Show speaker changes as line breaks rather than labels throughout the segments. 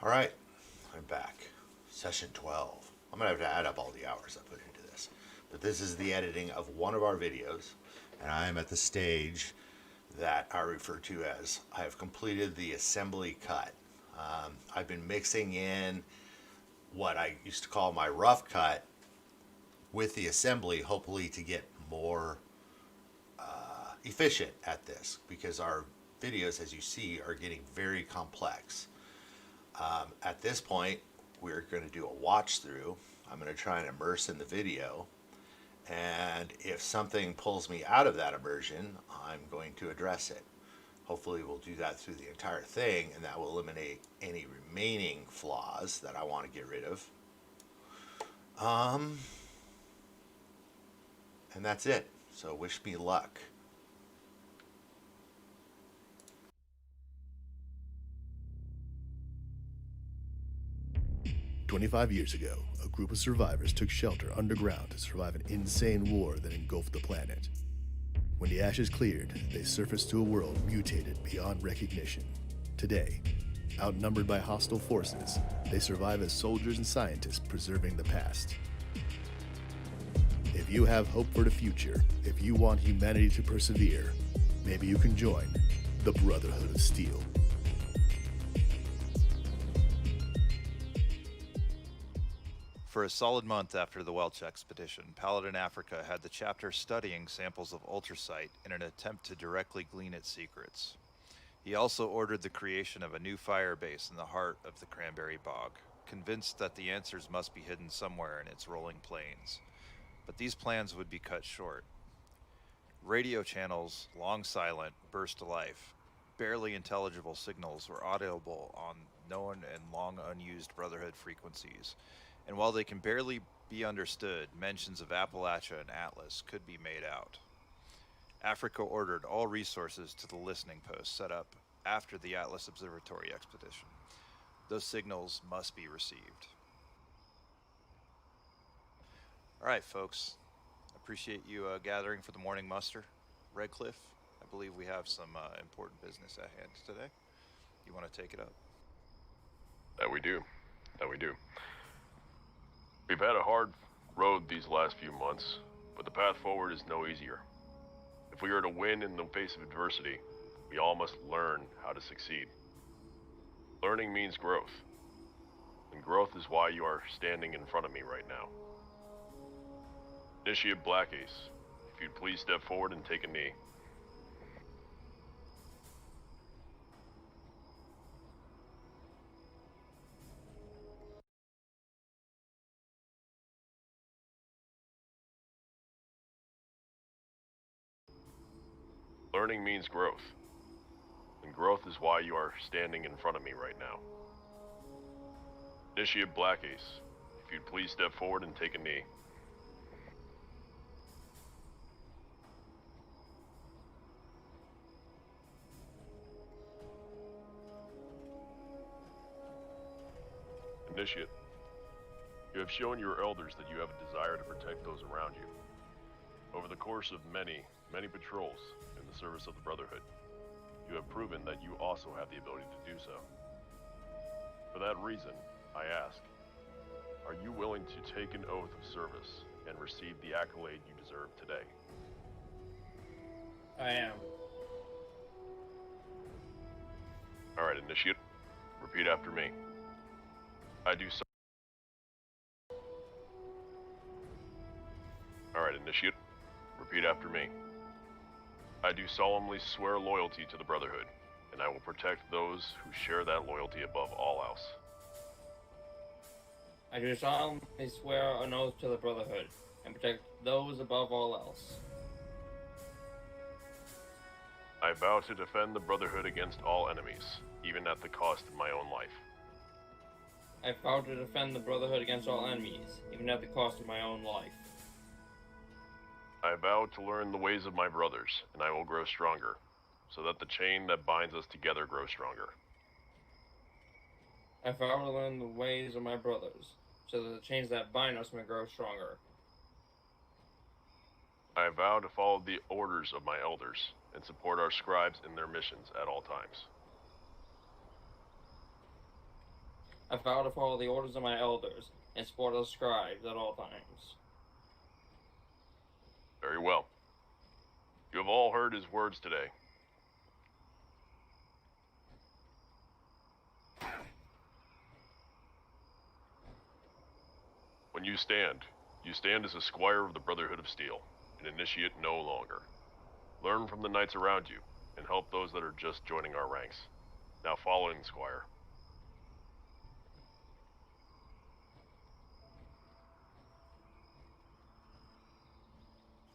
All right, I'm back. Session 12. I'm going to have to add up all the hours I put into this. But this is the editing of one of our videos, and I am at the stage that I refer to as I have completed the assembly cut. I've been mixing in what I used to call my rough cut with the assembly, hopefully to get more efficient at this because our videos, as you see, are getting very complex. At this point, we're going to do a watch through. I'm going to try and immerse in the video. And if something pulls me out of that immersion, I'm going to address it. Hopefully, we'll do that through the entire thing, and that will eliminate any remaining flaws that I want to get rid of. And that's it. So, wish me luck.
25 years ago, a group of survivors took shelter underground to survive an insane war that engulfed the planet. When the ashes cleared, they surfaced to a world mutated beyond recognition. Today, outnumbered by hostile forces, they survive as soldiers and scientists preserving the past. If you have hope for the future, if you want humanity to persevere, maybe you can join the Brotherhood of Steel.
For a solid month after the Welch expedition, Paladin Africa had the chapter studying samples of ultrasite in an attempt to directly glean its secrets. He also ordered the creation of a new fire base in the heart of the Cranberry Bog, convinced that the answers must be hidden somewhere in its rolling plains. But these plans would be cut short. Radio channels, long silent, burst to life. Barely intelligible signals were audible on known and long unused Brotherhood frequencies. And while they can barely be understood, mentions of Appalachia and Atlas could be made out. Africa ordered all resources to the listening post set up after the Atlas Observatory expedition. Those signals must be received. All right, folks. Appreciate you gathering for the morning muster. Redcliffe, I believe we have some important business at hand today. You want to take it up?
That we do. We've had a hard road these last few months, but the path forward is no easier. If we are to win in the face of adversity, we all must learn how to succeed. Learning means growth, and growth is why you are standing in front of me right now. Initiate Black Ace, if you'd please step forward and take a knee. Learning means growth, and growth is why you are standing in front of me right now. Initiate Black Ace, if you'd please step forward and take a knee. Initiate, you have shown your elders that you have a desire to protect those around you. Over the course of many patrols in the service of the Brotherhood, you have proven that you also have the ability to do so. For that reason, I ask, are you willing to take an oath of service and receive the accolade you deserve today?
I am.
Alright, Initiate, repeat after me. I do so. Alright, Initiate, repeat after me. I do solemnly swear loyalty to the Brotherhood, and I will protect those who share that loyalty above all else.
I do solemnly swear an oath to the Brotherhood, and protect those above all else.
I vow to defend the Brotherhood against all enemies, even at the cost of my own life.
I vow to defend the Brotherhood against all enemies, even at the cost of my own life.
I vow to learn the ways of my brothers, and I will grow stronger, so that the chain that binds us together grows stronger.
I vow to learn the ways of my brothers, so that the chains that bind us may grow stronger.
I vow to follow the orders of my elders, and support our scribes in their missions at all times.
I vow to follow the orders of my elders and support the scribes at all times.
Very well. You have all heard his words today. When you stand as a squire of the Brotherhood of Steel, an initiate no longer. Learn from the knights around you, and help those that are just joining our ranks. Now following the squire.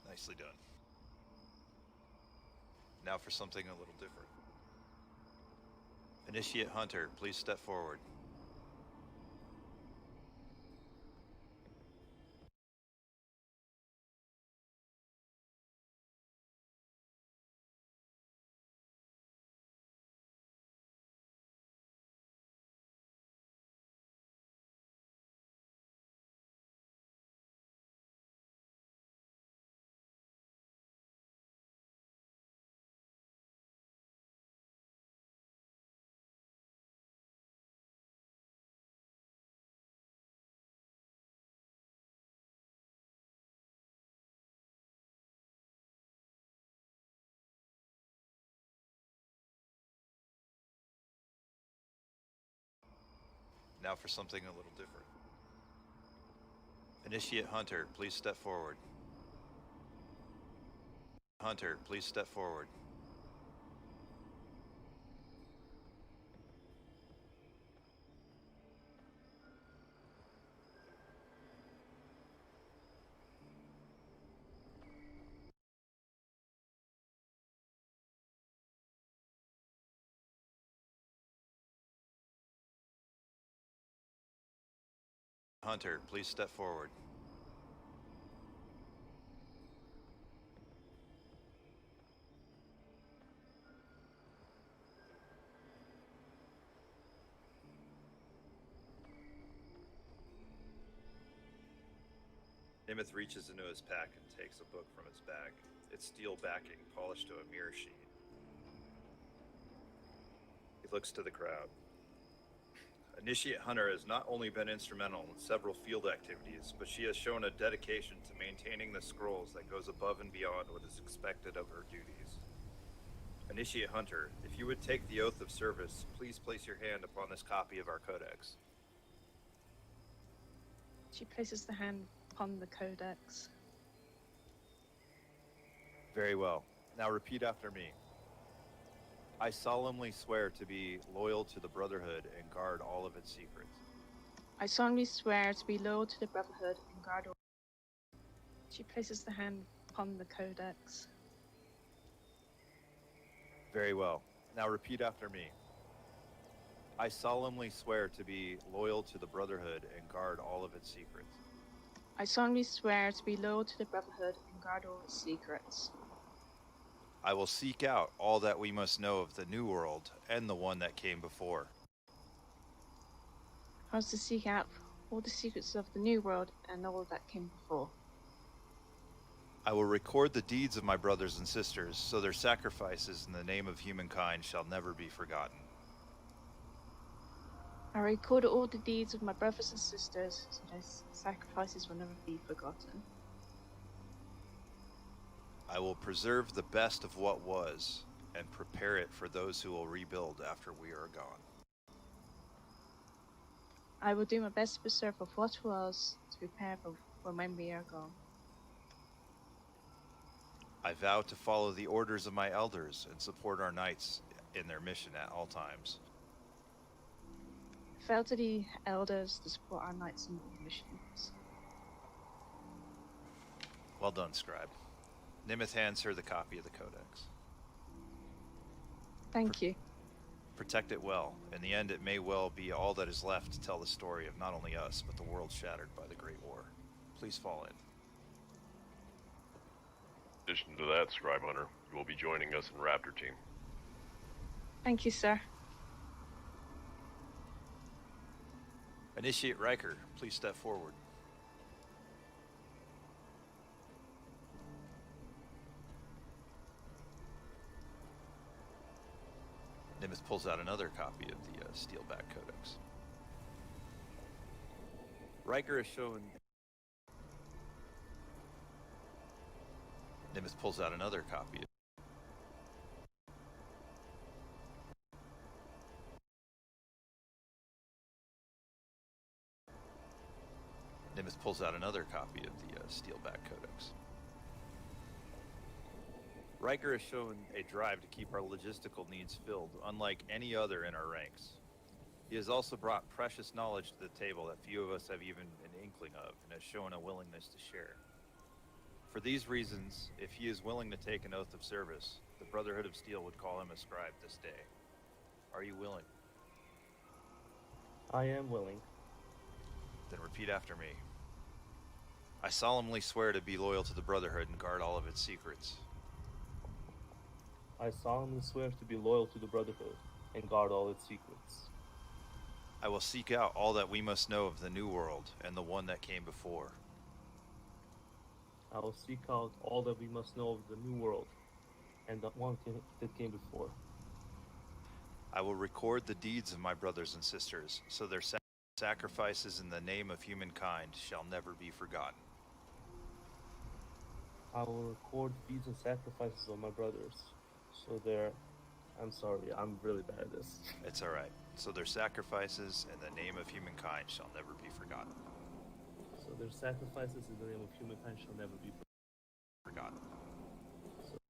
Nicely done. Now for something a little different. Initiate Hunter, please step forward. Now for something a little different. Initiate Hunter, please step forward. Hunter, please step forward. Hunter, please step forward. Nimith reaches into his pack and takes a book from its bag. Its steel backing polished to a mirror sheet. He looks to the crowd. Initiate Hunter has not only been instrumental in several field activities, but she has shown a dedication to maintaining the scrolls that goes above and beyond what is expected of her duties. Initiate Hunter, if you would take the oath of service, please place your hand upon this copy of our codex.
She places the hand upon the codex.
Very well. Now repeat after me. I solemnly swear to be loyal to the Brotherhood and guard all of its secrets.
I solemnly swear to be loyal to the Brotherhood and guard all. She places the hand upon the codex.
Very well. Now repeat after me. I solemnly swear to be loyal to the Brotherhood and guard all of its secrets.
I solemnly swear to be loyal to the Brotherhood and guard all its secrets.
I will seek out all that we must know of the New World and the one that came before.
I was to seek out all the secrets of the New World and all that came before.
I will record the deeds of my brothers and sisters, so their sacrifices in the name of humankind shall never be forgotten.
I record all the deeds of my brothers and sisters, so their sacrifices will never be forgotten.
I will preserve the best of what was, and prepare it for those who will rebuild after we are gone.
I will do my best to preserve of what was, to prepare for when we are gone.
I vow to follow the orders of my elders and support our knights in their mission at all times.
I fell to the elders to support our knights in all missions.
Well done, scribe. Nimith hands her the copy of the codex.
Thank you.
Protect it well. In the end, it may well be all that is left to tell the story of not only us, but the world shattered by the Great War. Please fall in.
In addition to that, Scribe Hunter, you will be joining us in Raptor Team.
Thank you, sir.
Initiate Riker, please step forward. Nimith pulls out another copy of the Steelback Codex. Riker has shown... Nimitz pulls out another copy. Nimitz pulls out another copy of the Steelback Codex. Riker has shown a drive to keep our logistical needs filled, unlike any other in our ranks. He has also brought precious knowledge to the table that few of us have even an inkling of, and has shown a willingness to share. For these reasons, if he is willing to take an oath of service, the Brotherhood of Steel would call him a scribe this day. Are you willing?
I am willing.
Then repeat after me. I solemnly swear to be loyal to the Brotherhood and guard all of its secrets.
I solemnly swear to be loyal to the Brotherhood and guard all its secrets.
I will seek out all that we must know of the New World and the one that came before.
I will seek out all that we must know of the New World and the one that came before.
I will record the deeds of my brothers and sisters, so their sacrifices in the name of humankind shall never be forgotten.
I will record deeds and sacrifices of my brothers, so their... I'm sorry, I'm really bad at this.
It's alright. So their sacrifices in the name of humankind shall never be forgotten.
So their sacrifices in the name of humankind shall never be
Forgotten.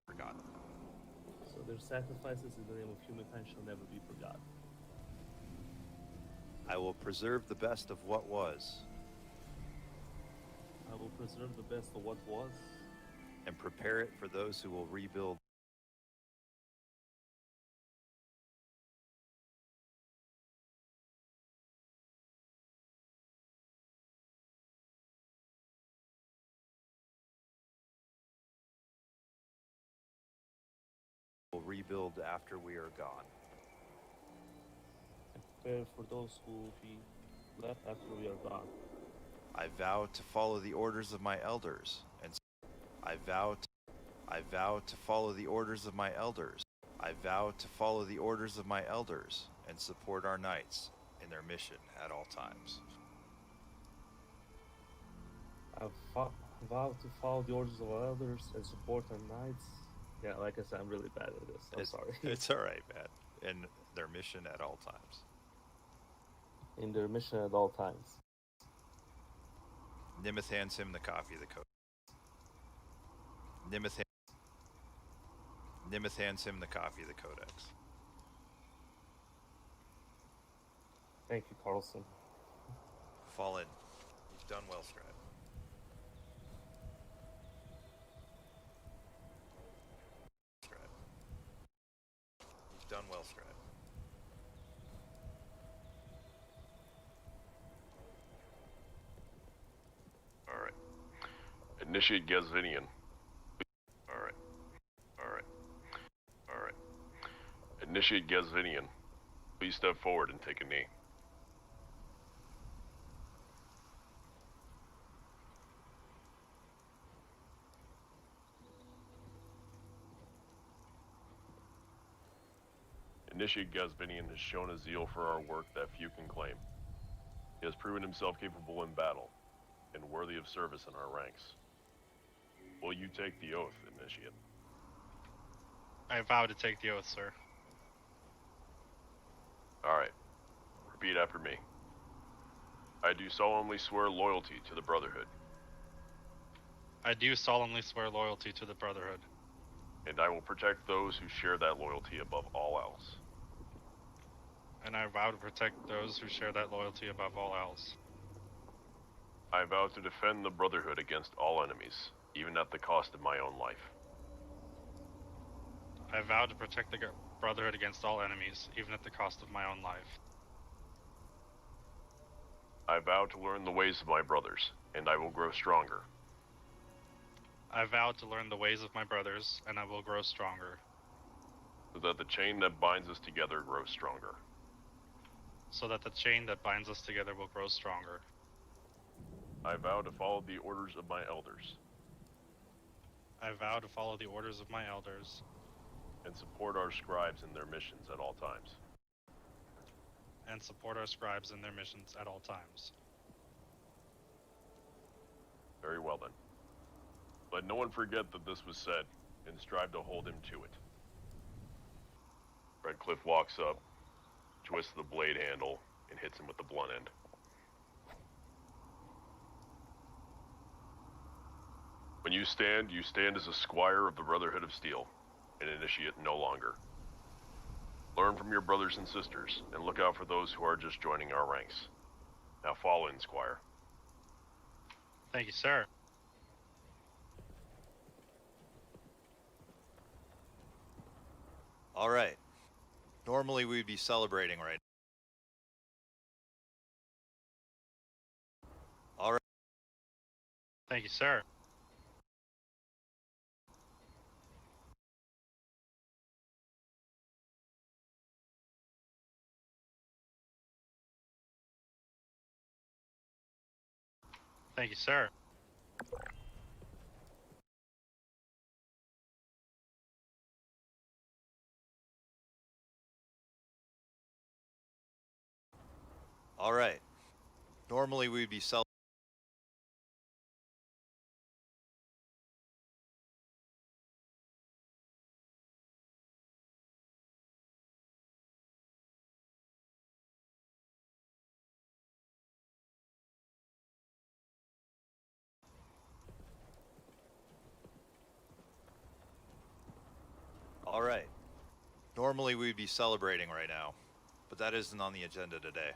Forgotten.
So their sacrifices in the name of humankind shall never be forgotten.
I will preserve the best of what was,
I will preserve the best of what was,
and prepare it for those who will rebuild. Will rebuild after we are gone.
and prepare for those who will be left after we are gone.
I vow to follow the orders of my elders, and I vow to follow the orders of my elders. I vow to follow the orders of my elders and support our knights in their mission at all times.
I vow to follow the orders of our elders and support our knights. Yeah, like I said, I'm really bad at this. I'm sorry.
It's alright, man. In their mission at all times.
In their mission at all times.
Nimitz hands him the copy of the code. Nimitz hands him the copy of the codex.
Thank you, Carlson.
Fall in. You've done well, Scribe. You've done well, Scribe.
Alright. Initiate Gazvinian. Alright. Alright. Alright. Initiate Gazvinian. Please step forward and take a knee. Initiate Gazvinian has shown a zeal for our work that few can claim. He has proven himself capable in battle, and worthy of service in our ranks. Will you take the oath, Initiate?
I vow to take the oath, sir.
Alright. Repeat after me. I do solemnly swear loyalty to the Brotherhood,
I do solemnly swear loyalty to the Brotherhood,
and I will protect those who share that loyalty above all else.
and I vow to protect those who share that loyalty above all else.
I vow to defend the Brotherhood against all enemies, even at the cost of my own life.
I vow to protect the Brotherhood against all enemies, even at the cost of my own life.
I vow to learn the ways of my brothers, and I will grow stronger.
I vow to learn the ways of my brothers, and I will grow stronger,
So that the chain that binds us together grows stronger.
so that the chain that binds us together will grow stronger.
I vow to follow the orders of my elders,
I vow to follow the orders of my elders,
and support our scribes in their missions at all times.
and support our scribes in their missions at all times.
Very well then. Let no one forget that this was said, and strive to hold him to it. Redcliffe walks up, twists the blade handle, and hits him with the blunt end. When you stand as a squire of the Brotherhood of Steel, an initiate no longer. Learn from your brothers and sisters, and look out for those who are just joining our ranks. Now fall in, squire.
Thank you, sir.
All right. Normally we'd be celebrating right now. All right.
Thank you, sir. Thank you, sir.
All right. Normally we'd be celebrating. All right. Normally we'd be celebrating right now, but that isn't on the agenda today.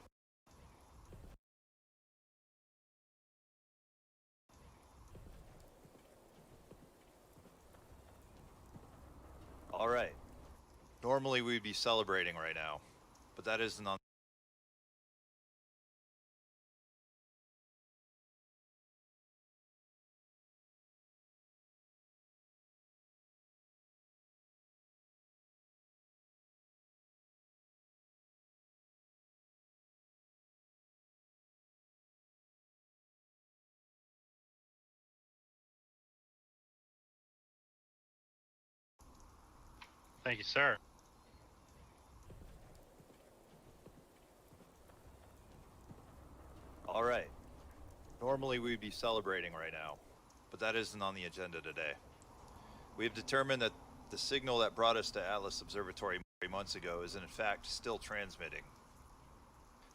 All right. Normally we'd be celebrating right now, but that isn't on.
Thank you, sir.
All right. Normally we'd be celebrating right now, but that isn't on the agenda today. We have determined that the signal that brought us to Atlas Observatory 3 months ago is in fact still transmitting.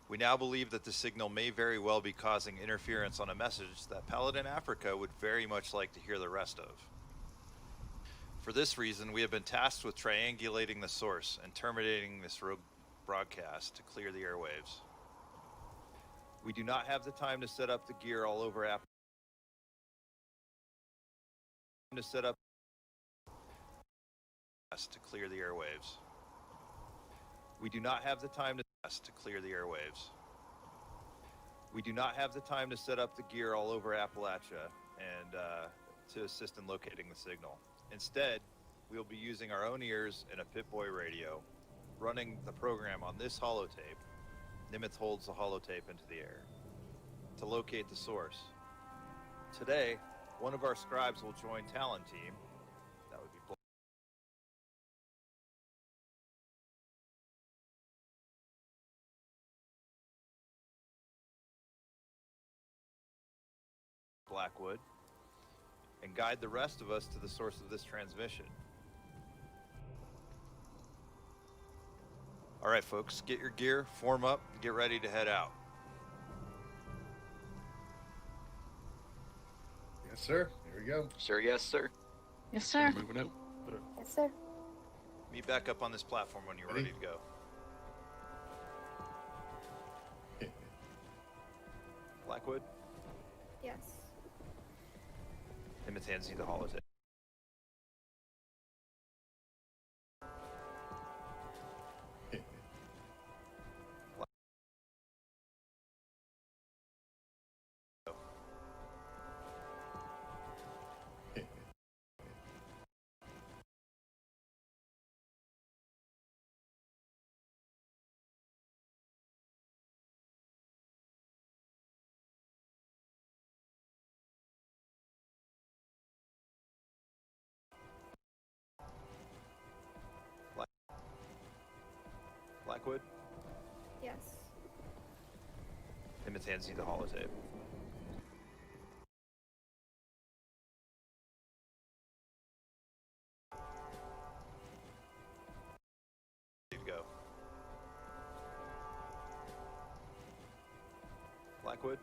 We now believe that the signal may very well be causing interference on a message that Paladin Africa would very much like to hear the rest of. For this reason, we have been tasked with triangulating the source and terminating this rogue broadcast to clear the airwaves. We do not have the time to set up the gear all over Apple. To set up to clear the airwaves. We do not have the time to clear the airwaves. We do not have the time to set up the gear all over Appalachia and to assist in locating the signal. Instead, we'll be using our own ears and a Pip-Boy radio, running the program on this holotape. Nimith holds the holotape into the air to locate the source. Today, one of our scribes will join Talon team. That would be Blackwood, and guide the rest of us to the source of this transmission. All right, folks, get your gear, form up, and get ready to head out.
Yes, sir. Here we go.
Sir, yes, sir.
Yes, sir.
Moving out.
Yes, sir.
Meet back up on this platform when you're ready to go. Blackwood,
Yes.
Nimith hands you the holotape. Blackwood,
Yes.
Nimith hands you the holotape. Blackwood?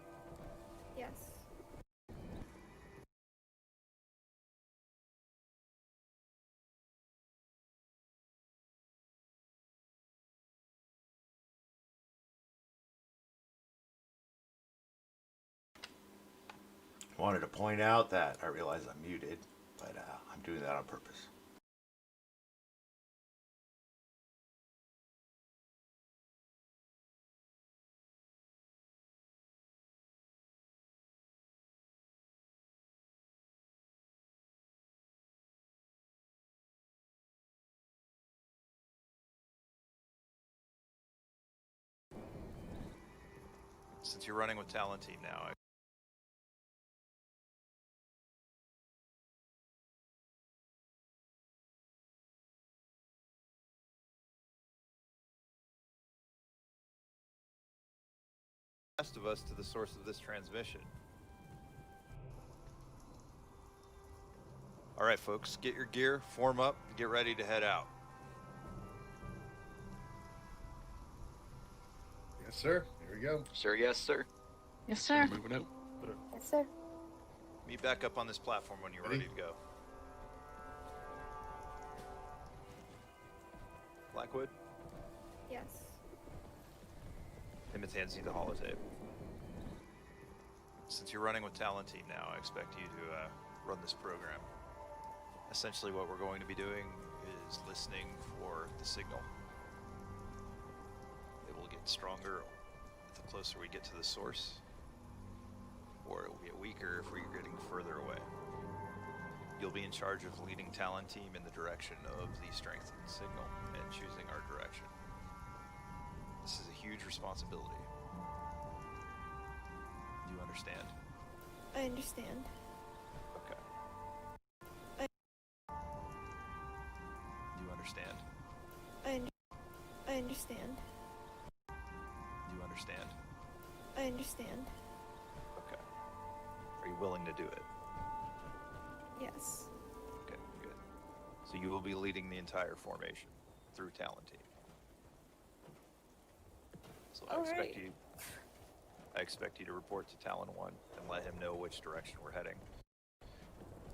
Yes.
Wanted to point out that I realize I'm muted, but I'm doing that on purpose.
Since you're running with Talon Team now, rest of us to the source of this transmission. All right, folks, get your gear, form up, get ready to head out.
Yes, sir. Here we go.
Sir, yes, sir.
Yes, sir.
Moving out.
Yes, sir.
Meet back up on this platform when you're ready to go. Blackwood?
Yes.
Emmett hands you the holotape. Since you're running with Talon Team now, I expect you to run this program. Essentially what we're going to be doing is listening for the signal. It will get stronger the closer we get to the source, or it will get weaker if we're getting further away. You'll be in charge of leading Talon Team in the direction of the strengthened signal and choosing our direction. This is a huge responsibility. Do you understand?
I understand.
Okay. Do you understand?
I understand.
Do you understand?
I understand.
Okay. Are you willing to do it?
Yes.
Okay, good. So you will be leading the entire formation through Talon Team. So I expect you to report to Talon 1 and let him know which direction we're heading.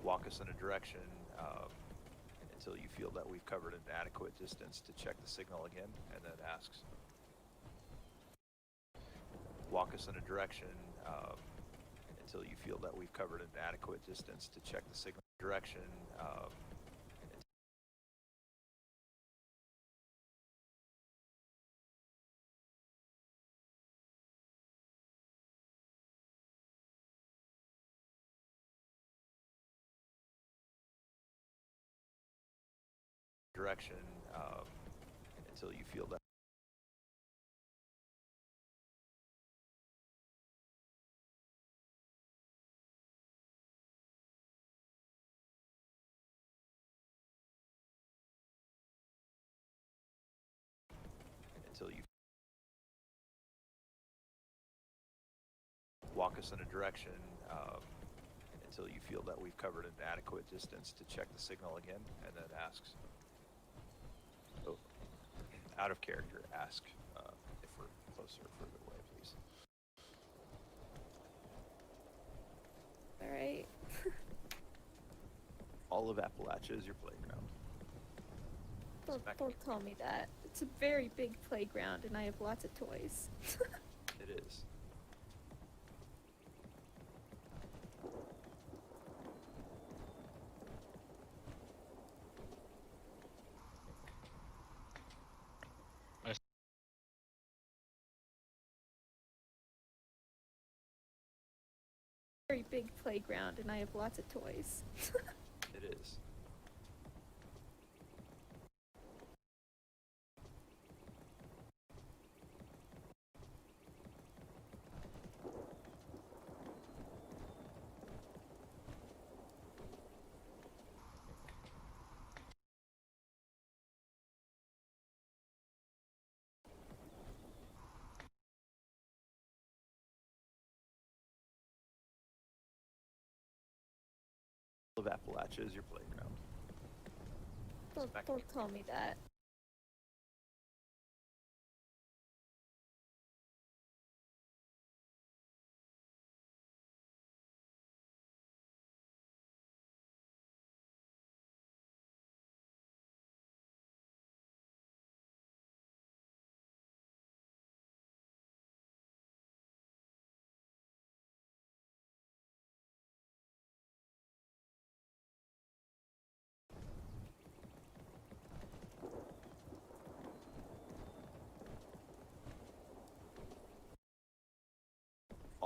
Walk us in a direction until you feel that we've covered an adequate distance to check the signal again, and then asks. Walk us in a direction until you feel that we've covered an adequate distance to check the signal direction. Direction until you feel that. Until you walk us in a direction until you feel that we've covered an adequate distance to check the signal again, and then asks. Oh, out of character, ask if we're closer or further away, please.
All right.
All of Appalachia is your playground.
Don't tell me that. It's a very big playground, and I have lots of toys.
It is.
Very big playground, and I have lots of toys.
It is. All of Appalachia is your playground.
Don't tell me that.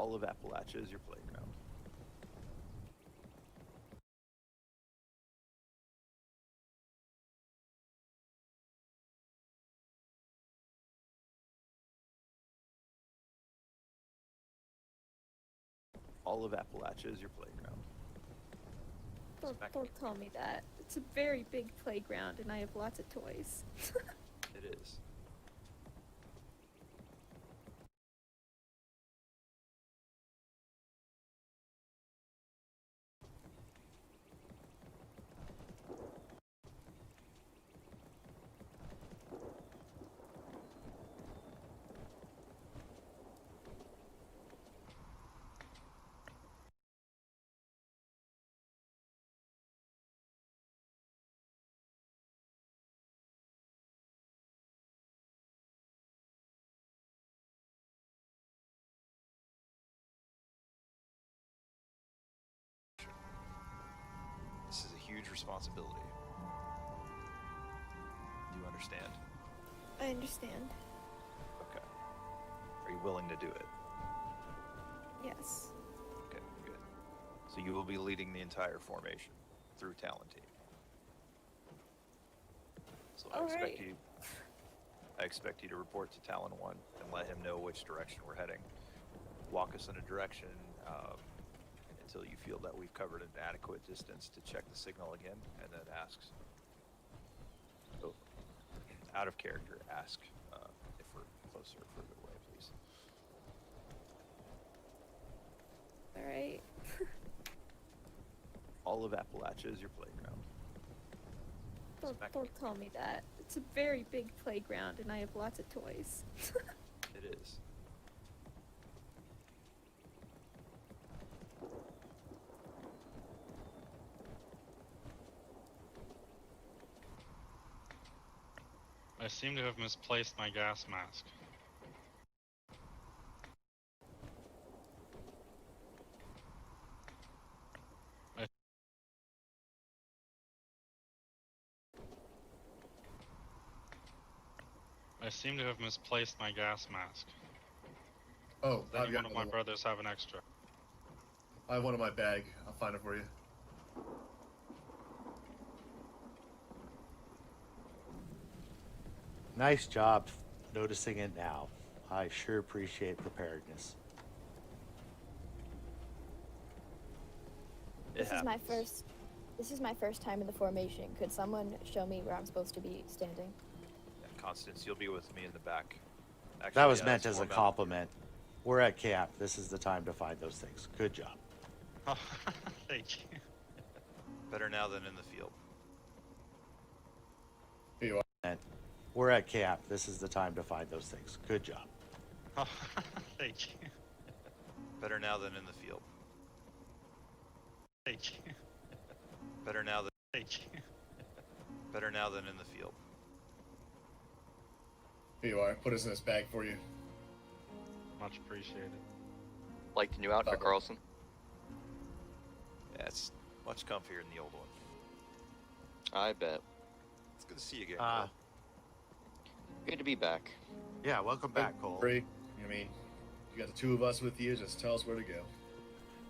All of Appalachia is your playground. All of Appalachia is your playground.
Don't tell me that. It's a very big playground and I have lots of toys.
It is. This is a huge responsibility. Do you understand?
I understand.
Okay. Are you willing to do it?
Yes.
Okay, good. So you will be leading the entire formation through Talenteam. So I expect you to report to Talon 1 and let him know which direction we're heading. Walk us in a direction until you feel that we've covered an adequate distance to check the signal again, and then asks, oh, out of character, ask if we're closer or further away, please.
Alright.
All of Appalachia is your playground.
Don't tell me that. It's a very big playground and I have lots of toys.
It is.
I seem to have misplaced my gas mask. I seem to have misplaced my gas mask.
Oh,
Does
I've
any
got
one of my
another one.
brothers have an extra?
I have one in my bag. I'll find it for you.
Nice job noticing it now. I sure appreciate preparedness.
It happens.
This is my first time in the formation. Could someone show me where I'm supposed to be standing?
Yeah, Constance, you'll be with me in the back. Actually,
That was meant
it's
as a
more about-
compliment. We're at camp. This is the time to find those things. Good job.
Oh, thank you.
Better now than in the field.
Here you are.
And we're at camp. This is the time to find those things. Good job.
Oh, thank you.
Better now than in the field.
Thank you.
Better now than
Thank you.
better now than in the field.
Here you are. Put us in this bag for you.
Much appreciated.
Like the new outfit,
Okay.
Carlson?
Yeah, it's much comfier than the old one.
I bet.
It's good to see you again.
Uh,
Good to be back.
yeah, welcome back, Cole.
Free. I mean, you got the two of us with you. Just tell us where to go.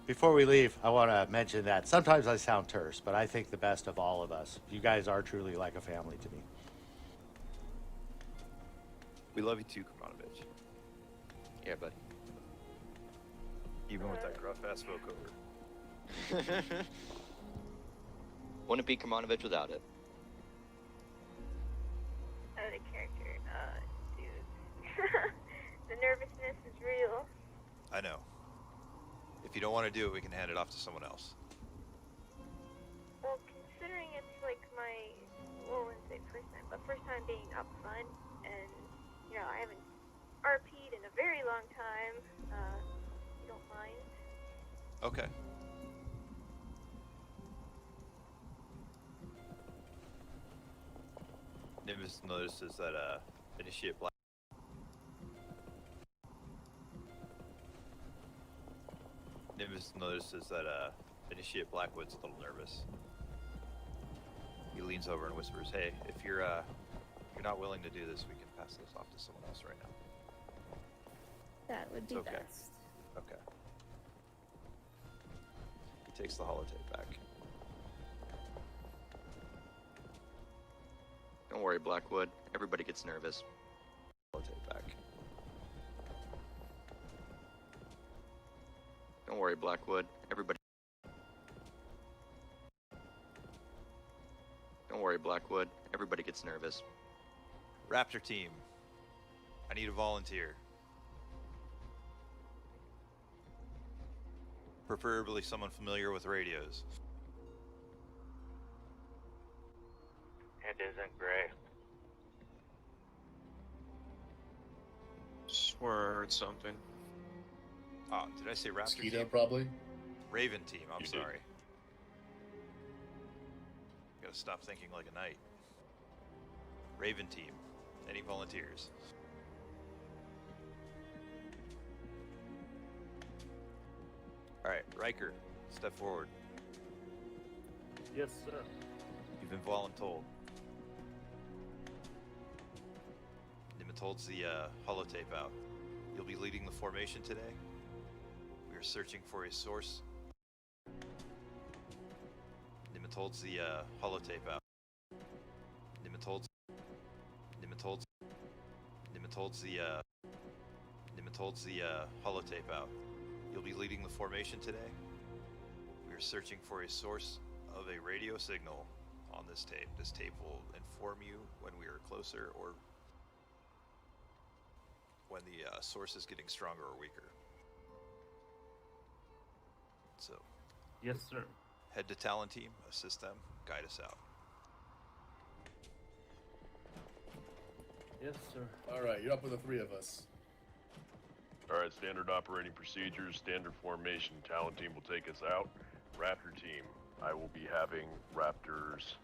Before we leave, I want to mention that sometimes I sound terse, but I think the best of all of us. You guys are truly like a family to me.
We love you too, Kermanovich.
Yeah, buddy.
Even with that gruff ass vocoder.
Wouldn't be Kermanovich without it.
Out of character, dude. The nervousness is real.
I know. If you don't want to do it, we can hand it off to someone else.
Well, considering it's like my, well, I wouldn't say first time, but first time being up front, and, you know, I haven't RP'd in a very long time, you don't mind?
Okay. Nimbus notices that Initiate Black. Nimbus notices that Initiate Blackwood's a little nervous. He leans over and whispers, "Hey, if you're not willing to do this, we can pass this off to someone else right now."
That would be
It's okay.
best.
Okay. He takes the holotape back.
Don't worry, Blackwood. Everybody gets nervous.
Holotape back.
Don't worry, Blackwood. Everybody. Don't worry, Blackwood. Everybody gets nervous.
Raptor team, I need a volunteer. Preferably someone familiar with radios.
It isn't Gray.
Swear I heard something.
Oh, did I say Raptor
Mosquito,
team?
probably.
Raven team, I'm
You did.
sorry. Gotta stop thinking like a knight. Raven team, any volunteers? Alright, Riker, step forward.
Yes, sir.
You've been voluntold. Nimitz holds the holotape out. You'll be leading the formation today. We are searching for a source. Nimitz holds the holotape out. Nimitz holds the holotape out. You'll be leading the formation today. We are searching for a source of a radio signal on this tape. This tape will inform you when we are closer or when the source is getting stronger or weaker. So,
Yes, sir.
head to Talon team, assist them, guide us out.
Yes, sir.
All right, you're up with the three of us.
All right, standard operating procedures, standard formation. Talon team will take us out. Raptor team, I will be having Raptors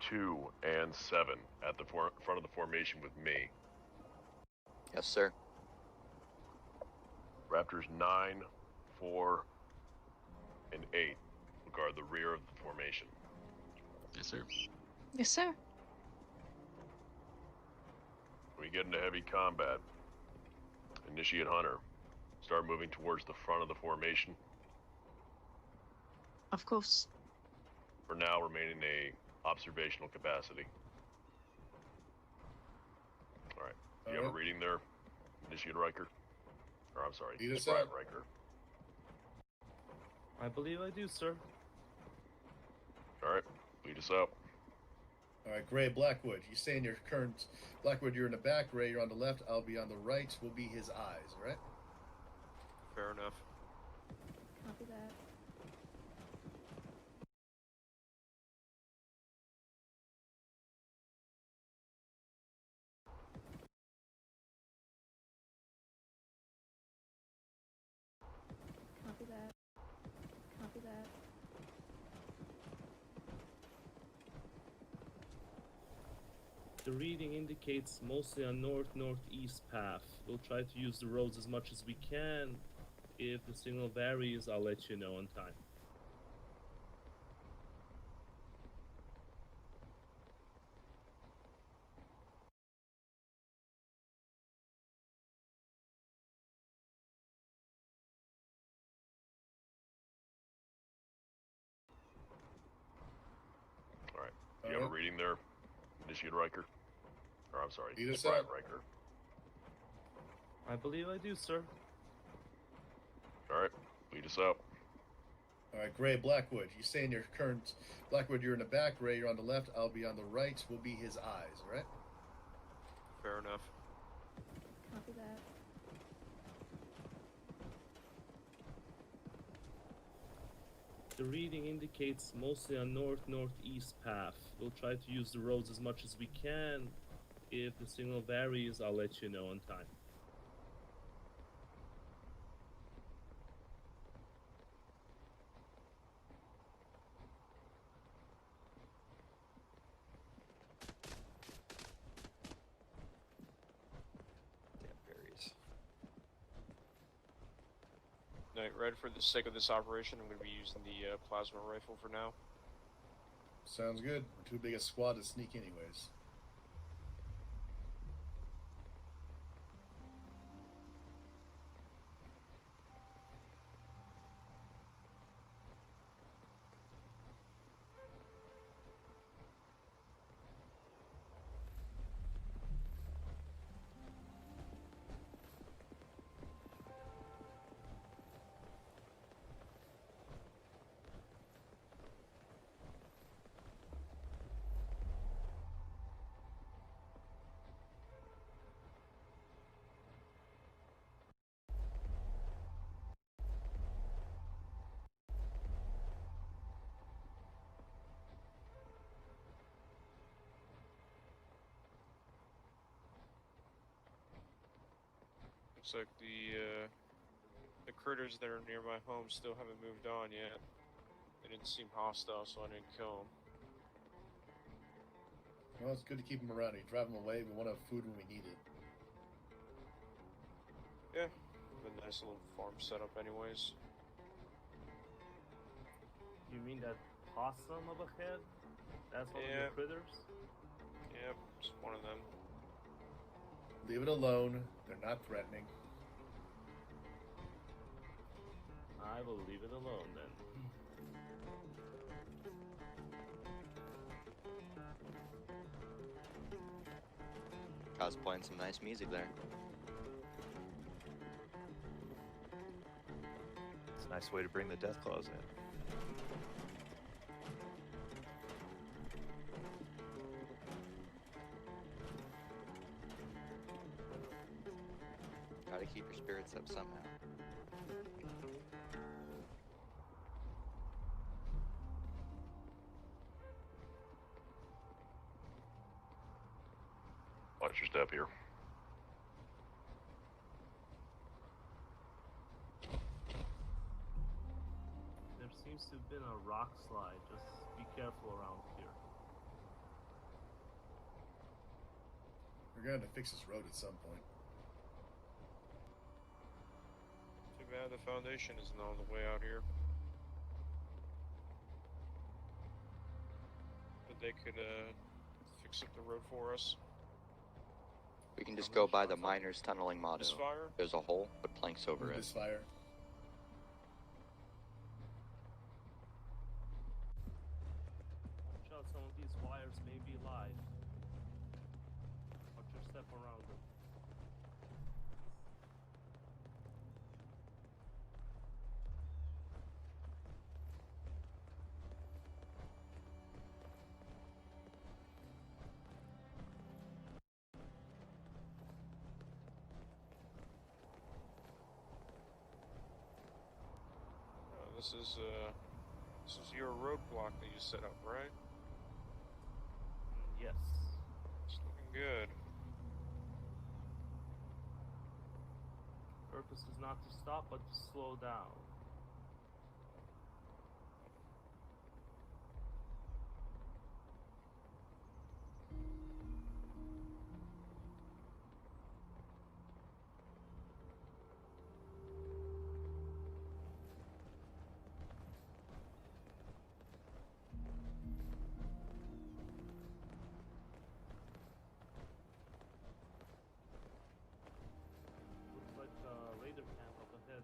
2 and 7 at the front of the formation with me.
Yes, sir.
Raptors 9, 4, and 8 will guard the rear of the formation.
Yes, sir.
Yes, sir.
When we get into heavy combat, initiate Hunter. Start moving towards the front of the formation.
Of course.
For now, remain in a observational capacity. All right. Do you have a reading there, Initiate Riker? Or I'm sorry,
Lead us
Scribe
out.
Riker.
I believe I do, sir.
All right, lead us out.
All right, Gray, Blackwood. You say in your current Blackwood, you're in the back. Gray, you're on the left. I'll be on the right. We'll be his eyes. All right.
Fair enough.
Copy that. Copy that. Copy that.
The reading indicates mostly a north-northeast path. We'll try to use the roads as much as we can. If the signal varies, I'll let you know on time.
All right. Do you have a reading there, Initiate Riker? Or I'm sorry,
Lead us
Scribe
out.
Riker.
I believe I do, sir.
All right, lead us out.
All right, Gray, Blackwood. You say in your current Blackwood, you're in the back. Gray, you're on the left. I'll be on the right. We'll be his eyes. All right.
Fair enough.
Copy that.
The reading indicates mostly a north-northeast path. We'll try to use the roads as much as we can. If the signal varies, I'll let you know on time.
Damn berries.
Knight Red, for the sake of this operation, I'm going to be using the plasma rifle for now.
Sounds good. We're too big a squad to sneak, anyways.
Looks like the critters that are near my home still haven't moved on yet. They didn't seem hostile, so I didn't kill them.
Well, it's good to keep them around. You drive them away, we won't have food when we need it.
Yeah, a nice little farm setup, anyways.
You mean that possum up ahead? That's one of
Yeah.
the critters?
Yep, it's one of them.
Leave it alone. They're not threatening.
I will leave it alone then.
Kyle's playing some nice music there.
It's a nice way to bring the death claws in.
Gotta keep your spirits up somehow.
Watch your step here.
There seems to have been a rock slide. Just be careful around here.
We're going to fix this road at some point.
Too bad the foundation isn't on the way out here. But they could fix up the road for us.
We can just go by the miners' tunneling motto.
Misfire?
There's a hole, put planks over it.
Misfire.
Watch out, some of these wires may be live. Watch your step around them.
This is your roadblock that you set up, right?
Yes.
It's looking good.
Purpose is not to stop, but to slow down. Looks like a raider camp up ahead.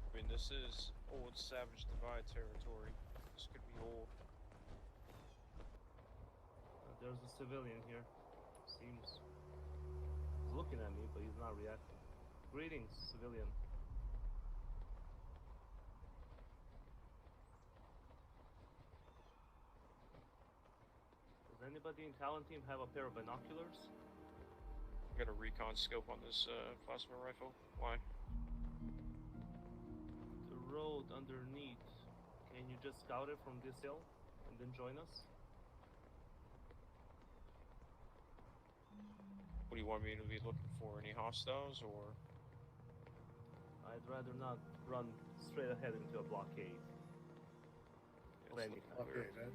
I mean, this is old Savage Divide territory. This could be old.
There's a civilian here. Seems he's looking at me, but he's not reacting. Greetings, civilian. Does anybody in Talon team have a pair of binoculars?
Got a recon scope on this plasma rifle. Why?
The road underneath. Can you just scout it from this hill and then join us?
What do you want me to be looking for? Any hostiles or?
I'd rather not run straight ahead into a blockade.
Yeah,
Let
it's
me
looking
Okay,
weird.
man.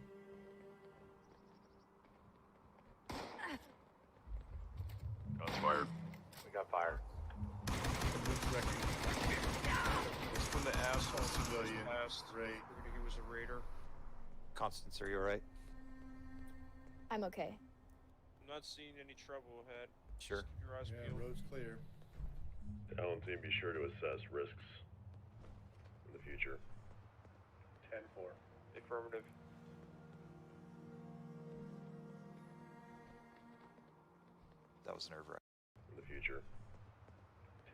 Shots fired.
We got fire.
It's when the asshole
Civilian.
passed.
Great.
Figured he was a raider.
Constance, are you alright?
I'm okay.
I'm not seeing any trouble ahead.
Sure.
Just keep your eyes
Yeah,
peeled.
road's clear.
Talon team, be sure to assess risks in the future.
10-4.
Affirmative.
That was nerve-wracking.
In the future.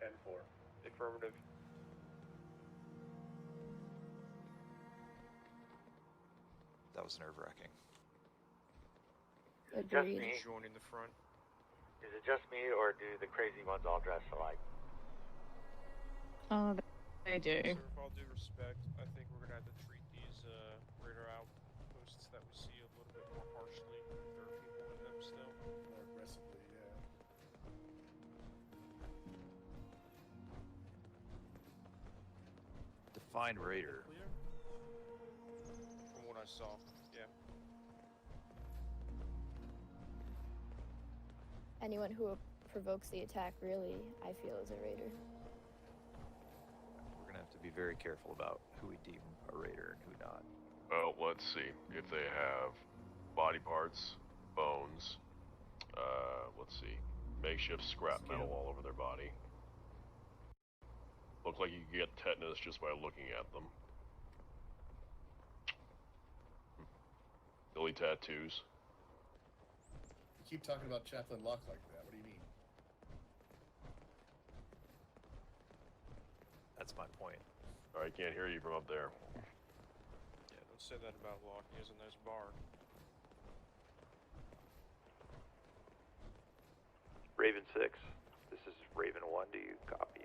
10-4.
Affirmative.
That was nerve-wracking.
Agreed.
Joining the front.
Is it just me, or do the crazy ones all dress alike?
Oh, they do.
Sir, with all due respect, I think we're gonna have to treat these raider outposts that we see a little bit more harshly. There are people in them still.
More aggressively, yeah.
fine raider.
Clear?
From what I saw, yeah.
Anyone who provokes the attack, really, I feel, is a raider.
We're gonna have to be very careful about who we deem a raider and who not.
Well, let's see. If they have body parts, bones, let's see, makeshift scrap metal all over their body. Look like you can get tetanus just by looking at them. Silly tattoos.
You keep talking about Chaplain Locke like that. What do you mean?
That's my point.
I can't hear you from up there.
Yeah, don't say that about Locke. He has a nice bar.
Raven 6, this is Raven 1, do you copy?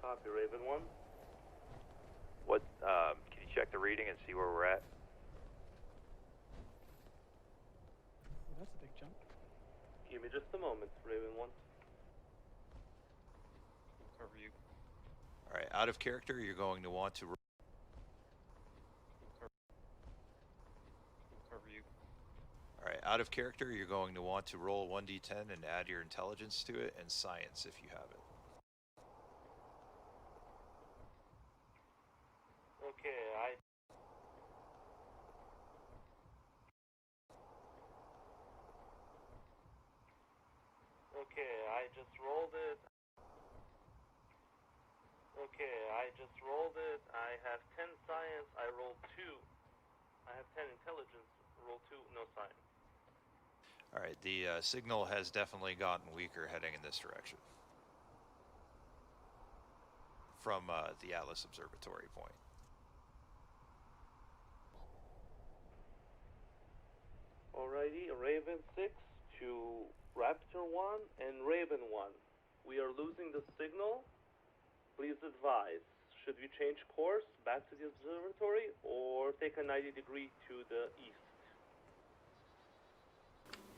Copy, Raven 1.
What, can you check the reading and see where we're at?
That's a big jump. Give me just a moment, Raven 1.
We'll cover you.
Alright, out of character, you're going to want to...
We'll cover you.
Alright, out of character, you're going to want to roll 1d10 and add your intelligence to it, and science if you have it.
Okay, I just rolled it. I have 10 science, I rolled 2. I have 10 intelligence, roll 2, no science.
Alright, the signal has definitely gotten weaker heading in this direction. From the Atlas Observatory point.
Alrighty, Raven 6 to Raptor 1 and Raven 1. We are losing the signal. Please advise. Should we change course back to the observatory or take a 90-degree to the east?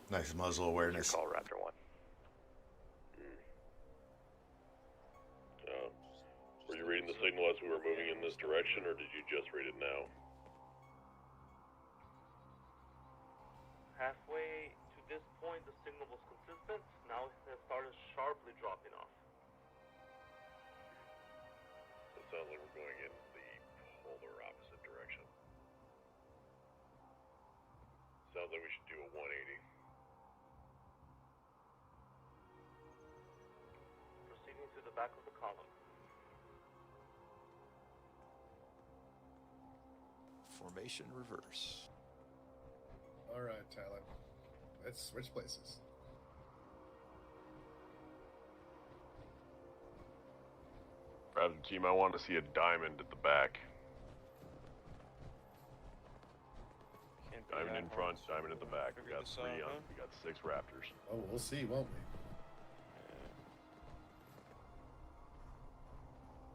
Nice muzzle awareness.
Call Raptor 1.
Were you reading the signal as we were moving in this direction, or did you just read it now?
Halfway to this point, the signal was consistent. Now it has started sharply dropping off.
It sounds like we're going in the polar opposite direction. Sounds like we should do a 180.
Proceeding to the back of the column.
Formation reverse.
Alright, Tyler. Let's switch places.
Raptor team, I want to see a diamond at the back.
Can't be
Diamond
that
in front,
hard.
diamond at the back. We
Figure
got
this
3
out,
on.
huh?
We got 6 raptors.
Oh, we'll see, won't we?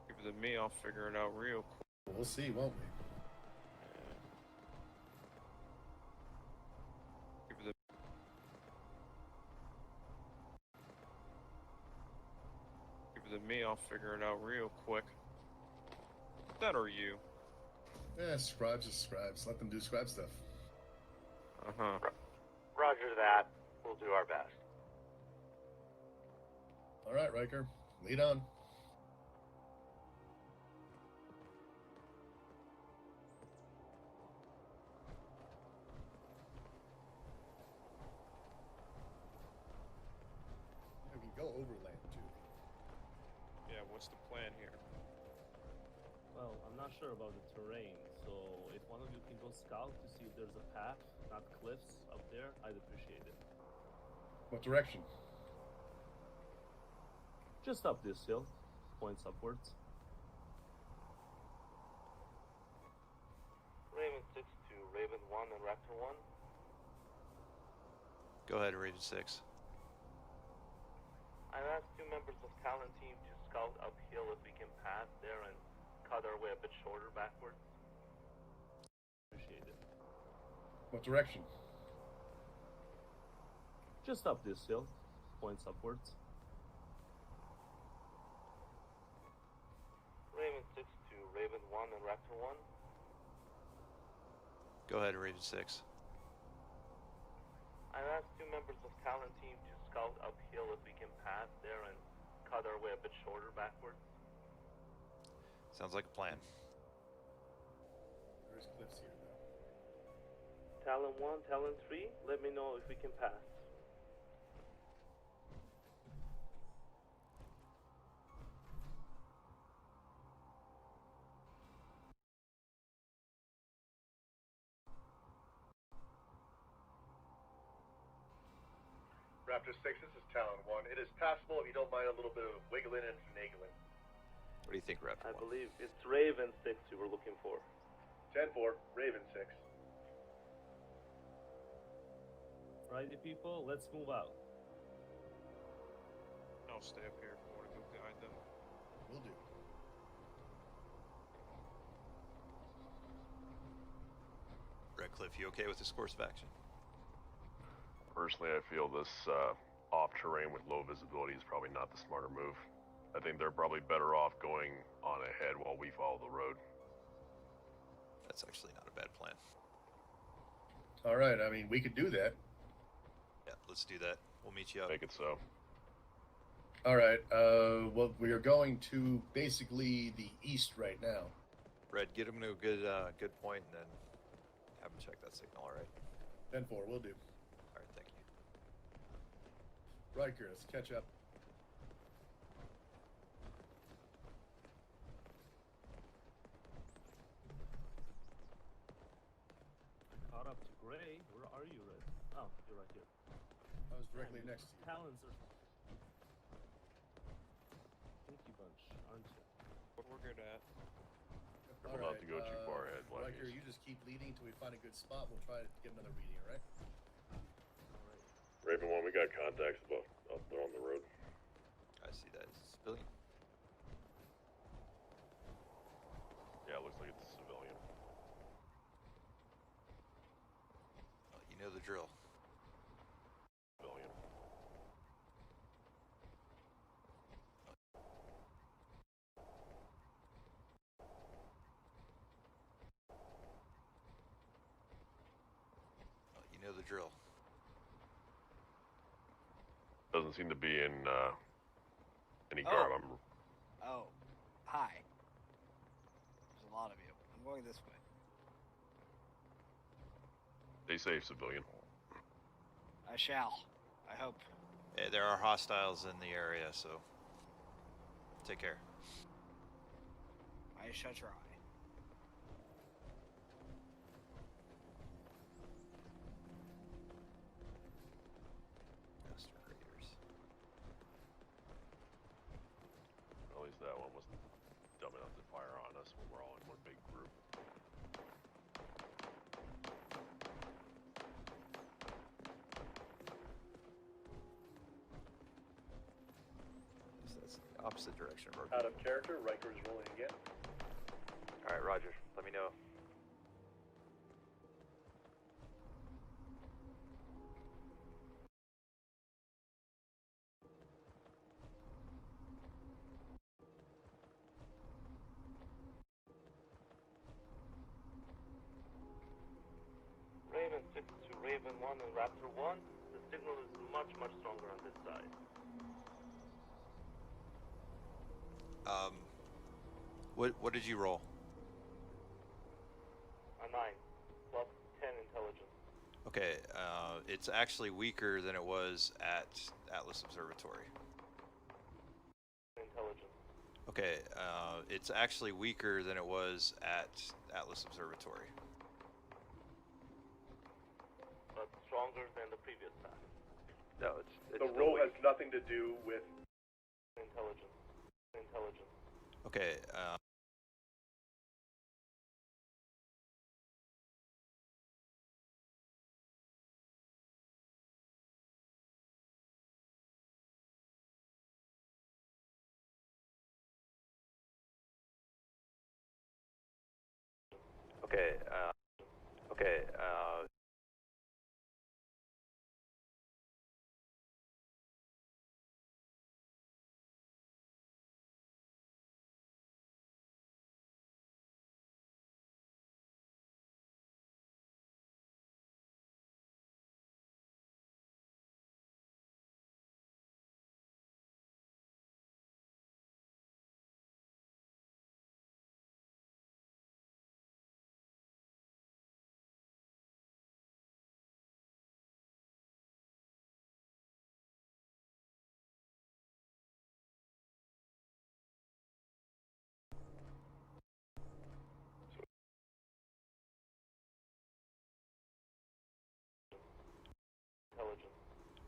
Give it to me, I'll figure it out real quick.
We'll see, won't we?
Give it to me, I'll figure it out real quick. That or you?
Yeah, scribes are scribes. Let them do scribe stuff.
Uh-huh.
Roger that. We'll do our best.
Alright, Riker. Lead on. We can go overland, too.
Yeah, what's the plan here?
Well, I'm not sure about the terrain, so if one of you can go scout to see if there's a path, not cliffs, up there, I'd appreciate it.
What direction?
Just up this hill. Points upwards.
Raven 6 to Raven 1 and Raptor 1.
Go ahead, Raven 6.
I've asked 2 members of Talon team to scout uphill if we can pass there and cut our way a bit shorter backwards.
Appreciate it.
What direction?
Just up this hill. Points upwards.
Raven 6 to Raven 1 and Raptor 1.
Go ahead, Raven 6.
I've asked two members of Talon team to scout uphill if we can pass there and cut our way a bit shorter backwards.
Sounds like a plan.
There's cliffs here, though.
Talon 1, Talon 3, let me know if we can pass.
Raptor 6, this is Talon 1. It is passable if you don't mind a little bit of wiggling and finagling.
What do you think, Raptor?
I believe it's Raven 6 you were looking for.
10-4, Raven 6.
Righty, people, let's move out.
I'll stay up here if you want to move behind them.
Will do.
Redcliffe, you okay with this course of action?
Personally, I feel this off-terrain with low visibility is probably not the smarter move. I think they're probably better off going on ahead while we follow the road.
That's actually not a bad plan.
All right, I mean, we could do that.
Yeah, let's do that. We'll meet you up.
Make it so.
All right, well, we are going to basically the east right now.
Red, get him to a good point, and then have him check that signal, all right?
10-4, will do.
All right, thank you.
Riker, let's catch up.
Caught up to Gray. Where are you, Red? Oh, you're right here.
I was directly next to you.
Talons are stinky bunch, aren't you?
What we're good at.
Careful not to go too far ahead,
Riker,
Blackies.
you just keep leading until we find a good spot. We'll try to get another reading, all right?
Raven 1, we got contacts above up there on the road.
I see that. It's a civilian.
Yeah, it looks like it's a civilian.
Well, you know the drill.
Civilian.
Well, you know the drill.
Doesn't seem to be in any garb.
Oh, hi. There's a lot of you. I'm going this way.
Stay safe, civilian.
I shall. I hope.
Hey, there are hostiles in the area, so take care.
I shall try.
Master Raiders.
At least that one wasn't dumb enough to fire on us when we're all in one big group.
That's the opposite direction of our
Out of character, Riker is rolling again.
Alright, Roger. Let me know.
Raven 6 to Raven 1 and Raptor 1. The signal is much, much stronger on this side.
What did you roll?
A 9, plus 10 intelligence.
Okay, it's actually weaker than it was at Atlas Observatory.
Intelligence.
Okay, it's actually weaker than it was at Atlas Observatory.
But stronger than the previous path.
No, it's
The
still
roll
weak.
has nothing to do with...
Intelligence. Intelligence.
Okay,
Okay,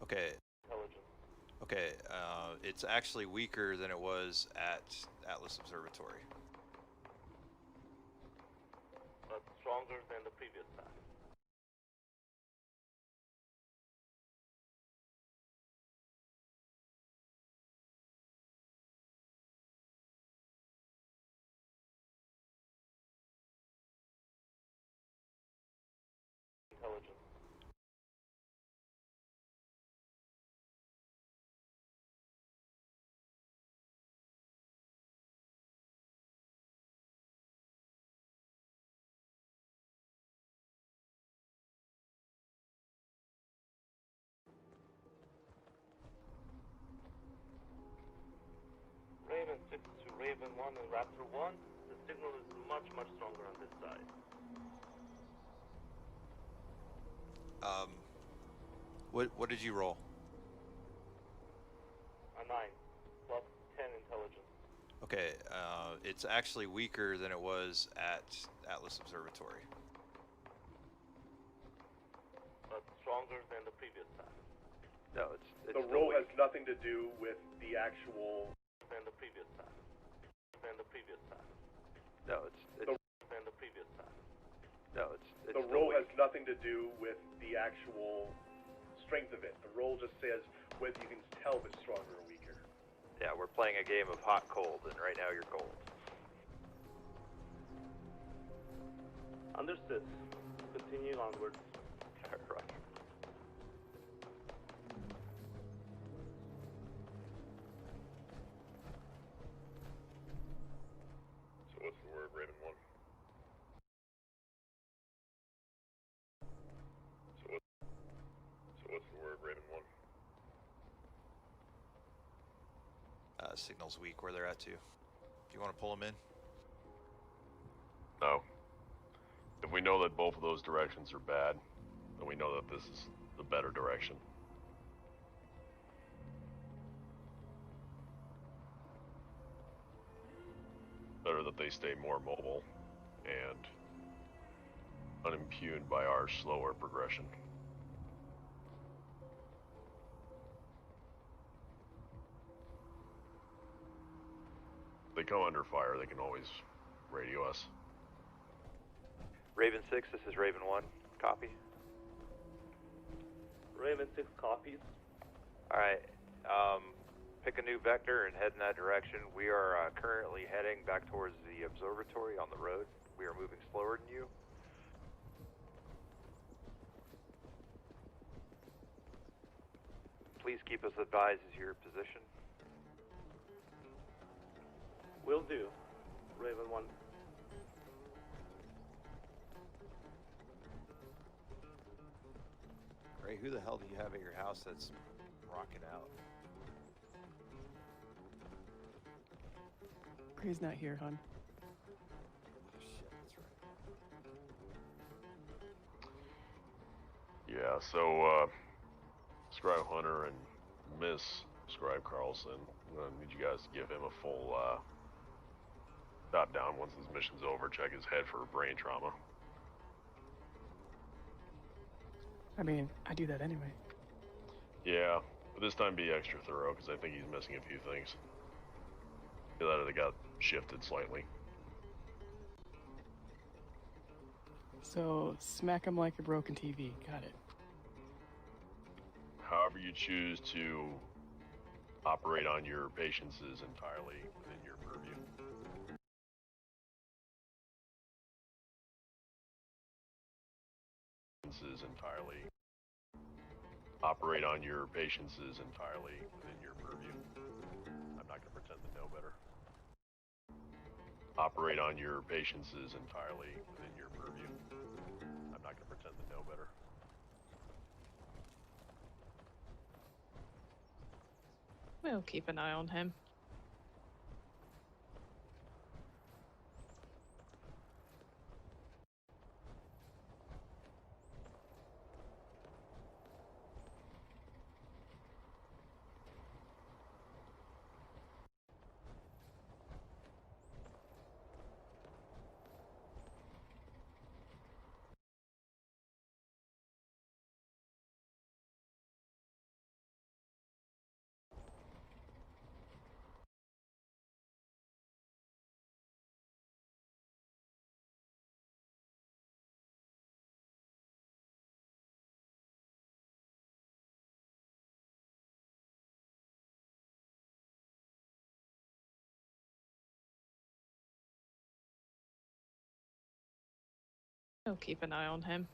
Okay.
Intelligence.
Okay, it's actually weaker than it was at Atlas Observatory.
But stronger than the previous path. Intelligence. Raven 6 to Raven 1 and Raptor 1. The signal is much stronger on this side.
What did you roll?
A 9 plus 10 intelligence.
Okay, it's actually weaker than it was at Atlas Observatory.
But stronger than the previous path.
No, it's
The roll has nothing to do with the actual.
Than the previous path. Than the previous path.
No, it's
Than the previous path.
no, it's
The roll has nothing to do with the actual strength of it. The roll just says whether you can tell if it's stronger or weaker.
Yeah, we're playing a game of hot cold, and right now you're cold.
Understood. Continue onwards.
Roger.
So what's the word, Raven 1? So what's the word, Raven 1?
Signal's weak where they're at too. Do you want to pull them in?
No. If we know that both of those directions are bad, then we know that this is the better direction. Better that they stay more mobile and unimpugned by our slower progression. If they come under fire, they can always radio us.
Raven 6, this is Raven 1. Copy.
Raven 6 copies.
Alright, pick a new vector and head in that direction. We are currently heading back towards the observatory on the road. We are moving slower than you. Please keep us advised as your position.
Will do. Raven 1.
Ray, who the hell do you have at your house that's rocking out?
Gray's not here, hon.
Oh, shit, that's right.
Yeah, so, Scribe Hunter and Miss Scribe Carlson, I'm gonna need you guys to give him a full, dot down once his mission's over, check his head for brain trauma.
I mean, I do that anyway.
Yeah, but this time be extra thorough, because I think he's missing a few things. Feel that it got shifted slightly.
So, smack him like a broken TV. Got it.
However you choose to operate on your patients is entirely within your purview. Is entirely operate on your patients is entirely within your purview. I'm not going to pretend to know better. Operate on your patients is entirely within your purview. I'm not going to pretend to know better.
We'll keep an eye on him. We'll keep an eye on him.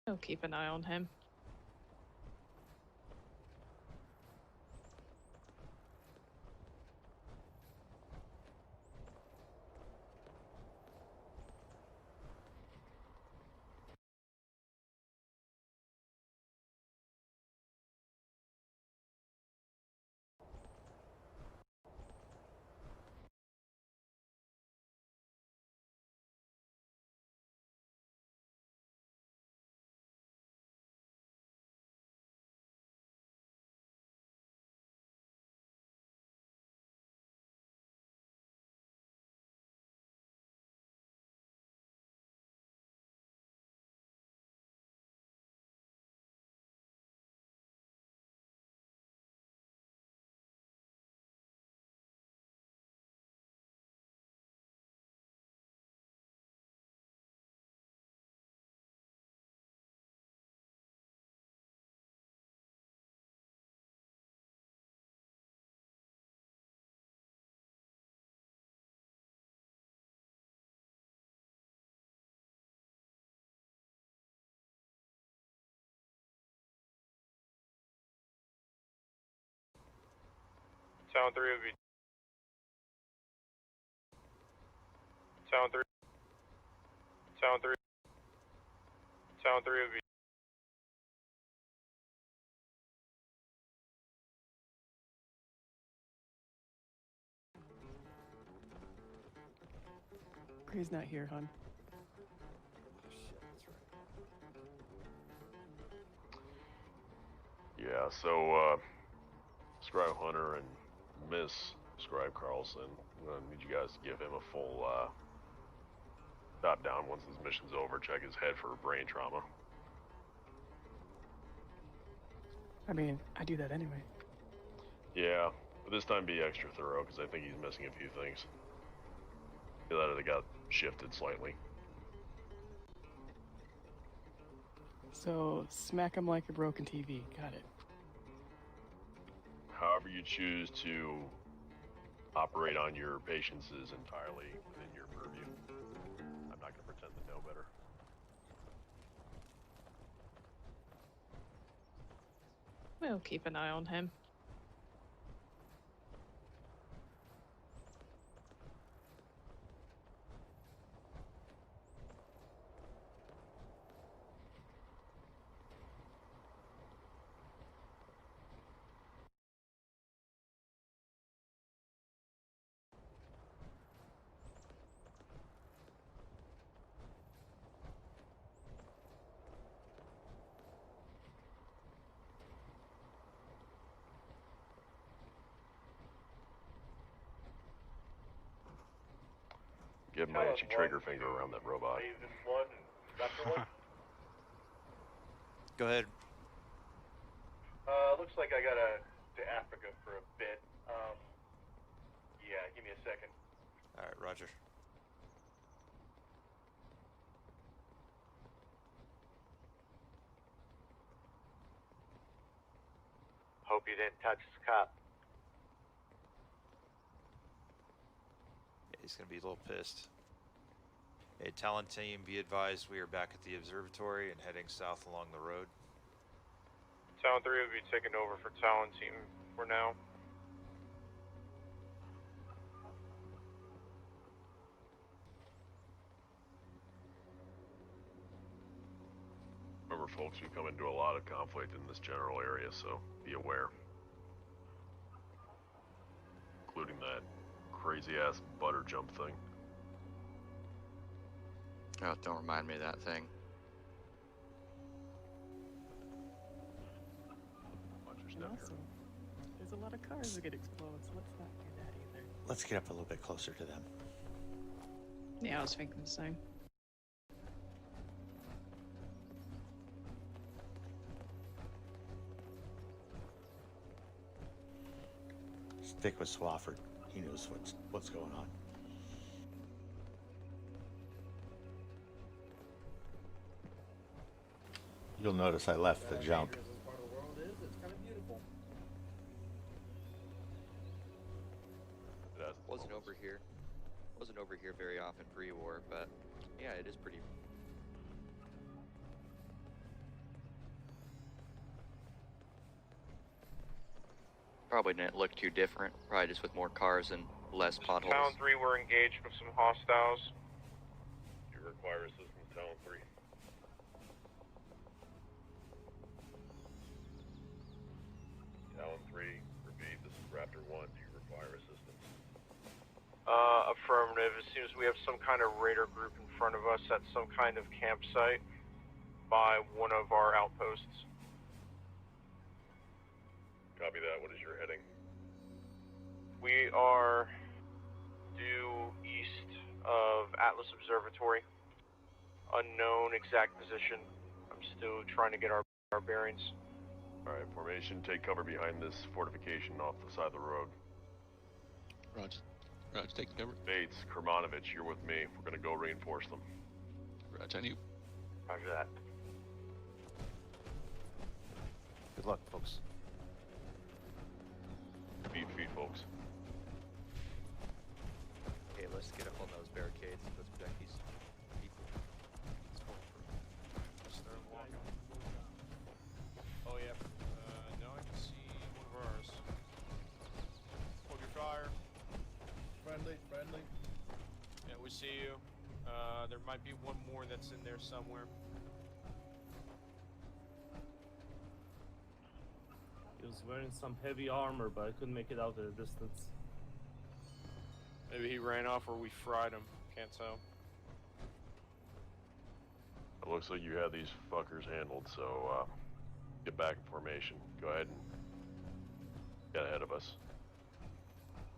We'll keep an eye on him.
Town 3 would be... Town 3... Town 3... Town 3 would be...
Gray's not here, hon.
Yeah, so, Scribe Hunter and Miss Scribe Carlson, I'm gonna need you guys to give him a full, stop down once his mission's over, check his head for brain trauma.
I mean, I do that anyway.
Yeah, but this time be extra thorough, because I think he's missing a few things. Feel that it got shifted slightly.
So, smack him like a broken TV. Got it.
However you choose to operate on your patients is entirely within your purview. I'm not going to pretend to know better.
We'll keep an eye on him.
Give him my itchy trigger finger around that robot.
Go ahead.
Looks like I gotta to Africa for a bit. Yeah, give me a second.
All right, Roger.
Hope you didn't touch this cop.
Yeah, he's gonna be a little pissed. Hey, Talon team, be advised we are back at the observatory and heading south along the road.
Town 3 would be taken over for Talon team for now.
Remember, folks, we come into a lot of conflict in this general area, so be aware. Including that crazy-ass butter jump thing.
Oh, don't remind me of that thing.
Watch your
And
step
also, there's a lot of cars that get exploded, so let's not do that either.
Let's get up a little bit closer to them.
Yeah, I was thinking the same.
Stick with Swafford. He knows what's going on. You'll notice I left the jump.
Dangerous as part of the world is, it's kind of beautiful.
Wasn't over here. Wasn't over here very often pre-war, but yeah, it is pretty. Probably didn't look too different. Probably just with more cars and less potholes.
Town 3, we're engaged with some hostiles.
You require assistance, Talon 3. Talon 3, repeat, this is Raptor 1. Do you require assistance?
Affirmative. It seems we have some kind of raider group in front of us at some kind of campsite by one of our outposts.
Copy that. What is your heading?
We are due east of Atlas Observatory. Unknown exact position. I'm still trying to get our bearings.
Alright, formation, take cover behind this fortification off the side of the road.
Roger. Roger, taking cover.
Bates, Kermanovich, you're with me. We're gonna go reinforce them.
Roger, on you.
Roger that.
Good luck, folks.
Feet, folks.
Okay, let's get up on those barricades. Let's protect these people.
Start walking. Oh yeah. Now I can see one of ours. Hold your fire.
Friendly.
Yeah, we see you. There might be one more that's in there somewhere.
He was wearing some heavy armor, but I couldn't make it out at a distance.
Maybe he ran off or we fried him. Can't tell.
It looks like you have these fuckers handled, so get back in formation. Go ahead and get ahead of us.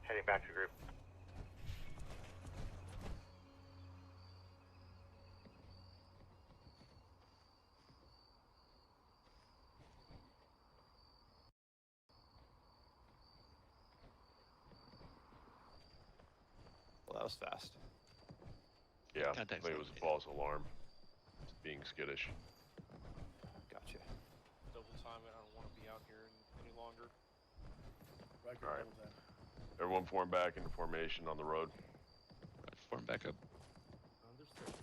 Heading back to group.
Well, that was fast.
Yeah, I
Contact
think it was a false alarm. Just being skittish.
Gotcha.
Double time it. I don't want to be out here any longer.
Alright. Everyone form back into formation on the road.
Roger, form back up.
Understood.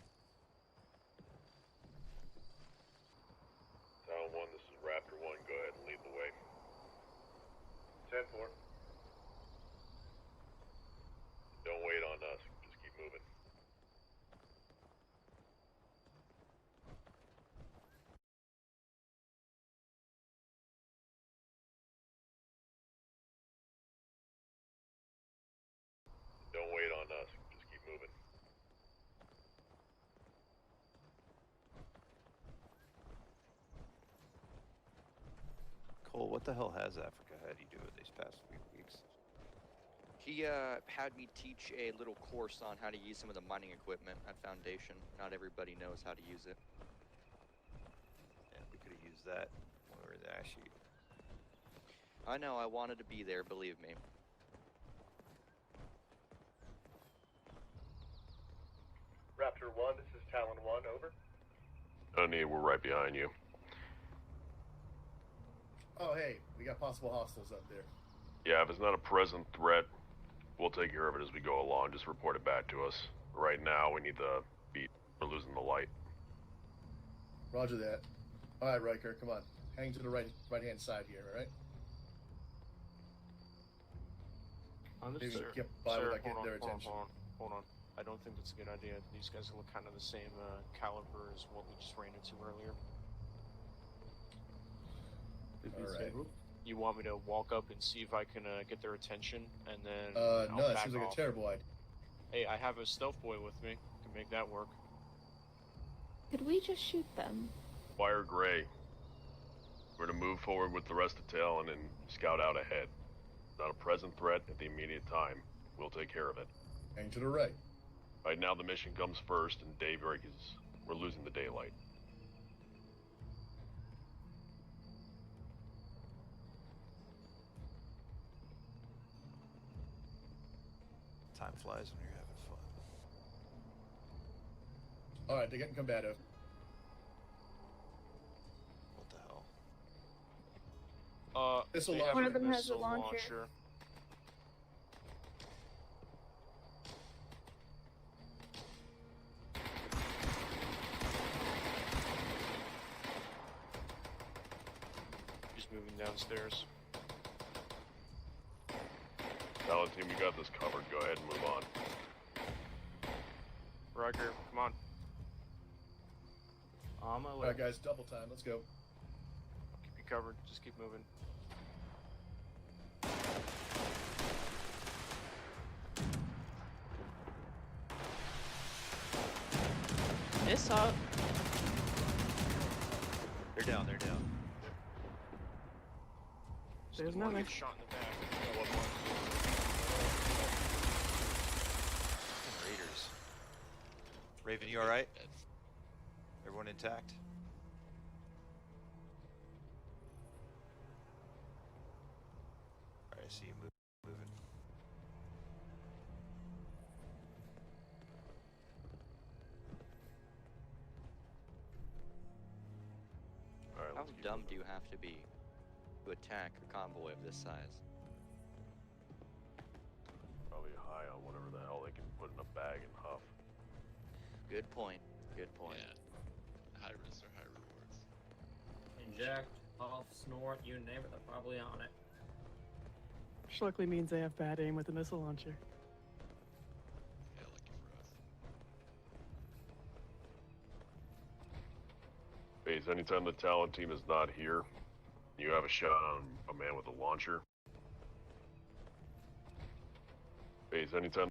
Talon 1, this is Raptor 1. Go ahead and lead the way.
10-4.
Don't wait on us. Just keep moving. Don't wait on us. Just keep moving.
Cole, what the hell has Africa had you do it these past few weeks?
He had me teach a little course on how to use some of the mining equipment at Foundation. Not everybody knows how to use it.
Yeah, we could have used that when we were in the ash heap.
I know, I wanted to be there, believe me.
Raptor 1, this is Talon 1, over.
Honey, we're right behind you.
Oh, hey, we got possible hostiles up there.
Yeah, if it's not a present threat, we'll take care of it as we go along. Just report it back to us. Right now, we need the beat. We're losing the light.
Roger that. All right, Riker, come on. Hang to the right-hand side here, all right?
Understood.
Maybe get by without getting their attention.
Hold on. I don't think that's a good idea. These guys look kind of the same caliber as what we just ran into earlier.
All right.
You want me to walk up and see if I can get their attention, and then
No,
I'll
that
back
seems like
off?
a terrible idea.
Hey, I have a stealth boy with me. Can make that work.
Could we just shoot them?
Wire Gray. We're to move forward with the rest of Talon and scout out ahead. Not a present threat at the immediate time. We'll take care of it.
Hang to the right.
Right now, the mission comes first, and daybreak is... We're losing the daylight.
Time flies when you're having fun.
All right, they're getting combative. Missile
They have
One
launcher.
of them has a
missile
launcher.
He's moving downstairs.
Talent team, we got this covered. Go ahead and move on.
Riker, come on.
On my way.
Alright, guys, double time. Let's go.
Keep you covered. Just keep moving.
It's up.
They're down. They're down.
There's
Someone
another.
gets shot in the back. I don't know what one.
Fucking Raiders. Raven, you alright? Everyone intact? Alright, I see you moving.
Alright,
How
let's keep
dumb
moving.
do you have to be to attack a convoy of this size?
Probably high on whatever the hell they can put in a bag and huff.
Good point. Good point.
Yeah. High risks are high rewards.
Inject, puff, snort, you name it, they're probably on it.
Which luckily means they have bad aim with the missile launcher.
Yeah, lucky for us.
Base, anytime the talent team is not here, you have a shot on a man with a launcher. Base, anytime.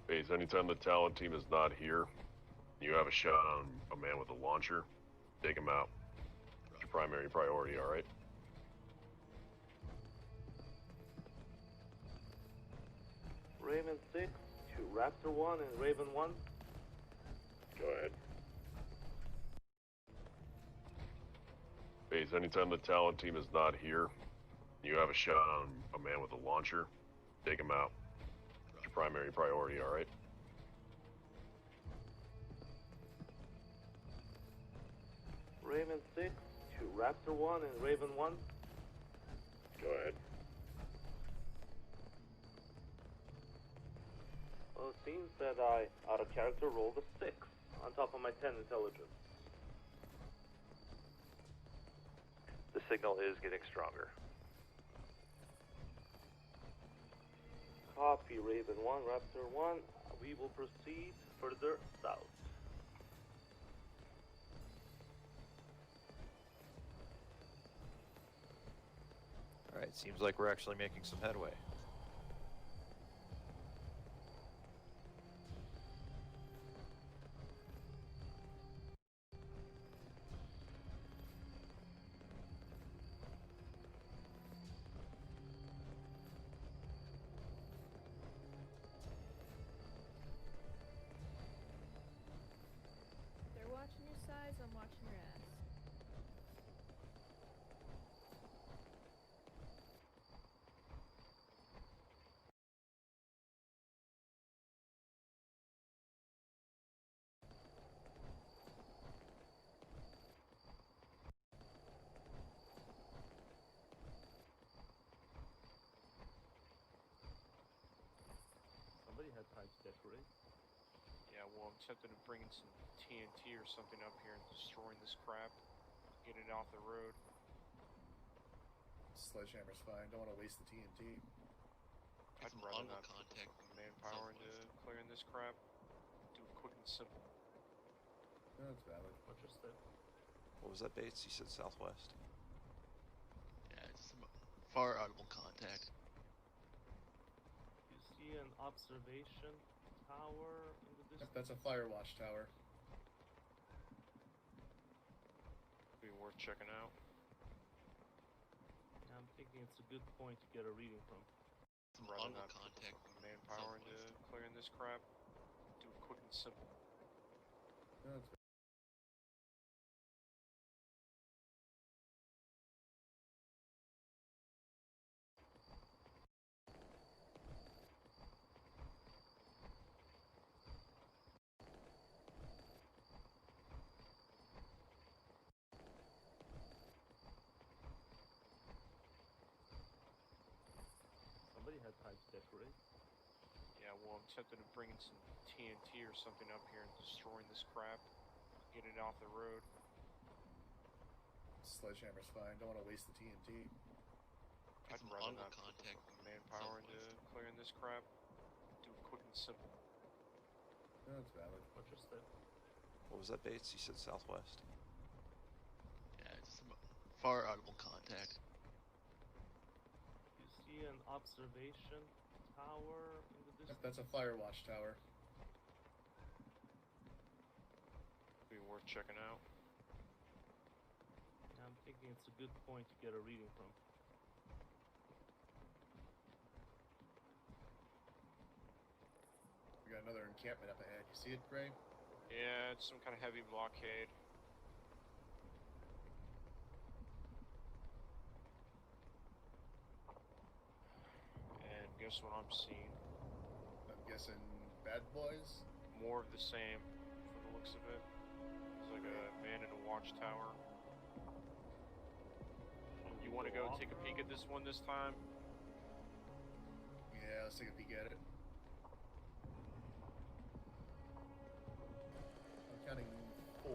Base, anytime the talent team is not here, you have a shot on a man with a launcher. Take him out. It's your primary priority, alright?
Raven 6 to Raptor 1 and Raven 1.
Go ahead. Base, anytime the talent team is not here, you have a shot on a man with a launcher. Take him out. It's your primary priority, alright?
Raven 6 to Raptor 1 and Raven 1.
Go ahead.
Well, it seems that I, out of character, rolled a 6 on top of my 10 intelligence.
The signal is getting stronger.
Copy, Raven 1, Raptor 1. We will proceed further south.
Alright, seems like we're actually making some headway.
They're watching your size, I'm watching your ass.
Somebody had time to decorate.
Yeah, well, I'm tempted to bring in some TNT or something up here and destroying this crap. Get it off the road.
Sledgehammer's fine. Don't want to waste the TNT.
I'd
Some
rather
auto
not put the
contact
fucking manpower into
southwest.
clearing this crap. Do it quick and simple.
No, that's valid.
Understood.
What was that base? You said southwest?
Yeah, it's some far audible contact.
You see an observation tower in the distance?
That's a Firewatch tower.
Be worth checking out.
Yeah, I'm thinking it's a good point to get a reading from.
Some
Rather
audible
not put the
contact
fucking manpower into
southwest.
clearing this crap. Do it quick and simple.
No, that's valid.
decorate.
Yeah, well, I'm tempted to bring in some TNT or something up here and destroying this crap. Get it off the road.
Sledgehammer's fine. Don't want to waste the TNT.
I'd
some
rather
audible
not put the
contact
fucking
from
manpower into
southwest.
clearing this crap. Do it quick and simple.
No, that's valid.
Understood.
What was that, Bates? You said southwest?
Yeah, it's some far audible contact.
You see an observation tower in the distance?
That's a fire watch tower.
Be worth checking out.
Yeah, I'm thinking it's a good point to get a reading from.
We got another encampment up ahead. You see it, Gray?
Yeah, it's some kind of heavy blockade. And guess what I'm seeing?
I'm guessing bad boys?
More of the same, from the looks of it. It's like a man in a watchtower. You want to go take a peek at this one this time?
Yeah, let's take a peek at it. I'm counting 4.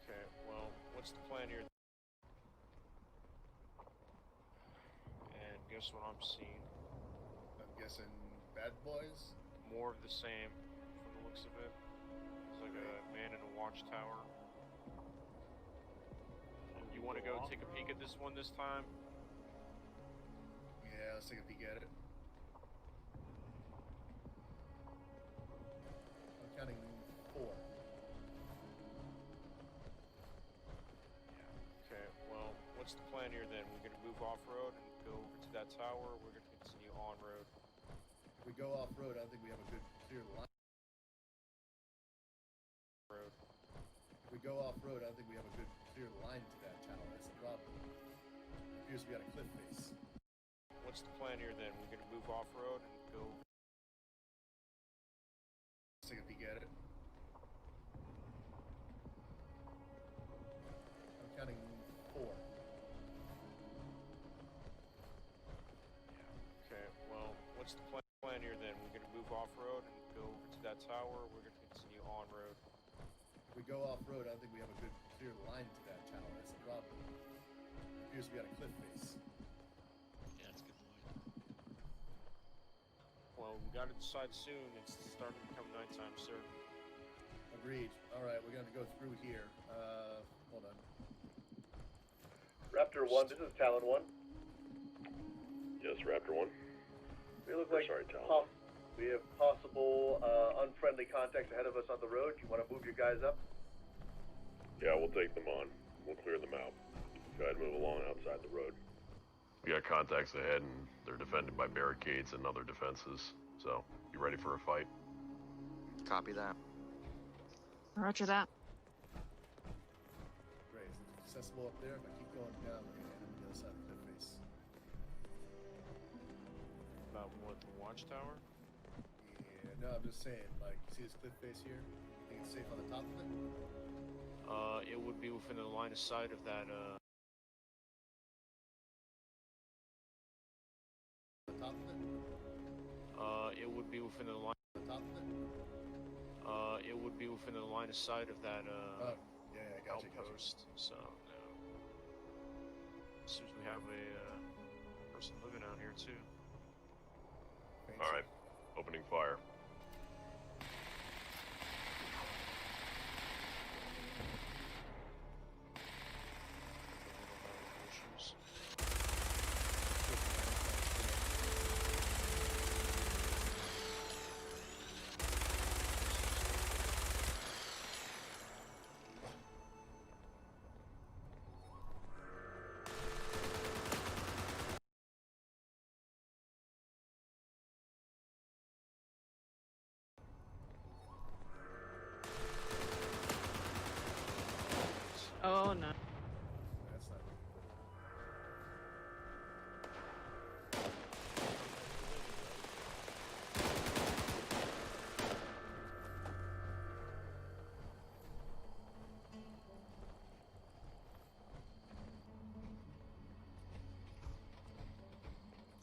Okay, well, what's the plan here? And guess what I'm seeing?
I'm guessing bad boys?
More of the same, from the looks of it. It's like a man in a watchtower. You want to go take a peek at this one this time?
Yeah, let's take a peek at it. I'm counting 4.
Okay, well, what's the plan here then? We're going to move off-road and go over to that tower, or we're going to continue on-road?
If we go off-road, I don't think we have a good clear line.
Road.
If we go off-road, I don't think we have a good clear line to that tower. That's the problem. It appears we got a cliff face.
What's the plan here then? We're going to move off-road and go...
Let's take a peek at it. I'm counting 4.
Okay, well, what's the plan here then? We're going to move off-road and go over to that tower, or we're going to continue on-road?
If we go off-road, I don't think we have a good clear line to that tower. That's the problem. It appears we got a cliff face.
Yeah, that's a good point.
Well, we got to decide soon. It's starting to become nighttime, sir.
Agreed. Alright, we're gonna go through here. Hold on.
Raptor 1, this is Talon 1.
Yes, Raptor 1.
We look
Or
like
sorry, Talon.
we have possible unfriendly contacts ahead of us on the road. You want to move your guys up?
Yeah, we'll take them on. We'll clear them out. Go ahead and move along outside the road. We got contacts ahead, and they're defended by barricades and other defenses. So, you ready for a fight?
Copy that.
Roger that.
Great. Is it accessible up there? If I keep going down, we're gonna end up on the other side of the cliff face.
About what, the watchtower?
Yeah, no, I'm just saying, like, you see this cliff face here? You think it's safe on the top of it?
It would be within the line of sight of that,
The top of it?
it would be within the line...
The top of it?
It would be within the line of sight of that,
Oh, yeah, gotcha,
outpost, so, no. As soon as we have a, person living out here, too.
Alright, opening fire.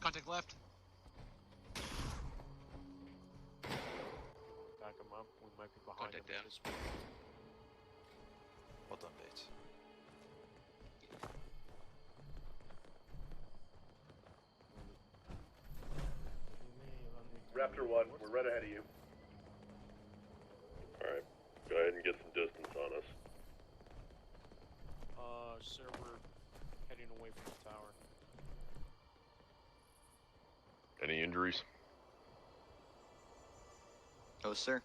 Contact left.
Back him up. We might be behind
Contact
him at
down.
this point.
Well done, Bates.
Raptor 1, we're right ahead of you.
Alright, go ahead and get some distance on us.
Sir, we're heading away from the tower.
Any injuries?
Oh, sir.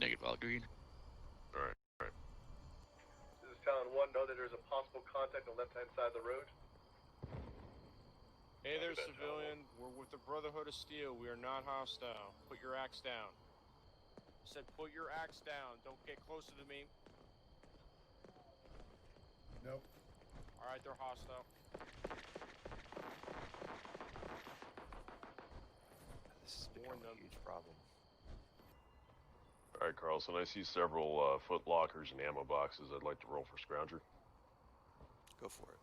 Negative, all green.
Alright.
This is Talon 1. Know that there's a possible contact on the left-hand side of the road.
Hey there, civilian. We're with the Brotherhood of Steel. We are not hostile. Put your axe down. I said put your axe down. Don't get closer to me.
Nope.
Alright, they're hostile.
This has become a huge problem.
Alright, Carlson, I see several foot lockers and ammo boxes. I'd like to roll for Scrounger.
Go for it.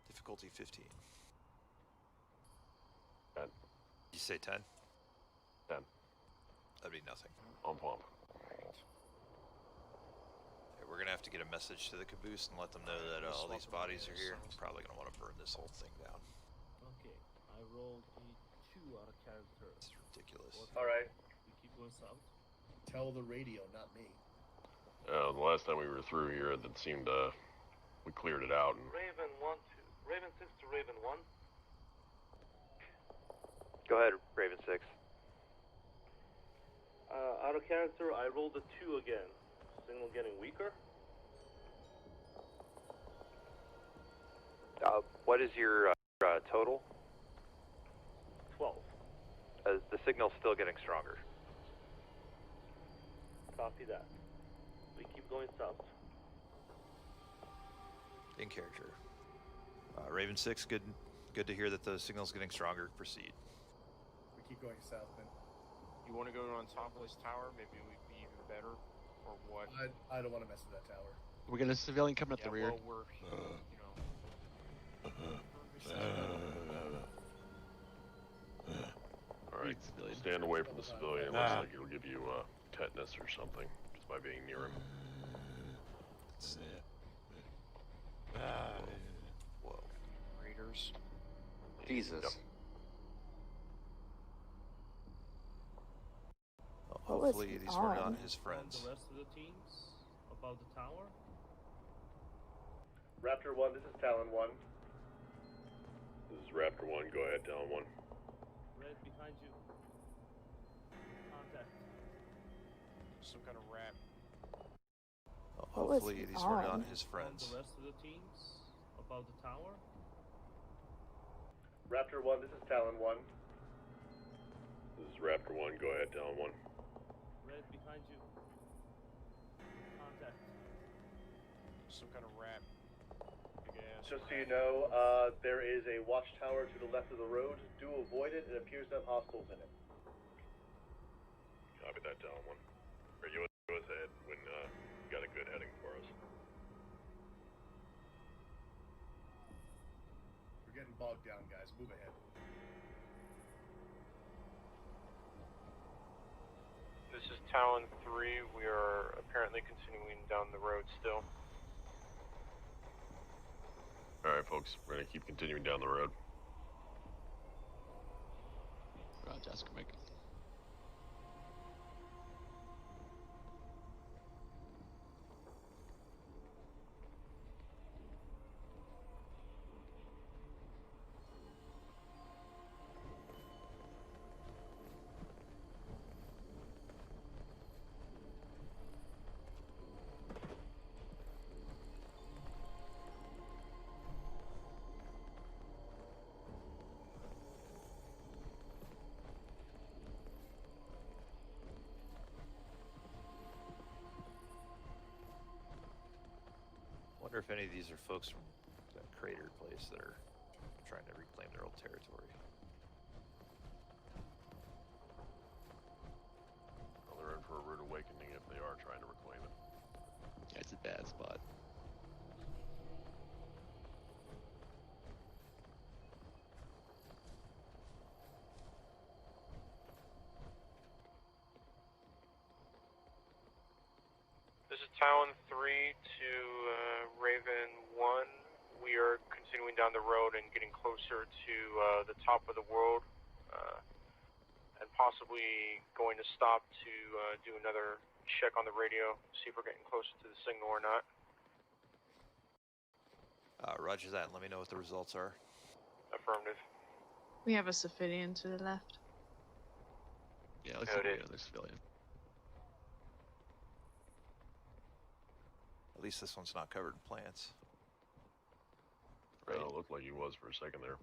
Difficulty 15.
10.
You say 10?
10.
That'd be nothing.
On pump.
Okay, we're gonna have to get a message to the caboose and let them know that all these bodies are here. Probably gonna want to burn this whole thing down.
Okay, I rolled a 2 out of character.
It's ridiculous.
Alright.
We keep going south.
Tell the radio, not me.
The last time we were through here, it seemed we cleared it out. And
Raven 1 2. Raven 6 to Raven 1.
Go ahead, Raven 6.
Out of character, I rolled a 2 again. Signal getting weaker.
What is your total?
12.
The signal's still getting stronger.
Copy that. We keep going south.
In character. Raven 6, good to hear that the signal's getting stronger. Proceed.
We keep going south, then.
You want to go on top of this tower? Maybe we'd be even better, or what?
I don't want to mess with that tower.
We got a civilian coming up the rear.
Well, we're, you know.
Alright, stand away from the civilian. It looks like it'll give you tetanus or something just by being near him.
Whoa.
Raiders.
Jesus.
Yep.
Well, hopefully these were not his friends.
The rest of the teams above the tower.
Raptor 1, this is Talon 1.
This is Raptor 1. Go ahead, Talon 1.
Red behind you. Contact.
Some kind of rat.
Well, hopefully these were not his friends.
The rest of the teams above the tower.
Raptor 1, this is Talon 1.
This is Raptor 1. Go ahead, Talon 1.
Red behind you. Contact.
Some kind of rat. Big ass.
Just so you know, there is a watchtower to the left of the road. Do avoid it. It appears to have hostiles in it.
Copy that, Talon 1. Or you go ahead when you got a good heading for us.
We're getting bogged down, guys. Move ahead.
This is Talon 3. We are apparently continuing down the road still.
Alright, folks. We're going to keep continuing down the road.
Roger, Oscar Mike.
Wonder if any of these are folks from that crater place that are trying to reclaim their old territory.
Well, they're in for a rude awakening if they are trying to reclaim it.
Yeah, it's a bad spot.
Talon 3 to Raven 1. We are continuing down the road and getting closer to the top of the world, and possibly going to stop to do another check on the radio, see if we're getting closer to the signal or not.
Roger that. Let me know what the results are.
Affirmative.
We have a civilian to the left.
Yeah, let's see the other civilian.
At least this one's not covered in plants.
Right. It looked like he was for a second there.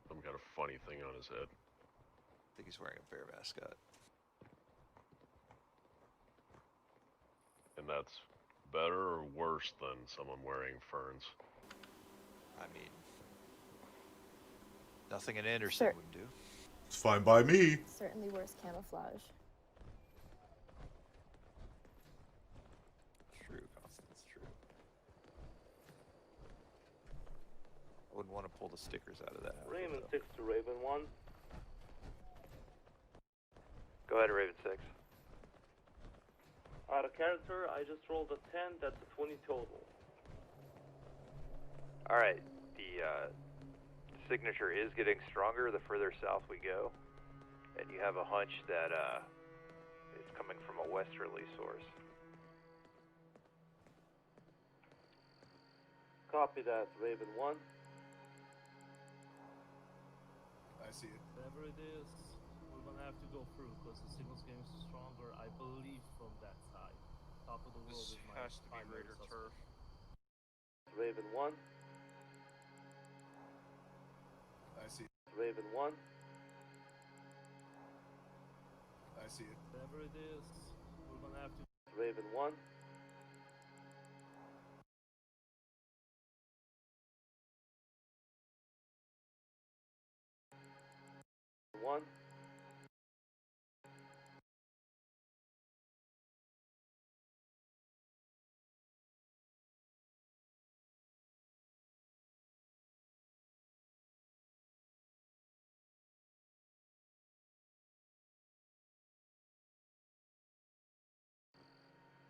Some kind of funny thing on his head.
I think he's wearing a bear mascot.
And that's better or worse than someone wearing ferns?
I mean, nothing an Anderson would do.
It's fine by me.
Certainly worse camouflage.
True, Constance, true. I wouldn't want to pull the stickers out of that.
Raven 6 to Raven 1.
Go ahead, Raven 6.
Out of character, I just rolled a 10, that's a 20 total.
Alright, the signature is getting stronger the further south we go. And you have a hunch that it's coming from a westerly source.
Copy that, Raven 1.
I see it.
Whatever it is, we're gonna have to go through because the signal's getting stronger, I believe, from that side. Top of the world
This
is my
has to be
primary
Raider
suspect.
turf.
Raven 1.
I see it.
Raven 1.
I see it.
Whatever it is, we're gonna have to.
Raven 1. One.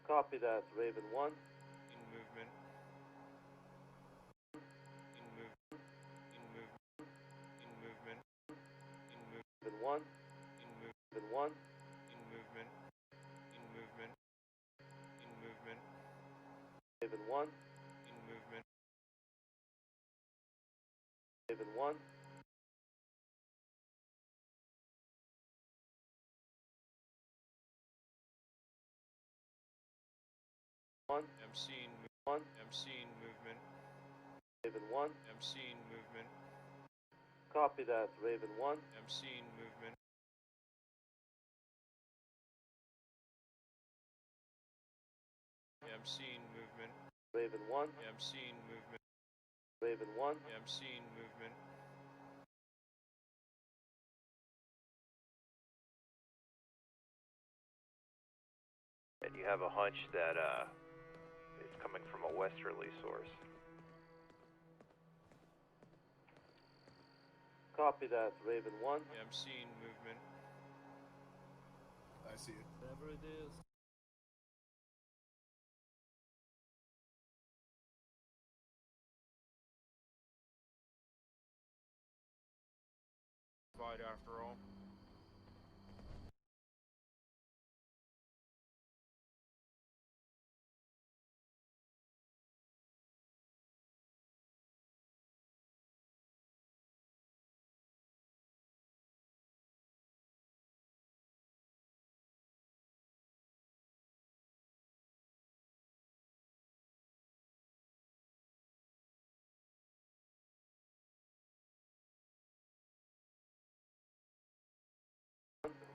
Copy that, Raven 1.
In movement. In movement. In movement. In movement. In movement.
Raven 1.
In movement.
Raven 1.
In movement. In movement. In movement.
Raven 1.
In movement.
Raven 1.
I'm seeing
one.
I'm seeing movement.
Raven 1.
I'm seeing movement.
Copy that, Raven 1.
I'm seeing movement. I'm seeing movement.
Raven 1.
I'm seeing movement.
Raven 1.
I'm seeing movement.
And you have a hunch that it's coming from a westerly source.
Copy that, Raven 1.
I'm seeing movement.
I see it.
Whatever it is.
Fight after all.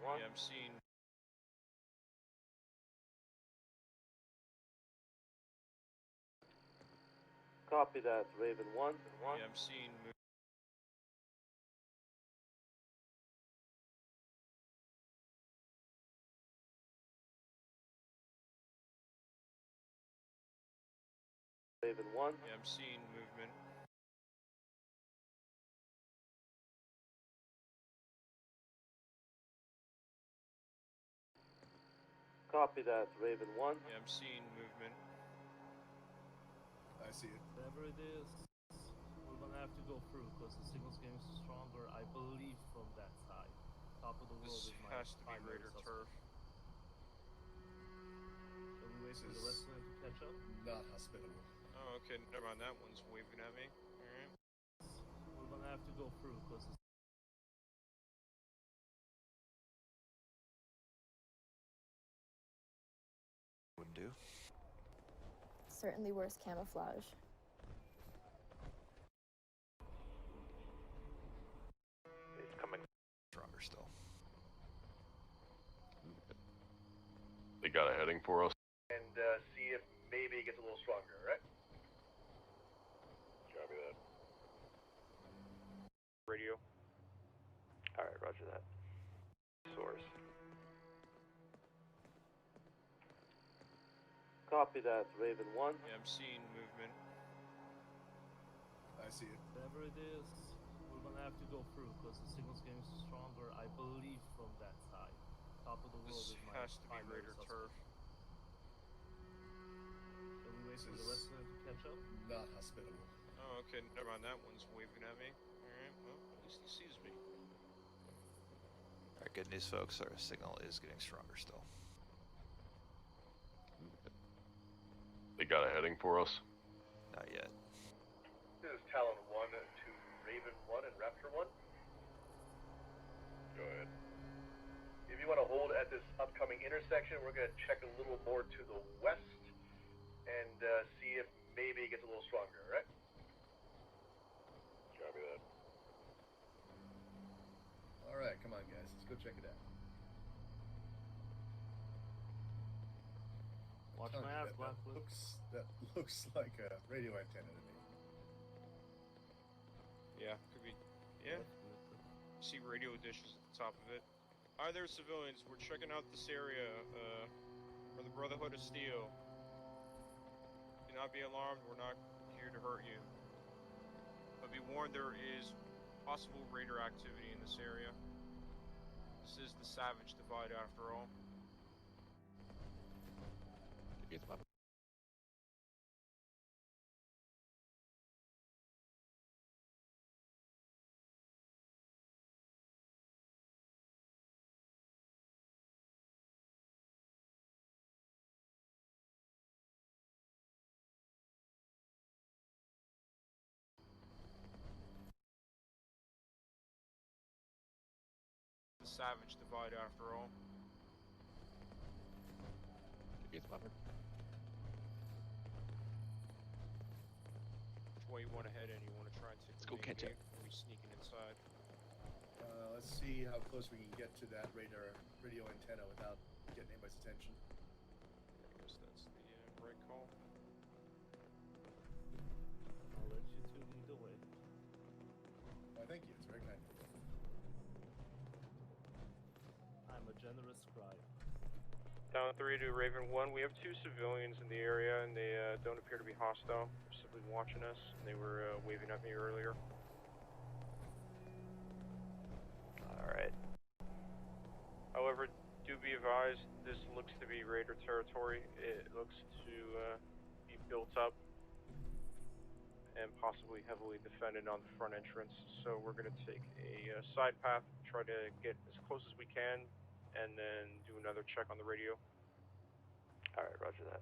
Yeah, I'm seeing.
Copy that, Raven 1.
Yeah, I'm seeing movement.
Raven 1.
Yeah, I'm seeing movement.
Copy that, Raven 1.
Yeah, I'm seeing movement.
see it.
Whatever it is, we're gonna have to go through because the signal's getting stronger, I believe, from that side. Top of the world
This
is my
has to be
primary
Raider
suspect.
turf.
Shall we wait for the rest of them to catch up?
Not hospitable.
Oh, okay, never mind. That one's waving at me. Alright.
We're gonna have to go through because
Would do.
Certainly worse camouflage.
It's coming.
Stronger still.
They got a heading for us.
And see if maybe it gets a little stronger, right?
Copy that.
Radio.
Alright, roger that. Source.
Copy that, Raven 1.
Yeah, I'm seeing movement.
I see it.
whatever it is, we're gonna have to go through because the signal's getting stronger, I believe, from that side. Top of the world
This
is my
has to be
primary
Raider
suspect.
turf.
Shall we wait for the rest of them to catch up?
Not hospitable.
Oh, okay, never mind. That one's waving at me. Alright, well, at least he sees me.
Alright, good news, folks. Our signal is getting stronger still.
They got a heading for us.
Not yet.
This is Talon 1 to Raven 1 and Raptor 1.
Go ahead.
If you want to hold at this upcoming intersection, we're going to check a little more to the west and see if maybe it gets a little stronger, right?
Copy that.
All right, come on, guys. Let's go check it out.
Watch
Telling
my
you,
ass,
that
Blackwood.
looks like a radio antenna to me.
Yeah, could be. Yeah. See radio dishes at the top of it. Hi there, civilians. We're checking out this area for the Brotherhood of Steel. Do not be alarmed. We're not here to hurt you. But be warned, there is possible raider activity in this area. This is the Savage Divide, after all. The Savage Divide, after all. Which way you want to head in? You want to try and take the main gate, or are we sneaking inside?
Let's see how close we can get to that radio antenna without getting anybody's attention.
I guess that's the right call.
I'll let you two lead the way.
Why, thank you. It's very kind of you.
I'm a generous scribe.
Down 3 to Raven 1, we have 2 civilians in the area, and they don't appear to be hostile. They're simply watching us, and they were waving at me earlier.
Alright.
However, do be advised, this looks to be Raider territory. It looks to be built up and possibly heavily defended on the front entrance. So we're going to take a side path, try to get as close as we can, and then do another check on the radio.
Alright, roger that.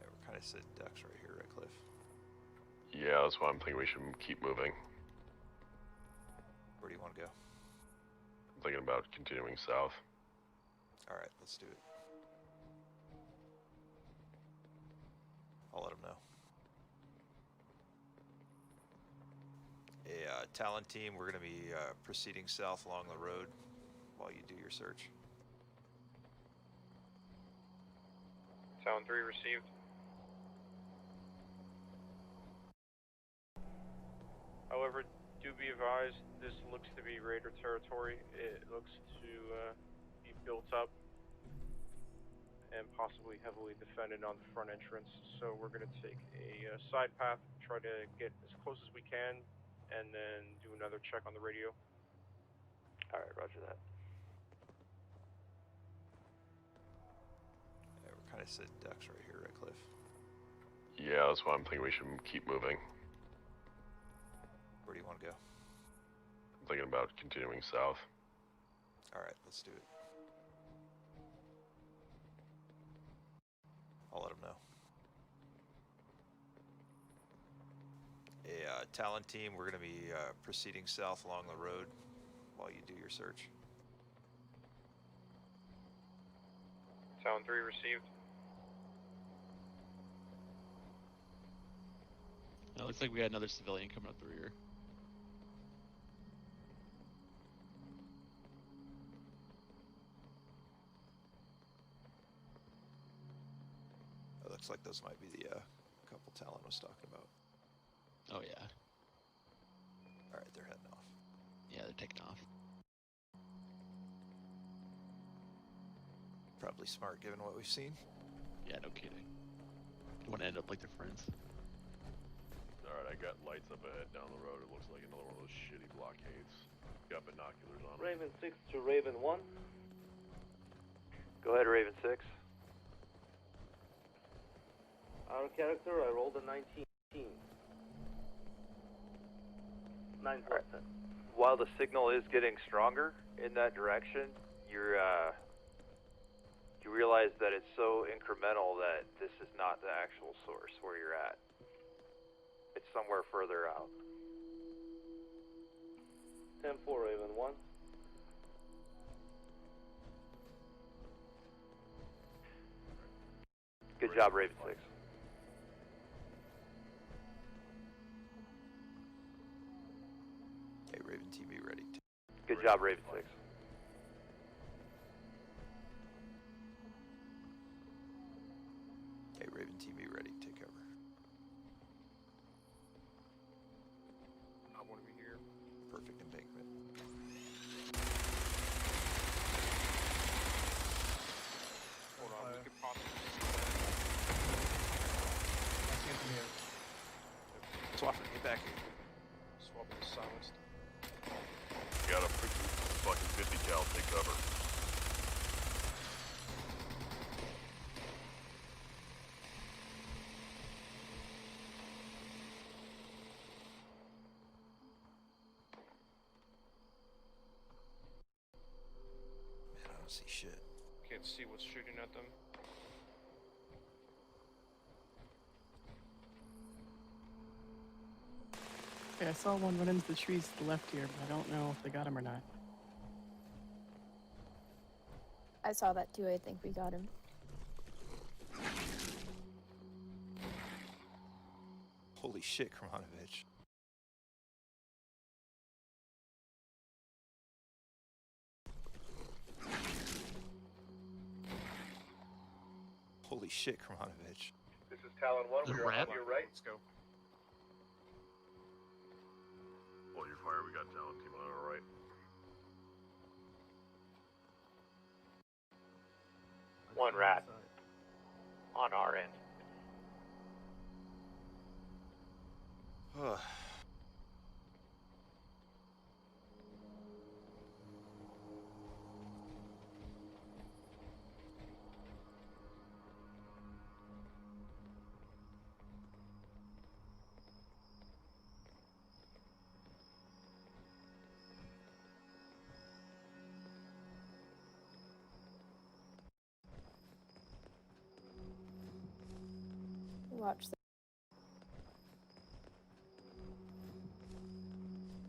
Yeah, we're kind of sitting ducks right here, right, Cliff?
Yeah, that's why I'm thinking we should keep moving.
Where do you want to go?
I'm thinking about continuing south.
Alright, let's do it. I'll let them know. Talon team, we're going to be proceeding south along the road while you do your search.
Talon 3 received. However, do be advised, this looks to be Raider territory. It looks to be built up and possibly heavily defended on the front entrance. So we're going to take a side path, try to get as close as we can, and then do another check on the radio.
Alright, roger that.
Yeah, we're kind of sit ducks right here, right, Cliff?
Yeah, that's why I'm thinking we should keep moving.
Where do you want to go?
I'm thinking about continuing south.
Alright, let's do it. I'll let them know. Talon team, we're going to be proceeding south along the road while you do your search.
Talon 3 received.
It looks like we got another civilian coming up the rear.
It looks like those might be the couple Talon was talking about.
Oh yeah.
Alright, they're heading off.
Yeah, they're taking off.
Probably smart given what we've seen.
Yeah, no kidding. You want to end up like their friends.
Alright, I got lights up ahead down the road. It looks like another one of those shitty blockades. Got binoculars on them.
Raven 6 to Raven 1.
Go ahead, Raven 6.
Our character, I rolled a 19. 9 plus 10.
While the signal is getting stronger in that direction, you realize that it's so incremental that this is not the actual source where you're at. It's somewhere further out.
10-4, Raven 1.
Good job, Raven 6.
Okay, Raven team, be ready.
Good job, Raven 6.
Okay, Raven team, be ready. Take cover.
I want to be here.
Perfect embankment.
Hold on, we could possibly
Swaffer, get back here.
swap is silenced.
Got a fucking 50 cal, take cover.
Man, I don't see shit.
Can't see what's shooting at them.
Okay, I saw one run into the trees to the left here, but I don't know if they got him or not.
I saw that too. I think we got him.
Holy shit, Kermanovich. Holy shit, Kermanovich.
This is Talon 1. We are on your right.
Let's go.
Hold your fire, we got Talon team on our right.
One rat on our end.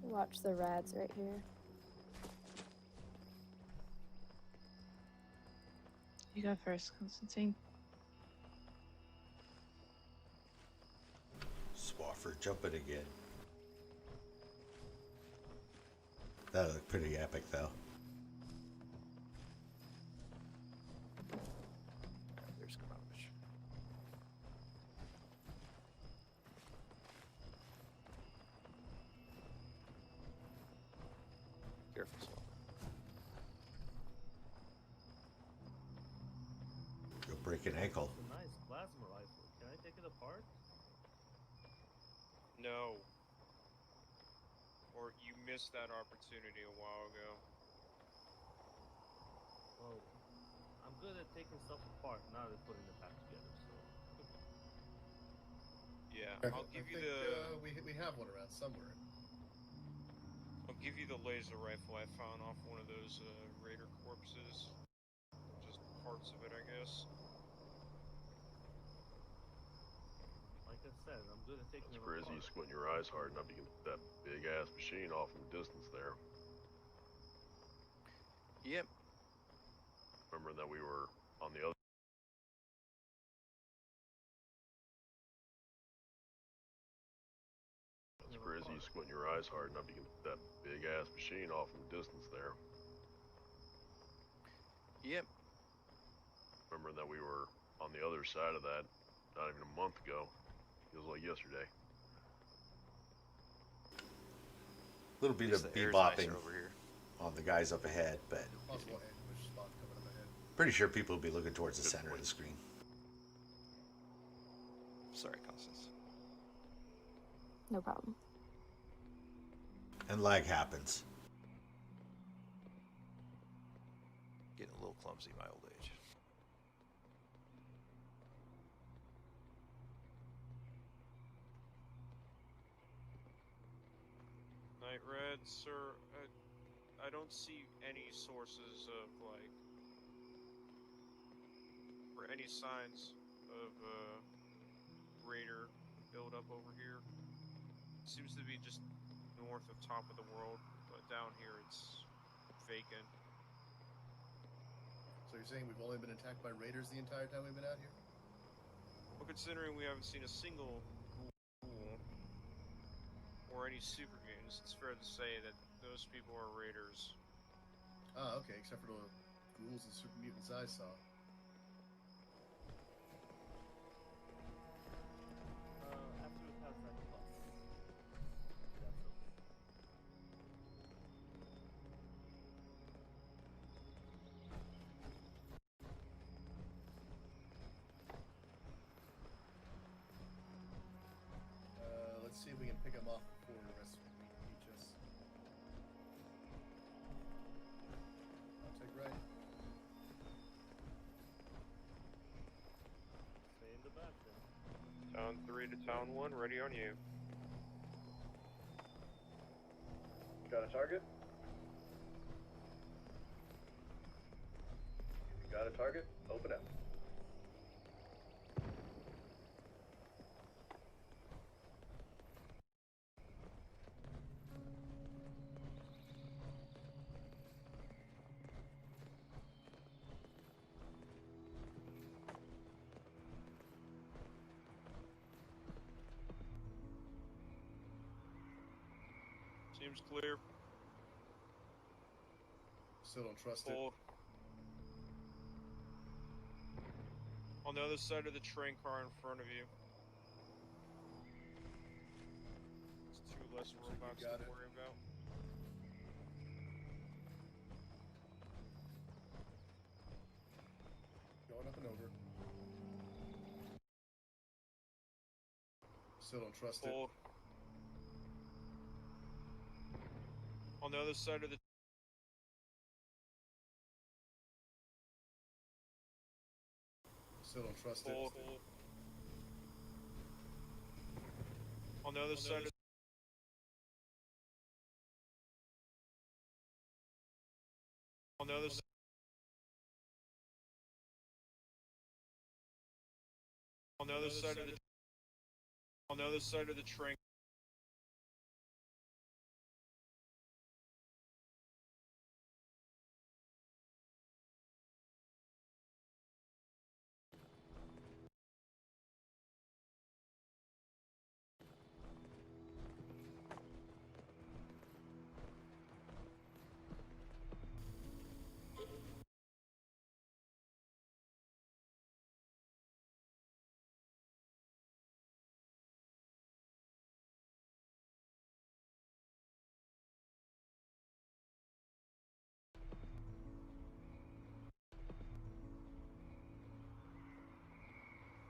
Watch the rats right here.
You go first, Constantine.
Swaffer jumping again. That looked pretty epic, though.
There's Kermanovich. Careful, Swaffer.
You'll break an ankle.
It's a nice plasma rifle. Can I take it apart?
No. Or you missed that opportunity a while ago.
Well, I'm good at taking stuff apart, not at putting it back together. So.
Yeah,
I
I'll give you
think,
the.
we have one around somewhere.
I'll give you the laser rifle I found off one of those raider corpses. Just parts of it, I guess.
Like I said, I'm good at taking
It's
it
crazy you
apart.
squint your eyes hard enough, you can hit that big ass machine off in the distance there.
Yep.
Remember that we were on the other. It's crazy you squint your eyes hard enough, you can hit that big ass machine off in the distance there.
Yep.
Remember that we were on the other side of that not even a month ago. Feels like yesterday.
A little bit
At least
of
the air's
bebopping
nicer over here.
on the guys up ahead, but
Possible ambush spot coming up ahead.
pretty sure people will be looking towards the center of the screen.
Sorry, Constance.
No problem.
And lag happens.
Getting a little clumsy my old age.
Night Red, sir, I don't see any sources of, like, or any signs of, raider buildup over here. It seems to be just north of top of the world, but down here it's vacant.
So you're saying we've only been attacked by raiders the entire time we've been out here?
Well, considering we haven't seen a single ghoul or any super mutants, it's fair to say that those people are raiders.
Ah, okay, except for the ghouls and super mutants I saw.
After we pass that bus. That's okay.
Let's see if we can pick them off before the rest reach us. I'll take right.
Stay in the back then.
Town 3 to Town 1, ready on you.
Got a target? If you got a target, open up.
Seems clear.
Still don't trust
Hold. On the other side of the train car in front of you. It's two less robots to worry about.
Going up and over. Still don't trust
Hold. On the other side of the
Still don't trust
Hold.
it.
On the other side of on the other side on the other side of the on the other side of the train.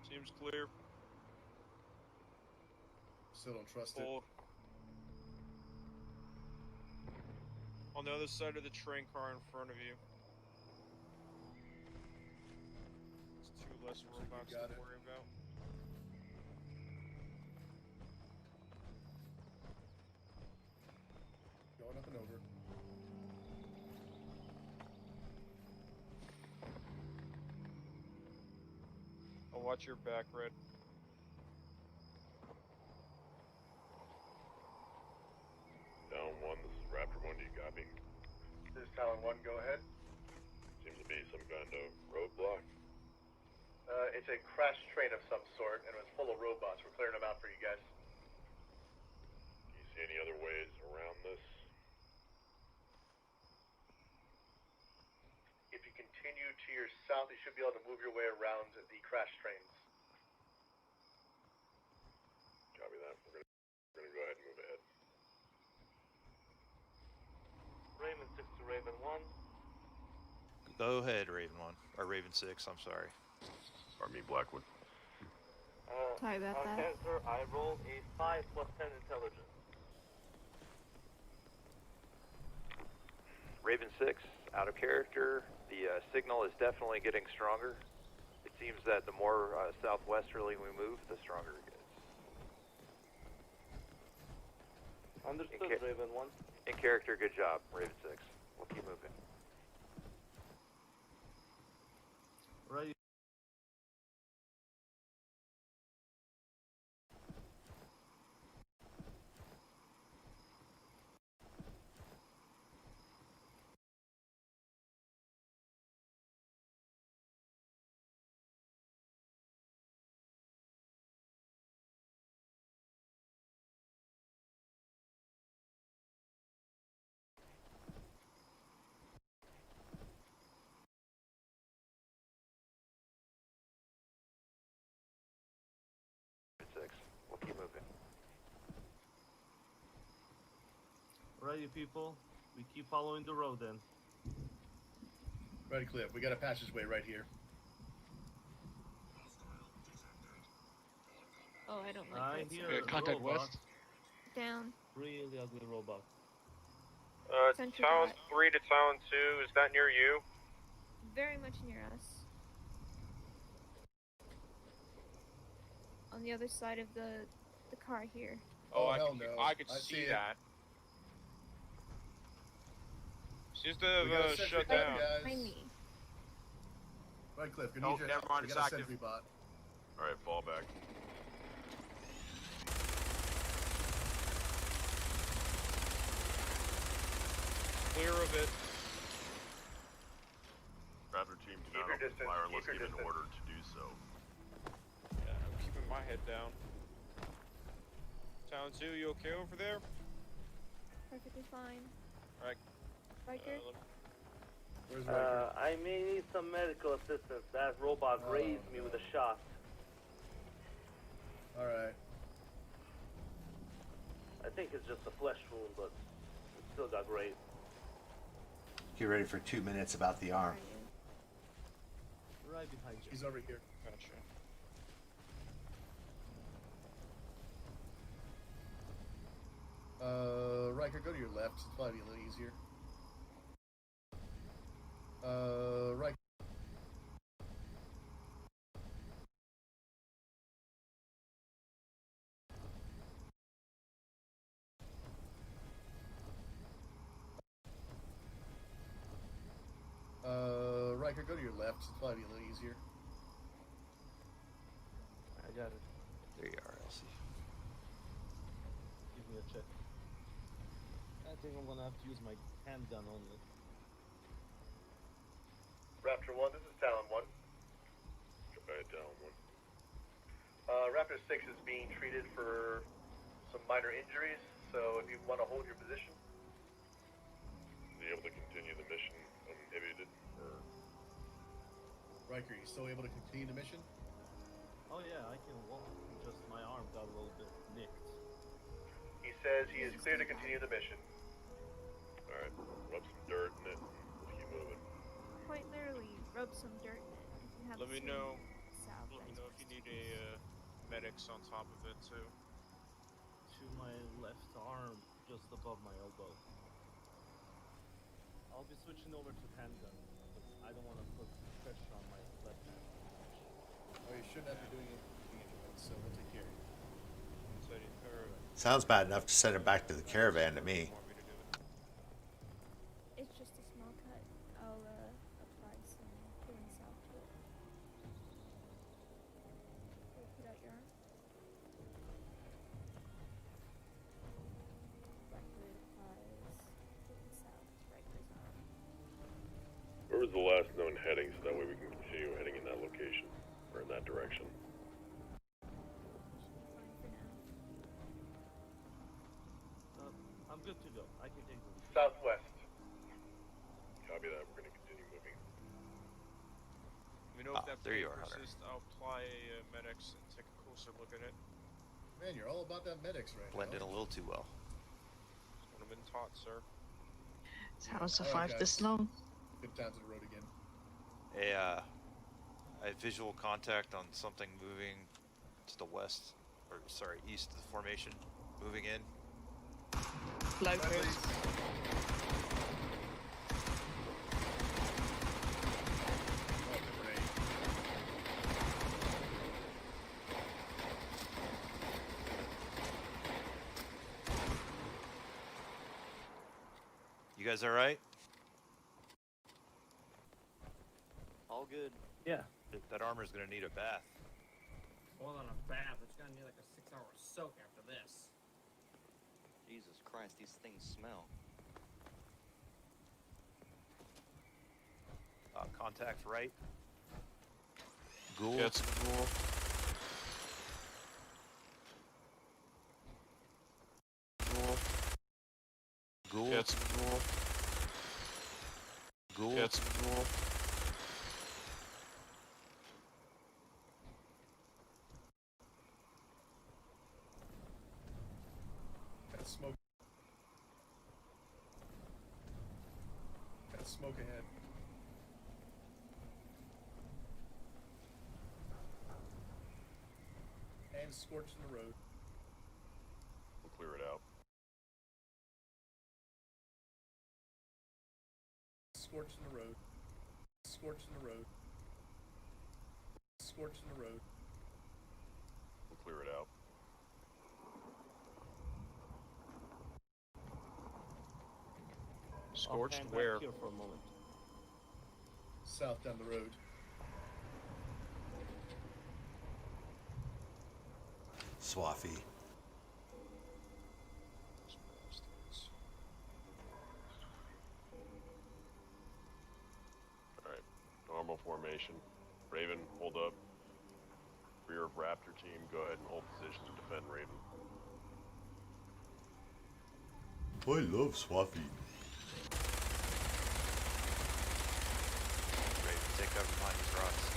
Seems clear.
Still don't trust
Hold. On the other side of the train car in front of you. less robots to worry about.
Going up and over.
I'll watch your back, Red.
Down 1, this is Raptor 1, do you copy?
This is Talon 1, go ahead.
Seems to be some kind of roadblock.
It's a crash train of some sort, and it was full of robots. We're clearing them out for you guys.
Do you see any other ways around this?
If you continue to your south, you should be able to move your way around the crash trains.
Copy that. We're gonna go ahead and move ahead.
Raven 6 to Raven 1.
Go ahead, Raven 1. Or Raven 6, I'm sorry.
Pardon me, Blackwood.
Sorry about that.
Cancer, I rolled a 5 plus 10 intelligence.
Raven 6, out of character. The signal is definitely getting stronger. It seems that the more southwesterly we move, the stronger it gets.
Understood, Raven 1.
In character, good job, Raven 6. We'll keep moving.
Right.
We'll keep moving.
Righty, people. We keep following the road then.
Right, Cliff. We got a passageway right here.
Oh, I don't like
I
that.
hear
contact
robot.
west.
Down.
Really ugly robot.
Sentry
Talon
bot.
3 to Talon 2, is that near you?
Very much near us. On the other side of the car here.
Oh,
I
hell
can,
no.
I could
I
see
see it.
that. Seems to
We got a
have
sentry
shut
bot,
down.
guys.
Behind me.
Right, Cliff. We
Oh,
need your
never
help.
mind,
We
it's
got a
active.
sentry bot.
Alright, fall back.
Clear of it.
Raptor team, do
Keep
not
your
open
distance,
fire
keep
unless
your
given
distance.
order to do so.
Yeah, I'm keeping my head down. Talon 2, you okay over there?
Perfectly fine.
Alright.
Riker?
Where's Riker?
I may need some medical assistance. That robot grazed me with a shot.
Alright.
I think it's just a flesh wound, but it still got grazed.
Get ready for 2 minutes about the arm.
Right behind you.
He's over here.
Gotcha.
Riker, go to your left. It's probably a little easier. Riker. Riker, go to your left. It's probably a little easier.
I got it.
There you are, Elsie.
Give me a check. I think I'm gonna have to use my handgun only.
Raptor 1, this is Talon 1.
Go ahead, Talon 1.
Raptor 6 is being treated for some minor injuries, so if you want to hold your position.
Is he able to continue the mission uninhibited, or
Riker, you still able to continue the mission?
Oh yeah, I can walk. Just my arm got a little bit nicked.
He says he is clear to continue the mission.
alright, rub some dirt in it, and let's keep moving.
Quite literally, rub some dirt in it. You can have
Let me
the
know.
salve
Let me
that's
know if you need a medics on top of it too.
To my left arm, just above my elbow. I'll be switching over to handgun, because I don't want to put pressure on my left hand.
Oh, you shouldn't have to doing it anyway, so we'll take care of you.
Sounds bad enough to send him back to the caravan to me.
It's just a small cut. I'll apply some cooling salve to it. Okay, put out your arm. Blackwood applies cooling salve to Riker's arm.
Where was the last known heading, so that way we can continue heading in that location, or in that direction?
I'm good to go. I can take the lead.
Southwest.
Copy that. We're going to continue moving.
Let me know if that
there you
plane
are, Hunter.
persists. I'll apply a medics and take a closer look at it.
Man, you're all about that medics right
Blend
now.
in a little too well.
That's what I've been taught, sir.
That's how I
Alright,
survived this
guys.
long.
Good times on the road again.
I had visual contact on something moving to the west, or sorry, east of the formation, moving in.
Locust.
You guys all right?
All good.
Yeah.
That armor's gonna need a bath.
More than a bath, it's gonna need like a 6-hour soak after this.
Jesus Christ, these things smell.
Contact right. Ghoul.
Yeah, it's cool.
Ghoul.
Yeah, it's cool.
Ghoul.
Yeah, it's cool.
Got smoke. Got smoke ahead. And scorching the road.
We'll clear it out.
Scorching the road. Scorching the road. Scorching the road.
We'll clear it out.
Scorched
I'll hang
where?
back here for a moment.
South down the road.
Swaffy.
Alright. Normal formation. Raven, hold up. Rear of Raptor team, go ahead and hold position to defend Raven.
I love Swaffy.
Raven, take cover behind these rocks.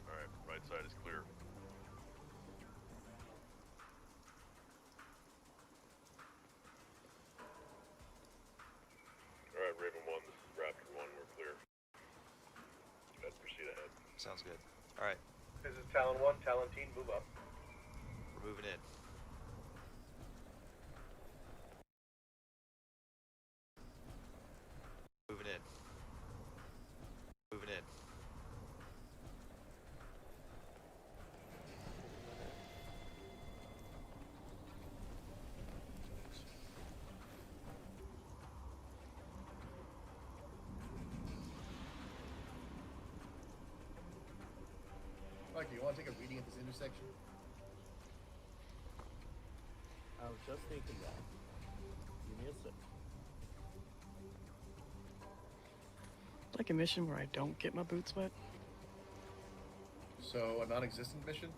Alright, right side is clear. Alright, Raven 1, this is Raptor 1, we're clear. You guys proceed ahead.
Sounds good. All right,
This is Talon 1, Talon team, move up.
we're moving in. Moving in. Moving in.
Mikey, you want to take a reading at this intersection?
I was just thinking that. Give me a sec.
Like a mission where I don't get my boots wet.
So, a non-existent mission?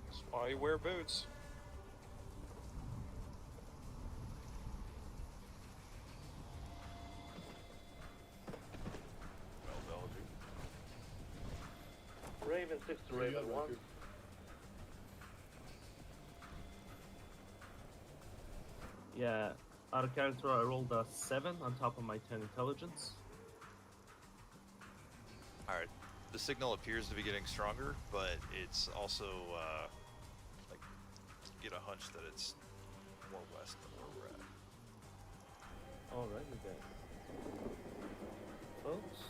That's why you wear boots.
6 to Raven 1.
Yeah, out of character, I rolled a 7 on top of my 10 intelligence.
Alright, the signal appears to be getting stronger, but it's also, like, get a hunch that it's more west than where we're at.
Alrighty then. Folks,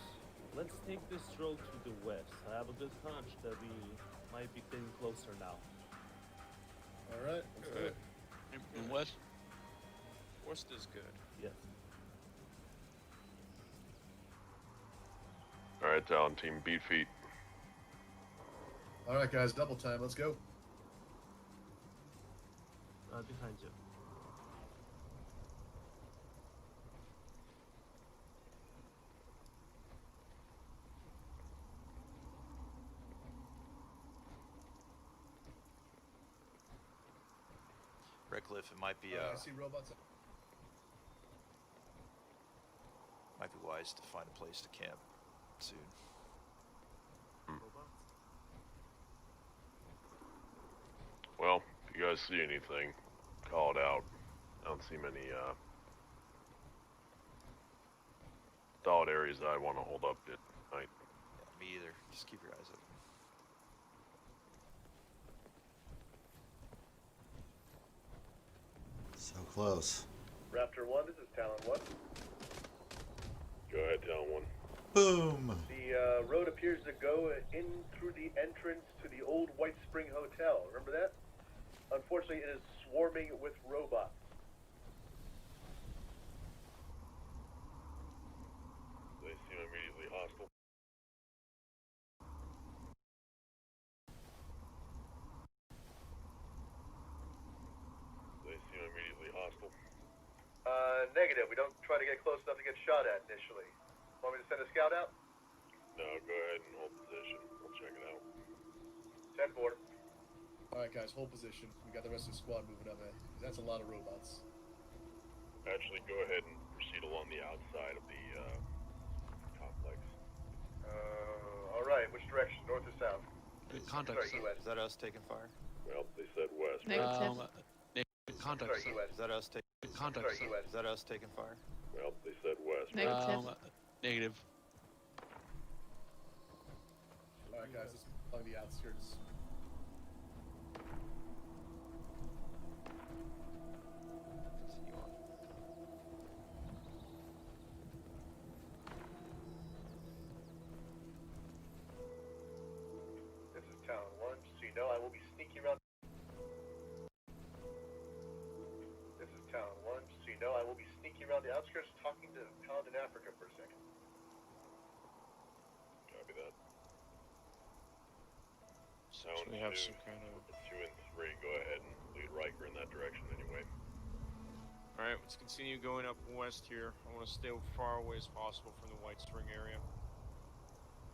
let's take this road to the west. I have a good hunch that we might be getting closer now.
Alright, let's do it.
And west?
West is good.
Yes.
Alright, Talon team, beat feet.
Alright, guys, double time. Let's go.
Behind you.
Redcliffe, it might be,
I see robots.
might be wise to find a place to camp soon.
Well, if you guys see anything, call it out. I don't see many, solid areas that I want to hold up at night.
Yeah, me either. Just keep your eyes open.
So close.
Raptor 1, this is Talon 1.
Go ahead, Talon 1.
Boom!
The road appears to go in through the entrance to the old White Spring Hotel. Remember that? Unfortunately, it is swarming with robots.
They seem immediately hostile. They seem immediately hostile.
Negative. We don't try to get close enough to get shot at initially. Want me to send a scout out?
No, go ahead and hold position. We'll check it out.
10-4.
Alright, guys, hold position. We got the rest of the squad moving up, eh? That's a lot of robots.
Actually, go ahead and proceed along the outside of the complex.
Alright. Which direction? North or south?
Contact.
Sorry,
Is
east.
that us taking fire?
Well, they said west.
Negative.
Contact.
Sorry, east.
Is that us taking
Contact.
Sorry, east.
Is that us taking fire?
Well, they said west.
Negative.
Negative.
Alright, guys, let's plug the outskirts.
Continue on.
This is Talon 1, just so you know, I will be sneaking around. This is Talon 1, just so you know, I will be sneaking around the outskirts talking to Paladin Africa for a second.
Copy that.
So
Sound
we have
2,
some kind of...
2 and 3, go ahead and lead Riker in that direction anyway.
Alright, let's continue going up west here. I want to stay as far away as possible from the White Spring area.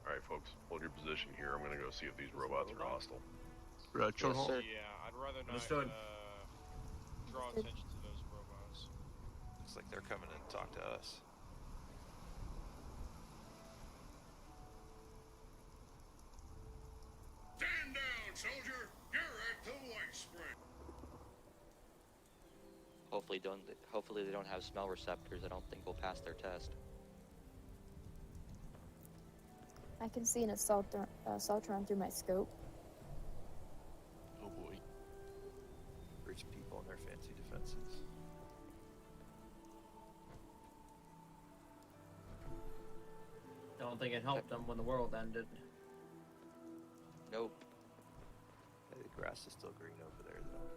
Alright, folks, hold your position here. I'm gonna go see if these robots are hostile.
Yes, sir.
Yeah, I'd rather not
Understood.
draw attention to those robots.
Looks like they're coming in to talk to us.
Stand down, soldier! You're at the White Spring!
Hopefully they don't have smell receptors. I don't think we'll pass their test.
I can see an assault run through my scope.
Oh boy.
Rich people and their fancy defenses.
Don't think it helped them when the world ended.
Nope.
Hey, the grass is still green over there, though.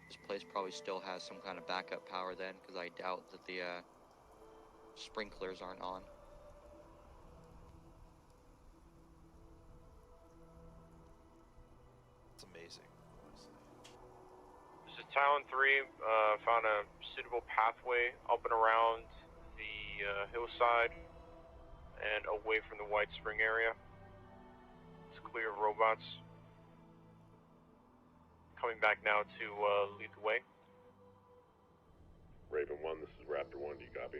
This place probably still has some kind of backup power then, because I doubt that the sprinklers aren't on.
It's amazing, honestly.
This is Talon 3. Found a suitable pathway up and around the hillside and away from the White Spring area. It's clear of robots. Coming back now to lead the way.
Raven 1, this is Raptor 1, do you copy?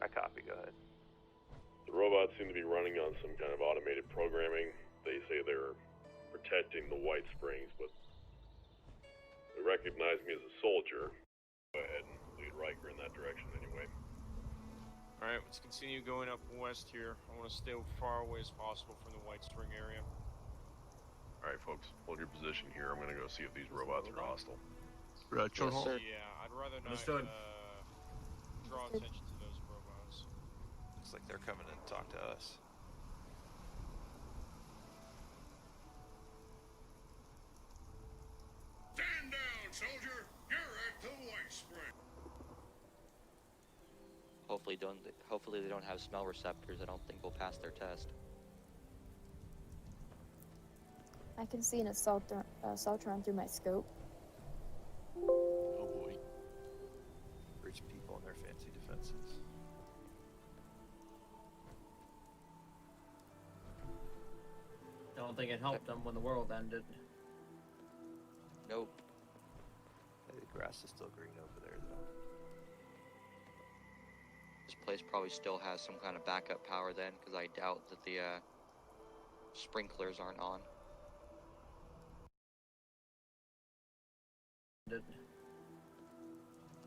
I copy, go ahead.
The The robots seem to be running on some kind of automated programming. They say they're protecting the White Springs, but they recognize me as a soldier. Go ahead and lead Riker in that direction anyway.
Alright, let's continue going up west here. I want to stay as far away as possible from the White Spring area.
Alright, folks, hold your position here. I'm gonna go see if these robots are hostile.
Roger.
Yes, sir.
Yeah, I'd rather not
Understood.
draw attention to those robots.
Looks like they're coming in to talk to us.
Stand down, soldier. You're at the White Spring.
Hopefully they don't have smell receptors. I don't think we'll pass their test.
I can see an assaultron through my scope.
Oh boy. Rich people and their fancy defenses.
Don't think it helped them when the world ended.
Nope.
Hey, the grass is still green over there, though.
This place probably still has some kind of backup power then, because I doubt that the sprinklers aren't on.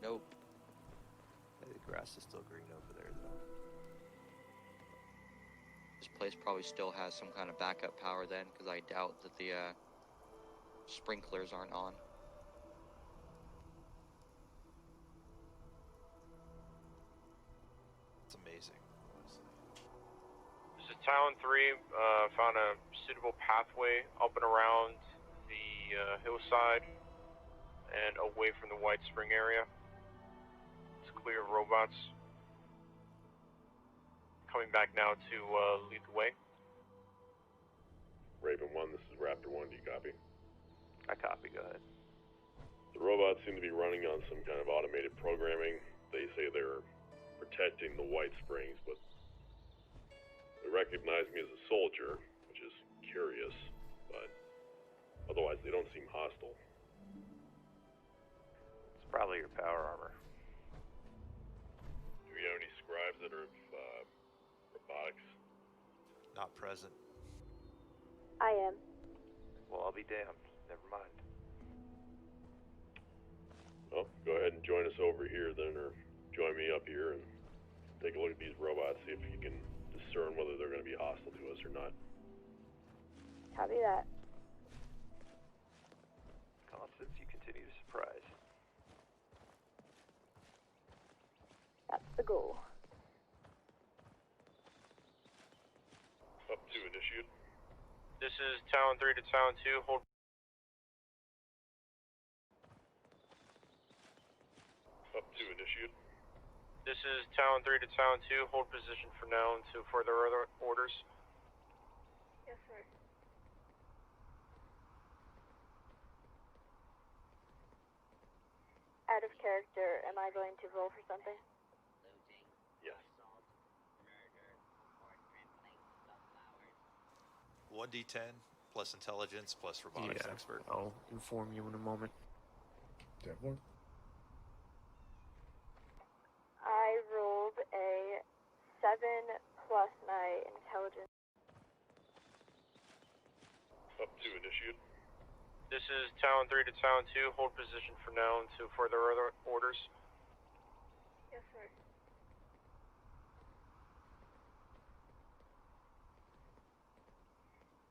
Nope.
Hey, the grass is still green over there, though.
This place probably still has some kind of backup power then, because I doubt that the sprinklers aren't on.
It's amazing, honestly.
This is Town 3. Found a suitable pathway up and around the hillside and away from the White Spring area. It's clear of robots. Coming back now to lead the way.
Raven 1, this is Raptor 1, do you copy?
I copy, go ahead.
The robots seem to be running on some kind of automated programming. They say they're protecting the White Springs, but they recognize me as a soldier, which is curious, but otherwise they don't seem hostile.
It's probably your power armor.
Do we have any scribes that are robotics?
Not present.
I am.
Well, I'll be damned. Never mind.
Well, go ahead and join us over here then, or join me up here and take a look at these robots, see if you can discern whether they're going to be hostile to us or not.
Copy that.
Constance, you continue to surprise.
That's the goal.
Up to initiate.
This is Town 3 to Town 2. Hold.
Up to initiate.
This is Town 3 to Town 2. Hold position for now until further orders.
Yes, sir. Out of character, am I going to roll for something?
Yes.
1d10 plus intelligence plus robotics expert.
I'll inform you in a moment.
Definitely.
I rolled a 7 plus my intelligence.
Up to initiate.
This is Town 3 to Town 2. Hold position for now until further orders.
Yes, sir.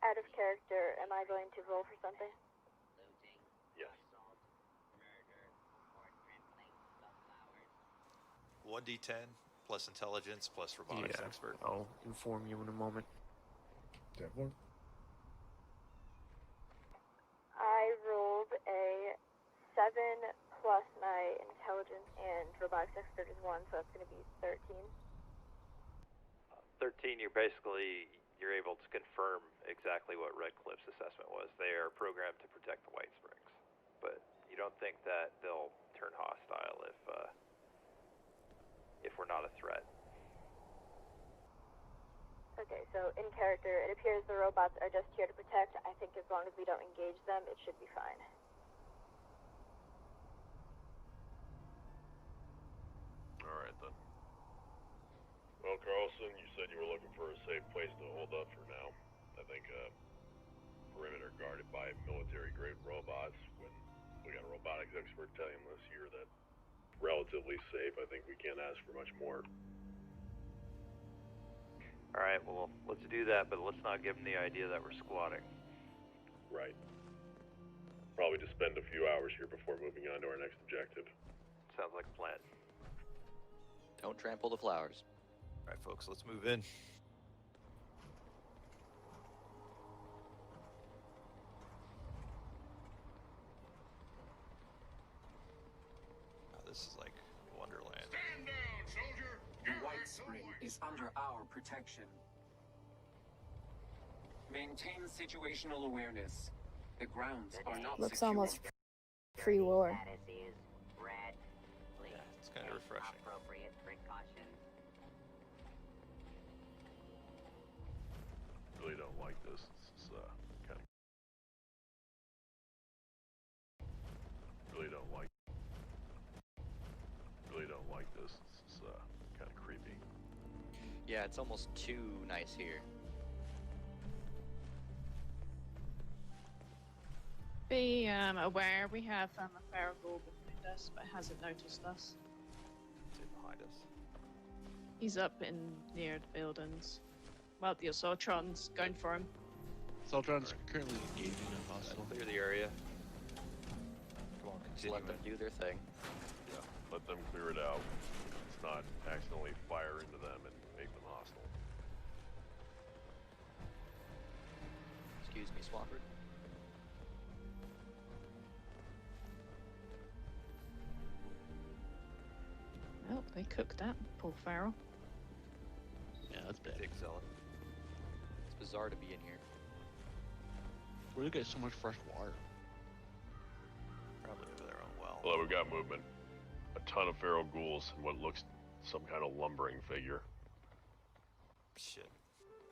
Out of character, am I going to roll for something?
Yes.
1d10 plus intelligence plus robotics expert.
I'll inform you in a moment.
Definitely.
I rolled a 7 plus my intelligence and robotics expert is 1, so it's going to be 13.
13, you're able to confirm exactly what Red Cliff's assessment was. They are programmed to protect the White Springs, but you don't think that they'll turn hostile if we're not a threat.
Okay, so in character, it appears the robots are just here to protect. I think as long as we don't engage them, it should be fine.
Alright then. Well, Carl, Carlson, you said you were looking for a safe place to hold up for now. I think, perimeter guarded by military-grade robots. When we got a robotics expert telling us here that relatively safe, I think we can't ask for much more.
Alright, well, let's do that, but let's not give them the idea that we're squatting.
Right. Probably just spend a few hours here before moving on to our next objective.
Sounds like a plan.
Don't trample the flowers.
Alright, folks, let's move in. Oh, this is like Wonderland.
Stand down, soldier.
The White Spring is under our protection. Maintain situational awareness. The grounds are not
Looks
secure.
almost pre-war.
Yeah, it's kind of refreshing.
Appropriate precaution.
Really don't like this. This is, kind of... Really don't like this. This is, kind of creepy.
Yeah, it's almost too nice here.
Be aware we have a feral ghoul behind us, but hasn't noticed us.
Is he behind us?
He's up in near the buildings. Well, the Assaultron's going for him.
Soltron's currently engaging a hostile.
Clear the area. Come on,
Just
continue.
let them do their thing.
Yeah, let them clear it out. Let's not accidentally fire into them and make them hostile.
Excuse me, Swafford.
Well, they cooked that, poor feral.
Yeah, that's bad.
Big zealot.
It's bizarre to be in here.
Where do they get so much fresh water?
Probably over their own well.
Well, we've got movement. A ton of feral ghouls and what looks some kind of lumbering figure.
Shit.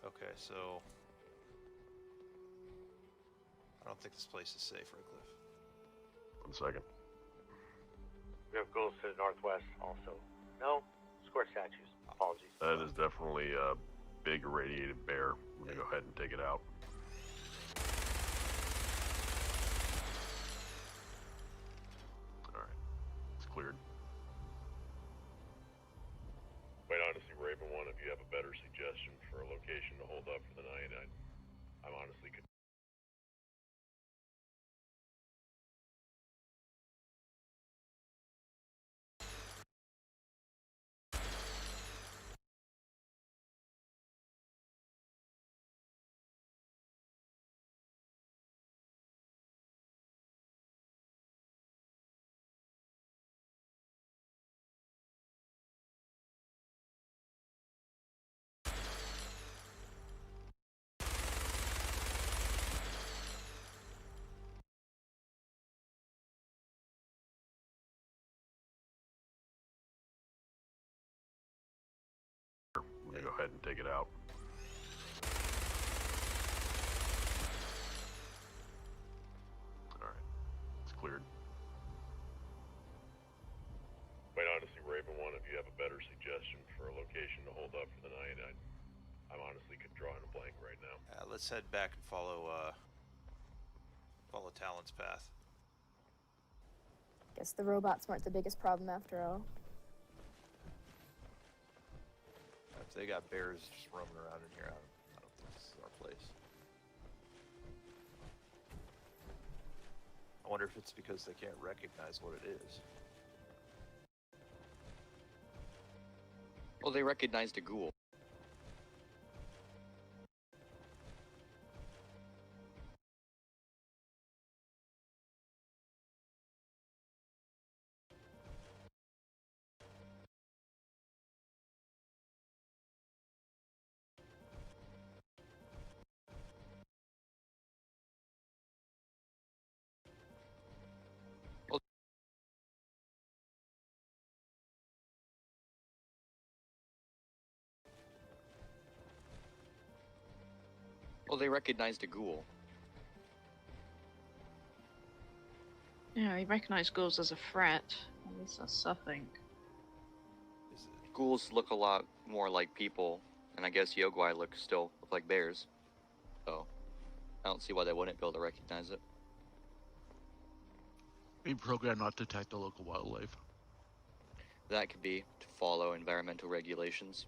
Okay, so... I don't think this place is safe, Redcliffe.
1 second.
We have ghouls to the northwest also. No? Square statues. Apologies.
That is definitely a big irradiated bear. I'm gonna go ahead and take it out. Alright. It's cleared. Wait on to see Raven 1 if you have a better suggestion for a location to hold up for the night. I'm honestly could. I'm gonna go ahead and take it out. Alright. It's cleared. Wait on to see Raven 1 if you have a better suggestion for a location to hold up for the night. I'm honestly drawing a blank right now.
Let's head back and follow Talon's path.
Guess the robots weren't the biggest problem after all.
If they got bears just roaming around in here, I don't think this is our place. I wonder if it's because they can't recognize what it is.
Well, they recognized a ghoul. Well, they recognized a ghoul.
Yeah, he recognised ghouls as a threat. At least that's something.
Is it?
ghouls look a lot more like people, and I guess Yogwai still look like bears. So, I don't see why they wouldn't be able to recognize it.
Be programmed not to detect the local wildlife.
That could be to follow environmental regulations.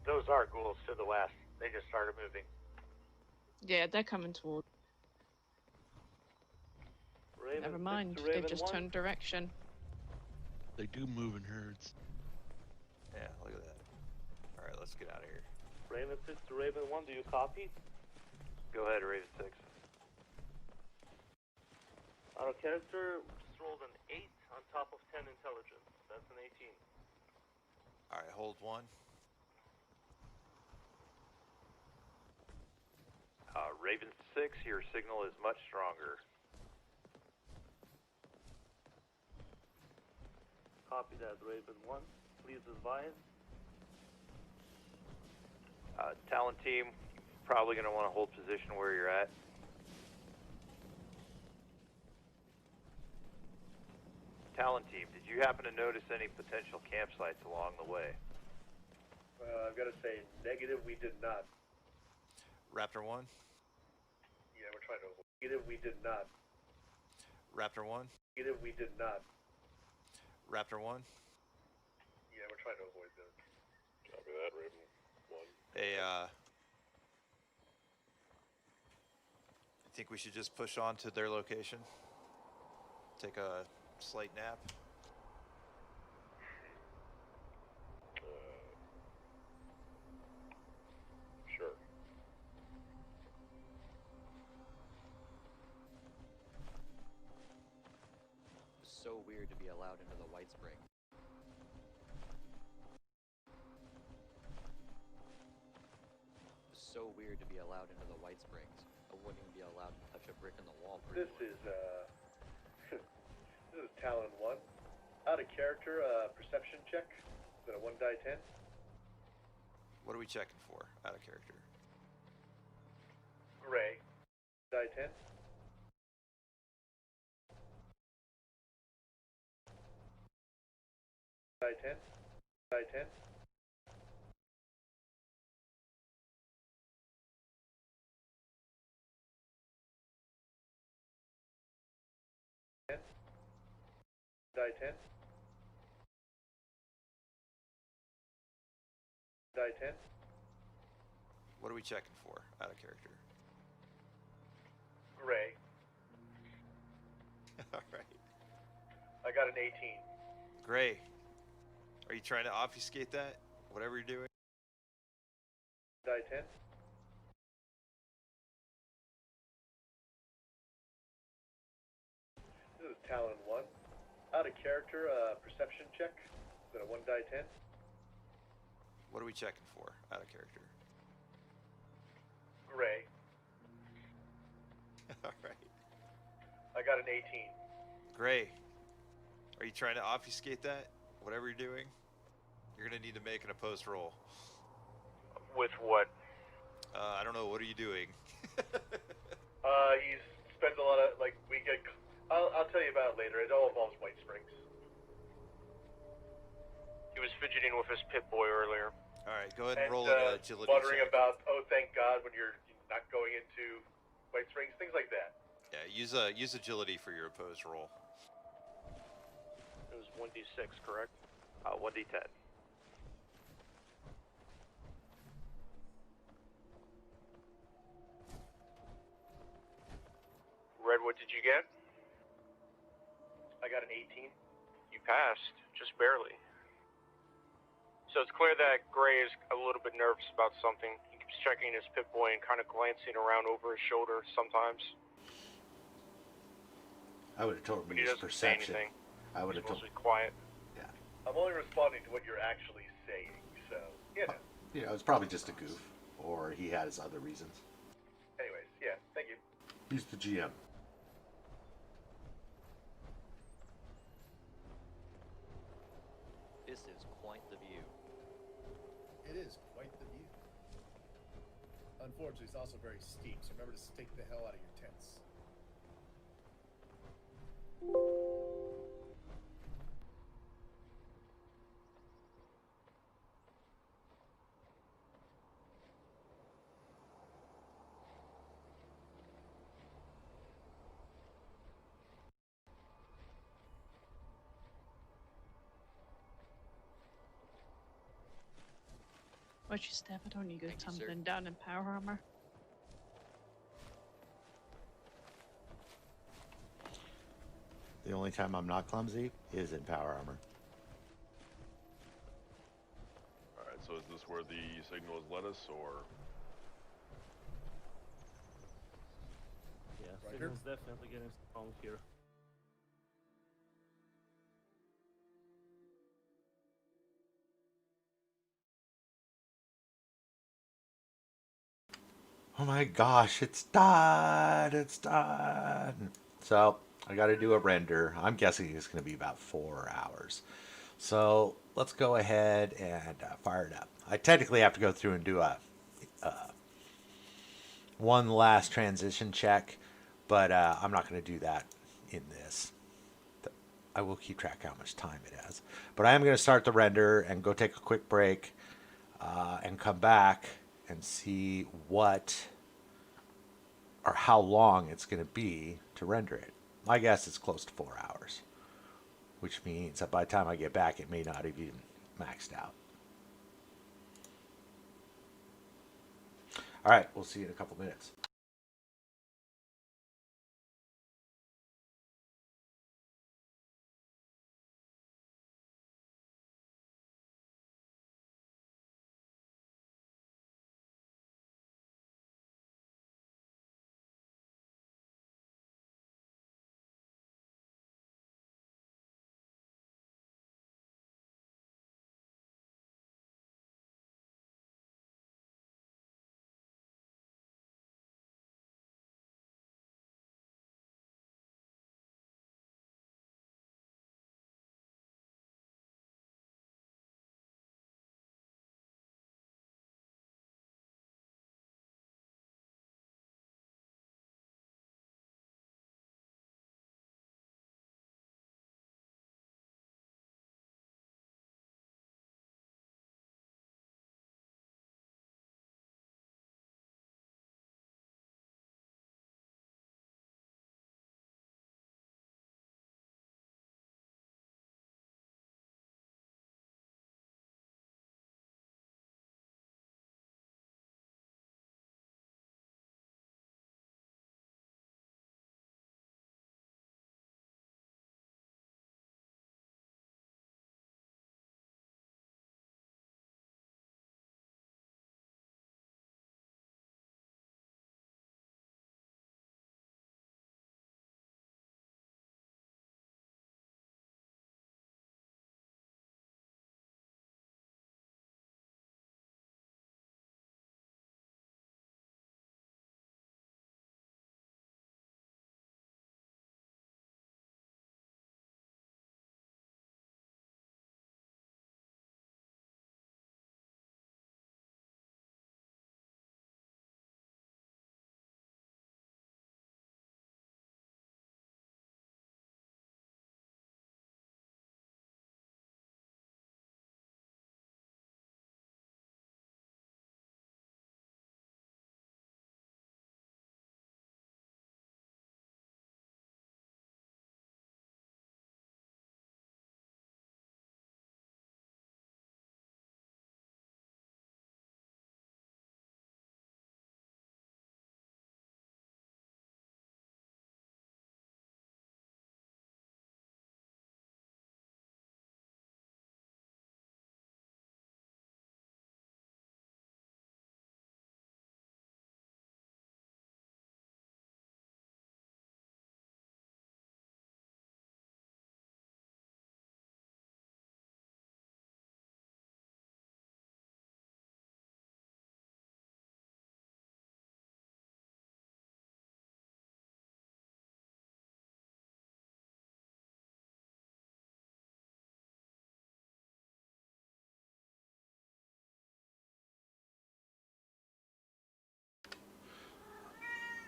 Those are ghouls to the west. They just started moving.
Yeah, they're coming towards.
Raven
Never
6
mind,
to
they've
Raven
just
1.
turned direction.
They do move in herds.
Yeah, look at that. All right, let's get out of here.
Raven 6 to Raven 1, do you copy?
Go ahead, Raven 6.
Out of character, just rolled an 8 on top of 10 intelligence. That's an 18.
All right, hold 1.
Raven 6, your signal is much stronger.
Copy that, Raven 1. Please advise.
Talon team, probably going to want to hold position where you're at. Talon team, did you happen to notice any potential campsites along the way?
I've got to say, negative, we did not.
Raptor 1.
Yeah, we're trying to avoid. Negative, we did not.
Raptor 1.
Negative, we did not.
Raptor 1.
Yeah, we're trying to avoid them. Copy that, Raven 1.
Hey, I think we should just push on to their location. Take a slight nap.
Sure.
It's so weird to be allowed into the White Spring. It's so weird to be allowed into the White Springs. I wouldn't even be allowed to touch a brick in the wall.
This is, this is Talon 1. Out of character, perception check. Is that a 1 die 10?
What are we checking for? Out of character.
Gray. Die 10. Die 10. Die 10. Die 10. Die 10.
What are we checking for? Out of character.
Gray.
All right.
I got an 18.
Gray. Are you trying to obfuscate that? Whatever you're doing?
Die 10. This is Talon 1. Out of character, perception check. Is that a 1 die 10?
What are we checking for? Out of character.
Gray.
All right.
I got an 18.
Gray. Are you trying to obfuscate that? Whatever you're doing? You're going to need to make an opposed roll.
With what?
I don't know. What are you doing?
He's spent a lot of, like, I'll tell you about it later. It all involves White Springs.
He was fidgeting with his Pip-Boy earlier.
All right, go ahead and roll an agility
muttering
check.
about, oh, thank God, when you're not going into White Springs, things like that.
Yeah, use agility for your opposed roll.
It was 1d6, correct?
1d10.
Red, what did you get?
I got an 18.
You passed, just barely. So it's clear that Gray is a little bit nervous about something. He keeps checking his Pip-Boy and kind of glancing around over his shoulder sometimes.
I would have told him
But he
his
doesn't say
perception.
anything.
I would have
He's
told.
mostly quiet.
Yeah.
I'm only responding to what you're actually saying, so, you know.
You know, it's probably just a goof, or he had his other reasons.
Anyways, yeah, thank you.
He's the GM.
This is quite the view.
It is quite the view. Unfortunately, it's also very steep, so remember to stake the hell out of your tents.
Watch your step, I don't need to go
Thank you, sir.
tumbling down in power armor.
The only time I'm not clumsy is in power armor.
Alright, so is this where the signal has led us, or?
Yeah,
Riker?
signal's definitely getting strong here.
Oh my gosh, it's done. It's done. So I got to do a render. I'm guessing it's going to be about 4 hours. So let's go ahead and fire it up. I technically have to go through and do a one last transition check, but I'm not going to do that in this. I will keep track how much time it has. But I am going to start the render and go take a quick break and come back and see what or how long it's going to be to render it. My guess it's close to 4 hours, which means that by the time I get back, it may not have even maxed out. All right, we'll see you in a couple minutes.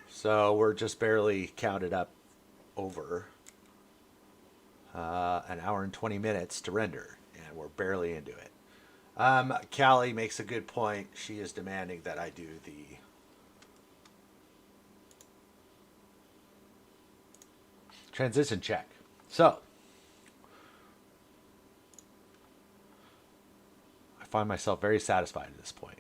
So we're just barely counted up over an hour and 20 minutes to render, and we're barely into it. Callie makes a good point. She is demanding that I do the transition check. So find myself very satisfied at this point.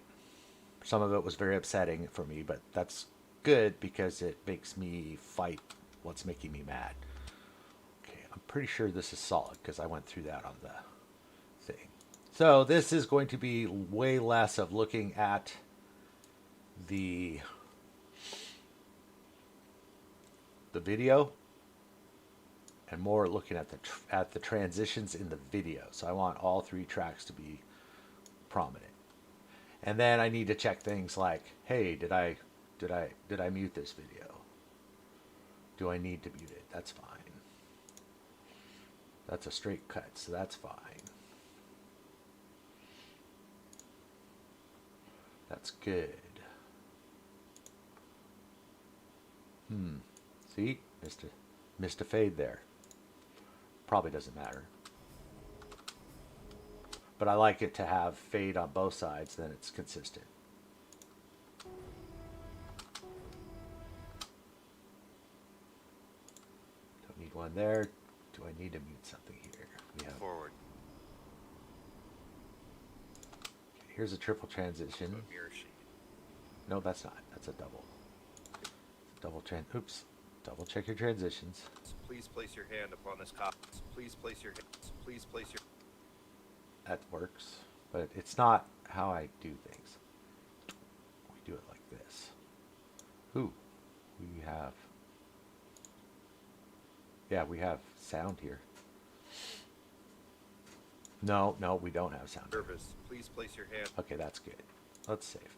Some of it was very upsetting for me, but that's good because it makes me fight what's making me mad. Okay, I'm pretty sure this is solid because I went through that on the thing. So this is going to be way less of looking at the video and more looking at the transitions in the video. So I want all 3 tracks to be prominent. And then I need to check things like, hey, did I mute this video? Do I need to mute it? That's fine. That's a straight cut, so that's fine. That's good. See? Missed a fade there. Probably doesn't matter. But I like it to have fade on both sides, then it's consistent. Don't need one there. Do I need to mute something here? We have
Forward.
Okay, here's a triple transition.
A mirror sheet.
No, that's not. That's a double. Oops. Double check your transitions.
Please place your hand upon this copy. Please place your hand. Please place your.
That works, but it's not how I do things. We do it like this. Ooh, we have. Yeah, we have sound here. No, we don't have sound.
Service. Please place your hand.
Okay, that's good. Let's save.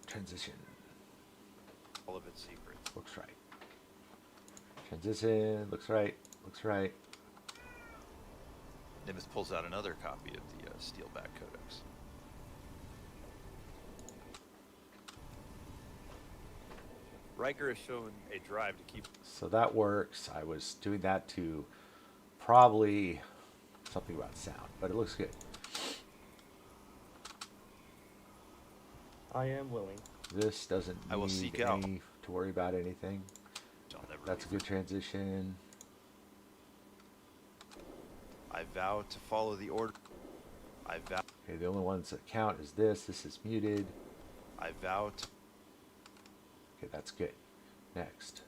Transition.
All of its secrets.
Looks right. Transition. Looks right. Looks right.
Nimbus pulls out another copy of the Steelback Codex. Riker has shown a drive to keep.
So that works. I was doing that to probably something about sound, but it looks good.
I am willing.
This doesn't
I will
need
seek out.
to worry about anything. That's a good transition.
I vow to follow the order. I vow.
Okay, the only ones that count is this. This is muted.
I vow to.
Okay, that's good. Next.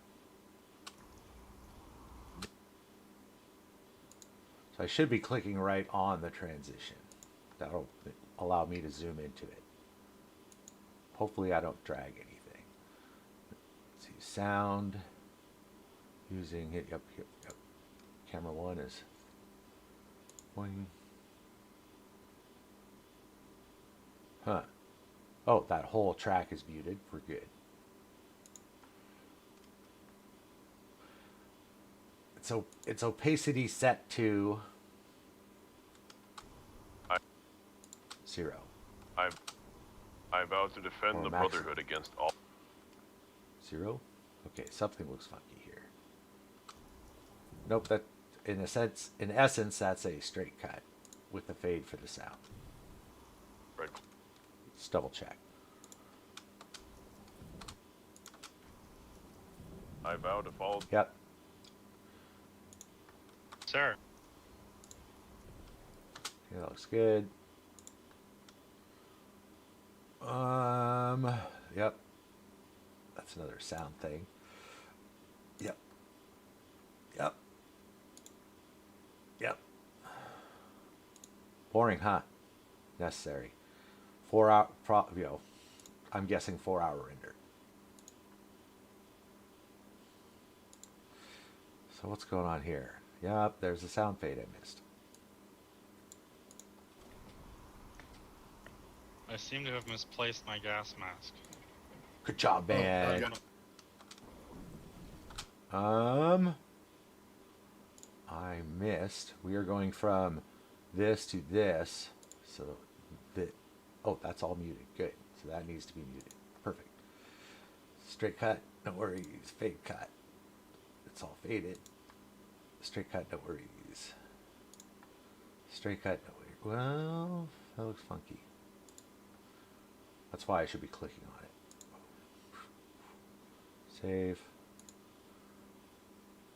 So I should be clicking right on the transition. That'll allow me to zoom into it. Hopefully I don't drag anything. Let's see, sound. Using it. Yep. Camera 1 is pointing. Huh. Oh, that whole track is muted. We're good. So it's opacity set to 0.
I vow to defend
Or
the
maximum.
Brotherhood against all.
0? Okay, something looks funky here. Nope, that in essence, that's a straight cut with the fade for the sound.
Right.
Let's double check.
I vow to follow.
Yep.
Sir.
Okay, that looks good. Yep. That's another sound thing. Yep. Boring, huh? Necessary. 4 hour, I'm guessing 4 hour render. So what's going on here? Yep, there's a sound fade I missed.
I seem to have misplaced my gas mask.
Good job, man. I missed. We are going from this to this. So oh, that's all muted. Good. So that needs to be muted. Perfect. Straight cut, no worries. Fade cut. It's all faded. Straight cut, no worries. Straight cut, no worries. Well, that looks funky. That's why I should be clicking on it. Save.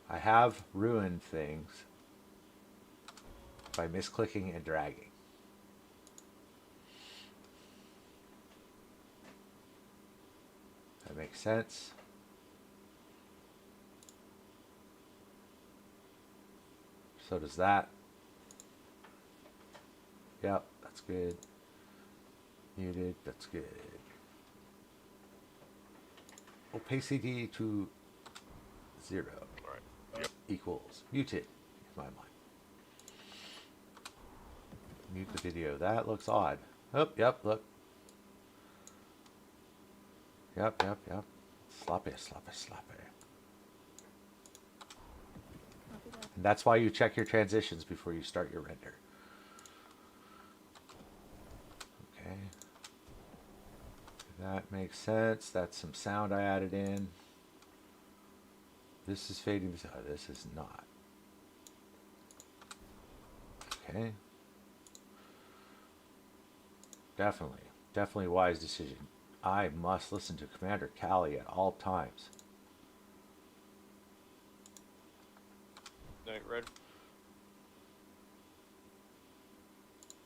I have ruined things by misclicking and dragging. makes sense. So does that. Yep, that's good. Muted, that's good. Opacity to 0 equals muted in my mind. Mute the video. That looks odd. Oh, yep, look. Yep. Sloppy. And that's why you check your transitions before you start your render. Okay. That makes sense. That's some sound I added in. This is fading. Oh, this is not. Okay. Definitely wise decision. I must listen to Commander Callie at all times.
Night Red.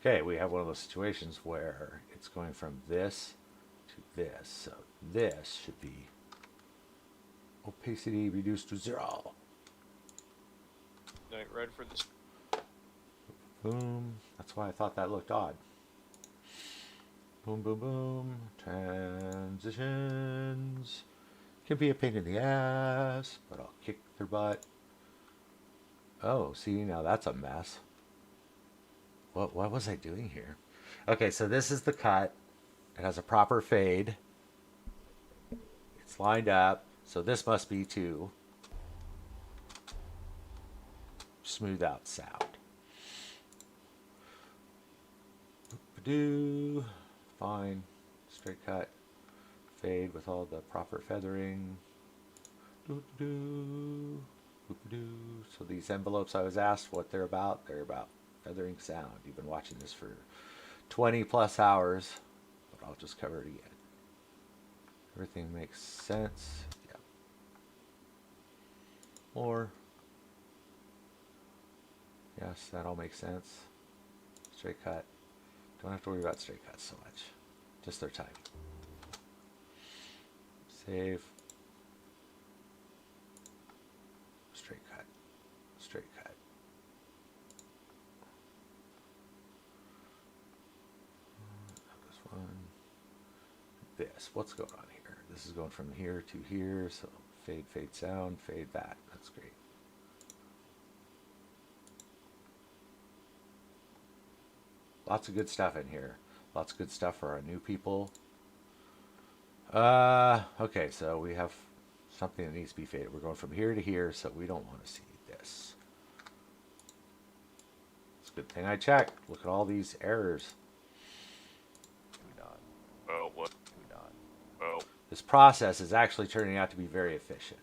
Okay, we have one of those situations where it's going from this to this. So this should be opacity reduced to 0.
Night Red for this.
Boom. That's why I thought that looked odd. Boom, boom, boom. Transitions. Can be a pain in the ass, but I'll kick their butt. Oh, see, now that's a mess. What was I doing here? Okay, so this is the cut. It has a proper fade. It's lined up. So this must be to smooth out sound. Do fine, straight cut, fade with all the proper feathering. So these envelopes, I was asked what they're about. They're about feathering sound. You've been watching this for 20 plus hours, but I'll just cover it again. Everything makes sense. Yeah. More. Yes, that all makes sense. Straight cut. Don't have to worry about straight cuts so much. Just their timing. Save. Straight cut. Straight cut. This one. This. What's going on here? This is going from here to here. So fade, fade sound, fade that. That's great. Lots of good stuff in here. Lots of good stuff for our new people. Okay, so we have something that needs to be faded. We're going from here to here, so we don't want to see this. It's a good thing I checked. Look at all these errors.
Well, what? Well.
This process is actually turning out to be very efficient.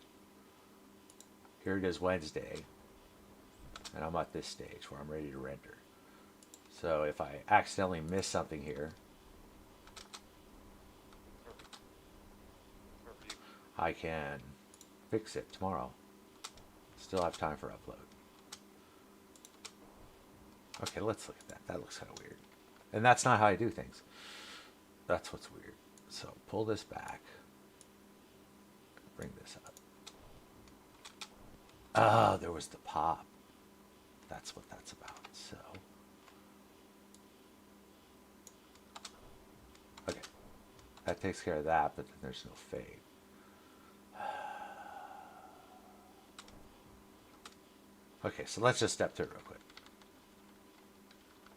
Here it is Wednesday, and I'm at this stage where I'm ready to render. So if I accidentally miss something here, I can fix it tomorrow. Still have time for upload. Okay, let's look at that. That looks kind of weird. And that's not how I do things. That's what's weird. So pull this back. Bring this up. Ah, there was the pop. That's what that's about. So. Okay. That takes care of that, but then there's no fade. Okay, so let's just step through it real quick.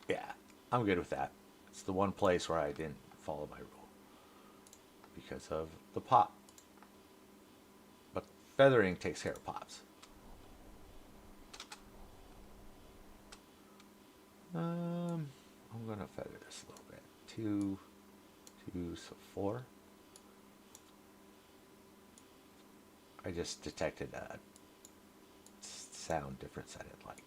Yeah, I'm good with that. It's the one place where I didn't follow my rule because of the pop. But feathering takes care of pops. I'm gonna feather this a little bit. 2, so 4. I just detected a sound difference I didn't like.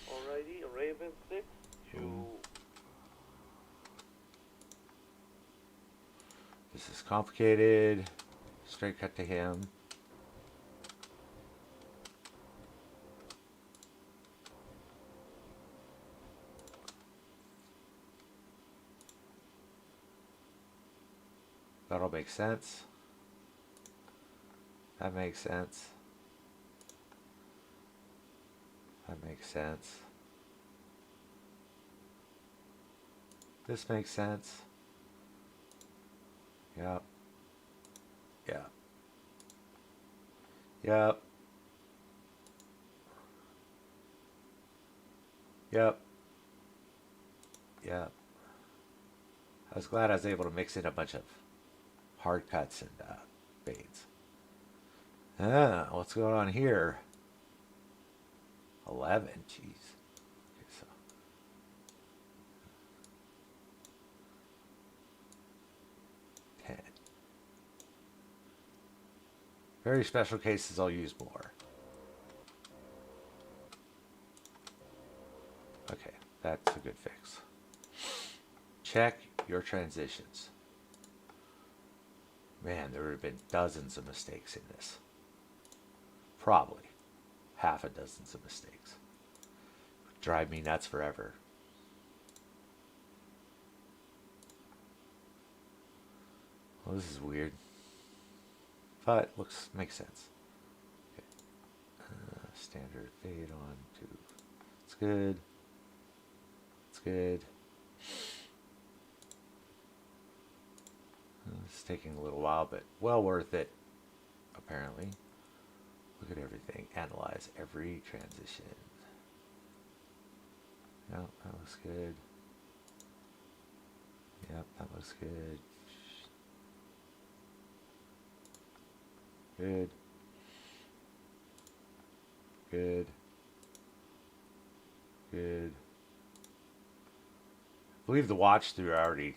Alrighty, Raven 6 to...
This is complicated. Straight cut to him. that all makes sense. That makes sense. That makes sense. This makes sense. Yep. Yep. Yep. Yep. Yep. I was glad I was able to mix in a bunch of hard cuts and fades. What's going on here? 11, jeez. Okay, so. Very special cases, I'll use more. Okay, that's a good fix. Check your transitions. Man, there would have been dozens of mistakes in this. Probably half a dozen of mistakes. Drive me nuts forever. Well, this is weird. But makes sense. Okay. Standard fade on to. It's good. It's good. It's taking a little while, but well worth it, apparently. Look at everything. Analyze every transition. Yep, that looks good. Yep, that looks good. Good. Good. Good. I believe the watch through already.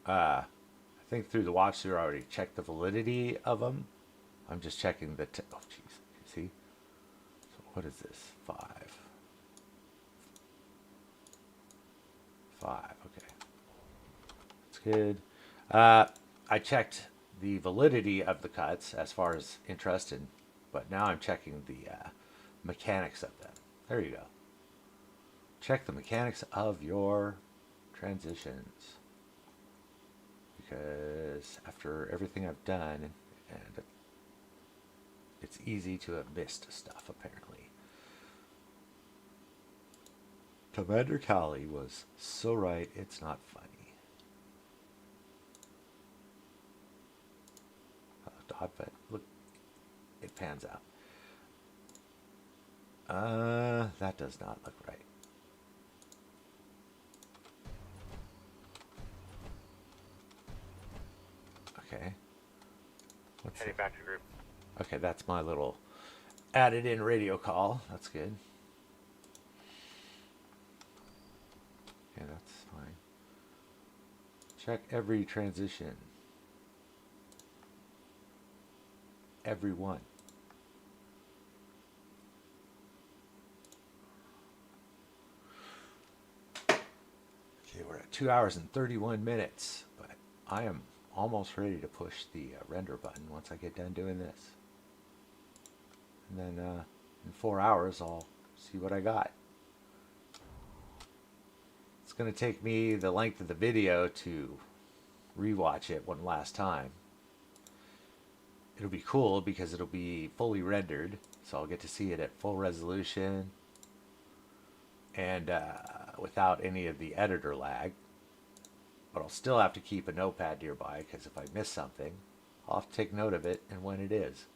I think through the watch through already checked the validity of them. I'm just checking the. Oh, jeez. See? So what is this? 5. 5. Okay. That's good. I checked the validity of the cuts as far as interest in, but now I'm checking the mechanics of them. There you go. Check the mechanics of your transitions. Because after everything I've done, and it's easy to have missed stuff, apparently. Commander Cali was so right, it's not funny. Dot, but look, it pans out. That does not look right. Okay.
Heading back to group.
Okay, that's my little added in radio call. That's good. Okay, that's fine. Check every transition. Every one. Okay, we're at 2 hours and 31 minutes, but I am almost ready to push the render button once I get done doing this. And then in 4 hours, I'll see what I got. It's going to take me the length of the video to rewatch it one last time. It'll be cool because it'll be fully rendered, so I'll get to see it at full resolution and without any of the editor lag. But I'll still have to keep a notepad nearby because if I miss something, I'll have to take note of it and when it is.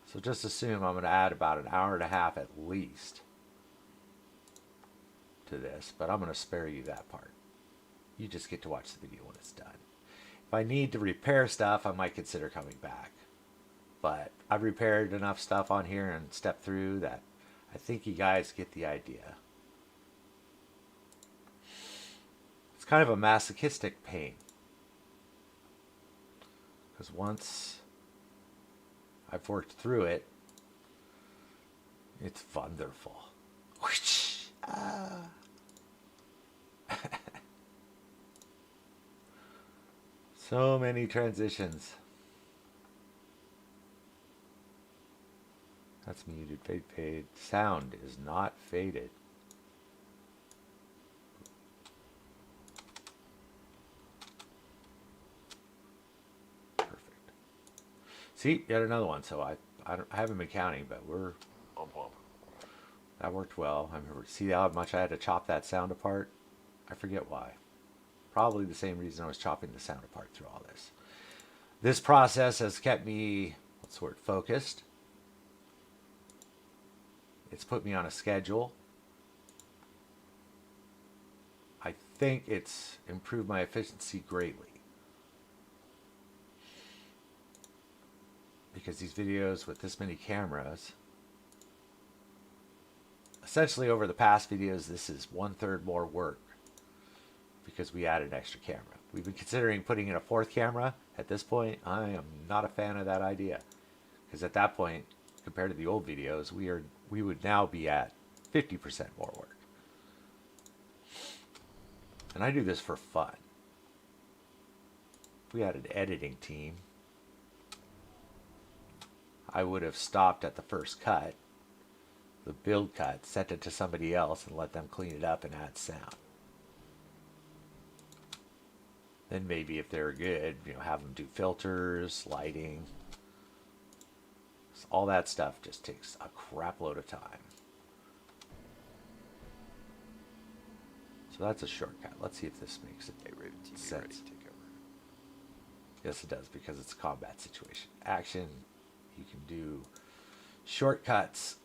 So just assume I'm going to add about an hour and a half at least to this, but I'm going to spare you that part. You just get to watch the video when it's done. If I need to repair stuff, I might consider coming back. But I've repaired enough stuff on here and stepped through that I think you guys get the idea. It's kind of a masochistic pain. Because once I've worked through it, it's wonderful. So many transitions. That's muted. Fade. Sound is not faded.
See, yet another one. So I haven't been counting, but we're... That worked well. I remember, see how much I had to chop that sound apart? I forget why. Probably the same reason I was chopping the sound apart through all this. This process has kept me, what's the word, focused. It's put me on a schedule. I think it's improved my efficiency greatly. Because these videos with this many cameras, essentially over the past videos, this is 1/3 more work because we added an extra camera. We've been considering putting in a 4th camera. At this point, I am not a fan of that idea, because at that point, compared to the old videos, we would now be at 50% more work. And I do this for fun. If we had an editing team, I would have stopped at the first cut, the build cut, sent it to somebody else and let them clean it up and add sound. Then maybe if they're good, have them do filters, lighting. All that stuff just takes a crap load of time. So that's a shortcut. Let's see if this makes it sense.
Ready to take over.
Yes, it does, because it's a combat situation. Action, you can do shortcuts.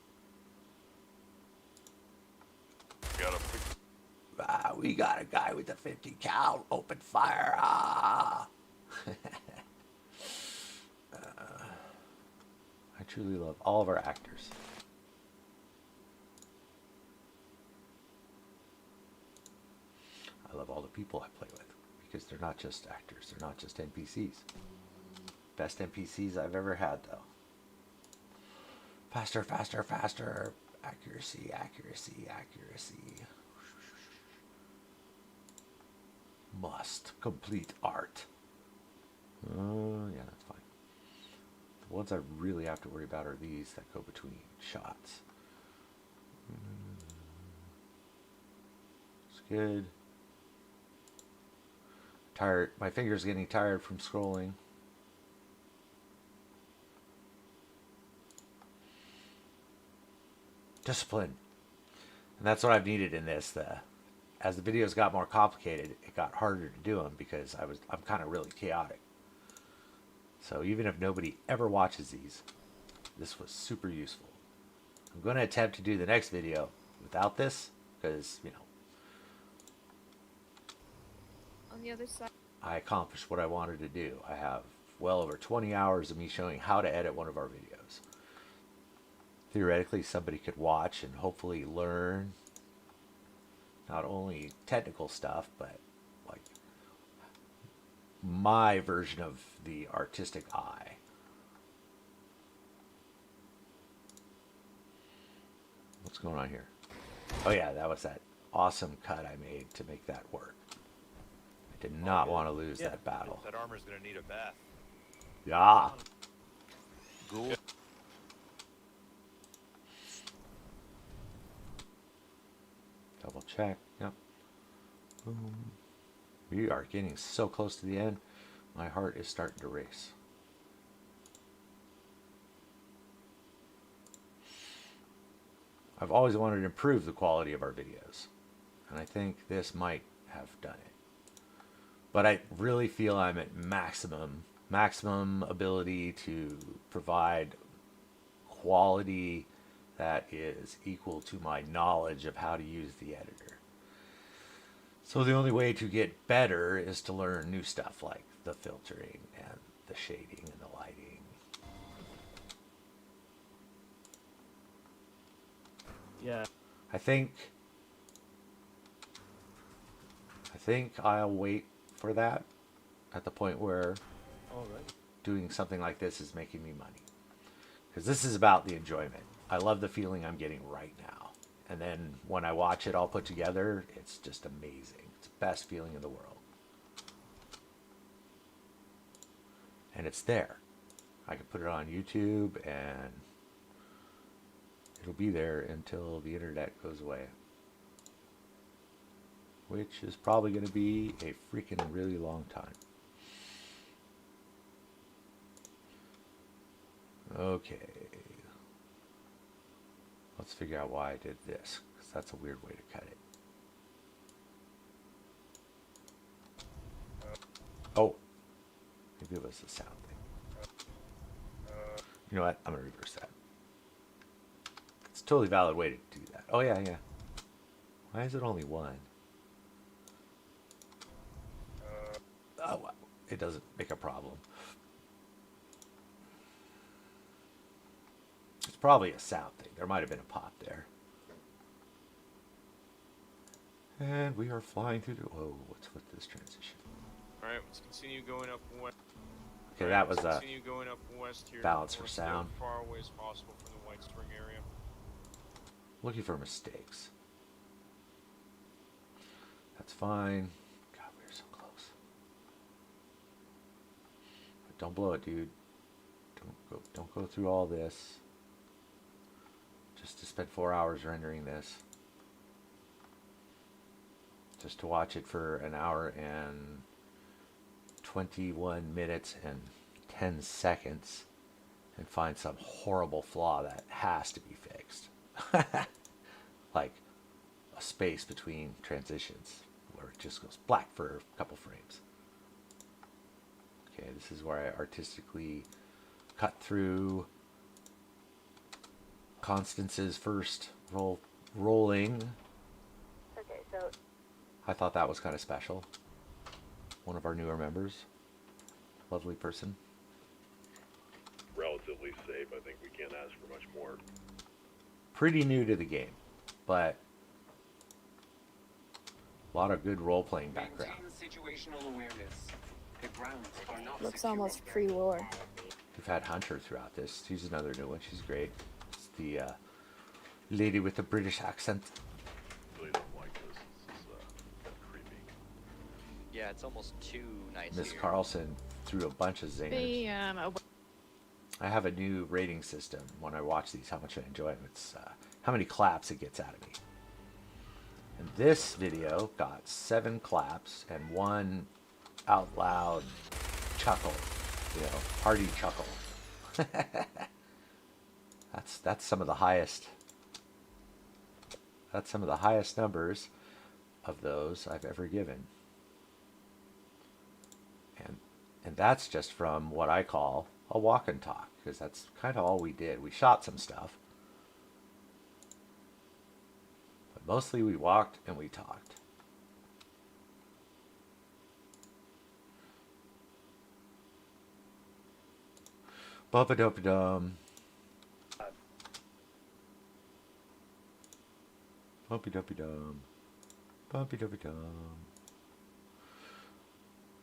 We got a guy with a 50 cal, open fire. I truly love all of our actors. I love all the people I play with, because they're not just actors, they're not just NPCs. Best NPCs I've ever had, though. Faster, faster, faster. Accuracy, accuracy, accuracy. Must complete art. Yeah, that's fine. The ones I really have to worry about are these that go between shots. It's good. Tired. My finger's getting tired from scrolling. Discipline. And that's what I've needed in this. As the videos got more complicated, it got harder to do them because I'm kind of really chaotic. So even if nobody ever watches these, this was super useful. I'm going to attempt to do the next video without this because,
On the other side.
I accomplished what I wanted to do. I have well over 20 hours of me showing how to edit one of our videos. Theoretically, somebody could watch and hopefully learn not only technical stuff, but like my version of the artistic eye. What's going on here? Oh yeah, that was that awesome cut I made to make that work. I did not want to lose that battle.
That armor's gonna need a bath.
Yeah.
Ghoul.
Double check. Yep. Boom. We are getting so close to the end. My heart is starting to race. I've always wanted to improve the quality of our videos, and I think this might have done it. But I really feel I'm at maximum ability to provide quality that is equal to my knowledge of how to use the editor. So the only way to get better is to learn new stuff like the filtering and the shading and the lighting.
Yeah.
I think I'll wait for that at the point where doing something like this is making me money. Because this is about the enjoyment. I love the feeling I'm getting right now. And then when I watch it all put together, it's just amazing. It's the best feeling in the world. And it's there. I can put it on YouTube and it'll be there until the internet goes away. Which is probably going to be a freaking really long time. Okay. Let's figure out why I did this, because that's a weird way to cut it. Oh. Maybe it was the sound thing. You know what? I'm going to reverse that. It's a totally valid way to do that. Oh, yeah, yeah. Why is it only one? Oh, well, it doesn't make a problem. It's probably a sound thing. There might have been a pop there. And we are flying through the... Oh, what's with this transition?
Alright, let's continue going up west.
Okay, that was a
continue going up west here.
balance for sound.
As far away as possible from the White Spring area.
Looking for mistakes. That's fine. God, we were so close. But don't blow it, dude. Don't go through all this just to spend 4 hours rendering this. Just to watch it for an hour and 21 minutes and 10 seconds and find some horrible flaw that has to be fixed. Like a space between transitions where it just goes black for a couple frames. Okay, this is where I artistically cut through Constance's first rolling.
Okay, so
I thought that was kind of special. One of our newer members. Lovely person.
Relatively safe. I think we can't ask for much more.
Pretty new to the game, but a lot of good role-playing background.
Situational awareness. The grounds are not
Looks
secure.
almost pre-war.
We've had Hunter throughout this. She's another new one. She's great. It's the lady with the British accent.
Really don't like this. This is creepy.
Yeah, it's almost too nice.
Miss
here.
Carlson threw a bunch of zingers. I have a new rating system when I watch these, how much I enjoy them. It's how many claps it gets out of me. And this video got 7 claps and 1 out loud chuckle, hearty chuckle. That's some of the highest. That's some of the highest numbers of those I've ever given. And that's just from what I call a walk and talk, because that's kind of all we did. We shot some stuff, but mostly we walked and we talked. Bumpa-dumpa-dum. Bumpy-dumpy-dum. Bumpy-dumpy-dum.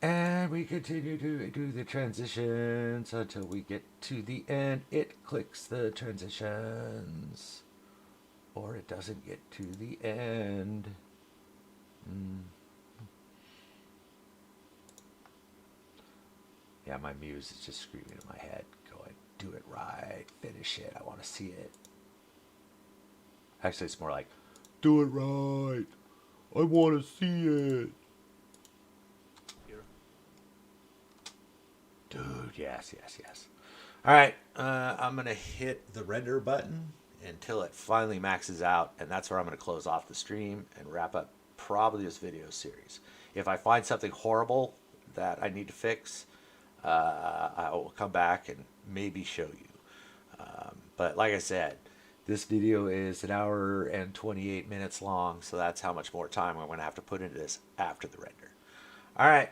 And we continue to do the transitions until we get to the end. It clicks the transitions. Or it doesn't get to the end. Yeah, my muse is just screaming in my head, going, do it right, finish it, I want to see it. Actually, it's more like, do it right, I want to see it. Dude, yes. All right, I'm going to hit the render button until it finally maxes out, and that's where I'm going to close off the stream and wrap up probably this video series. If I find something horrible that I need to fix, I will come back and maybe show you. But like I said, this video is 1 hour and 28 minutes long, so that's how much more time I'm going to have to put into this after the render. All right.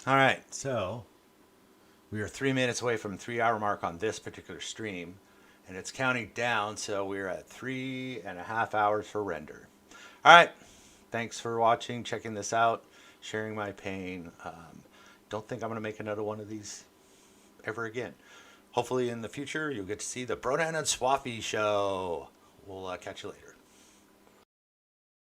All right, so we are 3 minutes away from the 3 hour mark on this particular stream, and it's counting down, so we're at 3.5 hours for render. All right, thanks for watching, checking this out, sharing my pain. Don't think I'm going to make another one of these ever again. Hopefully in the future, you'll get to see the Brodan and Swaffy show. We'll catch you later.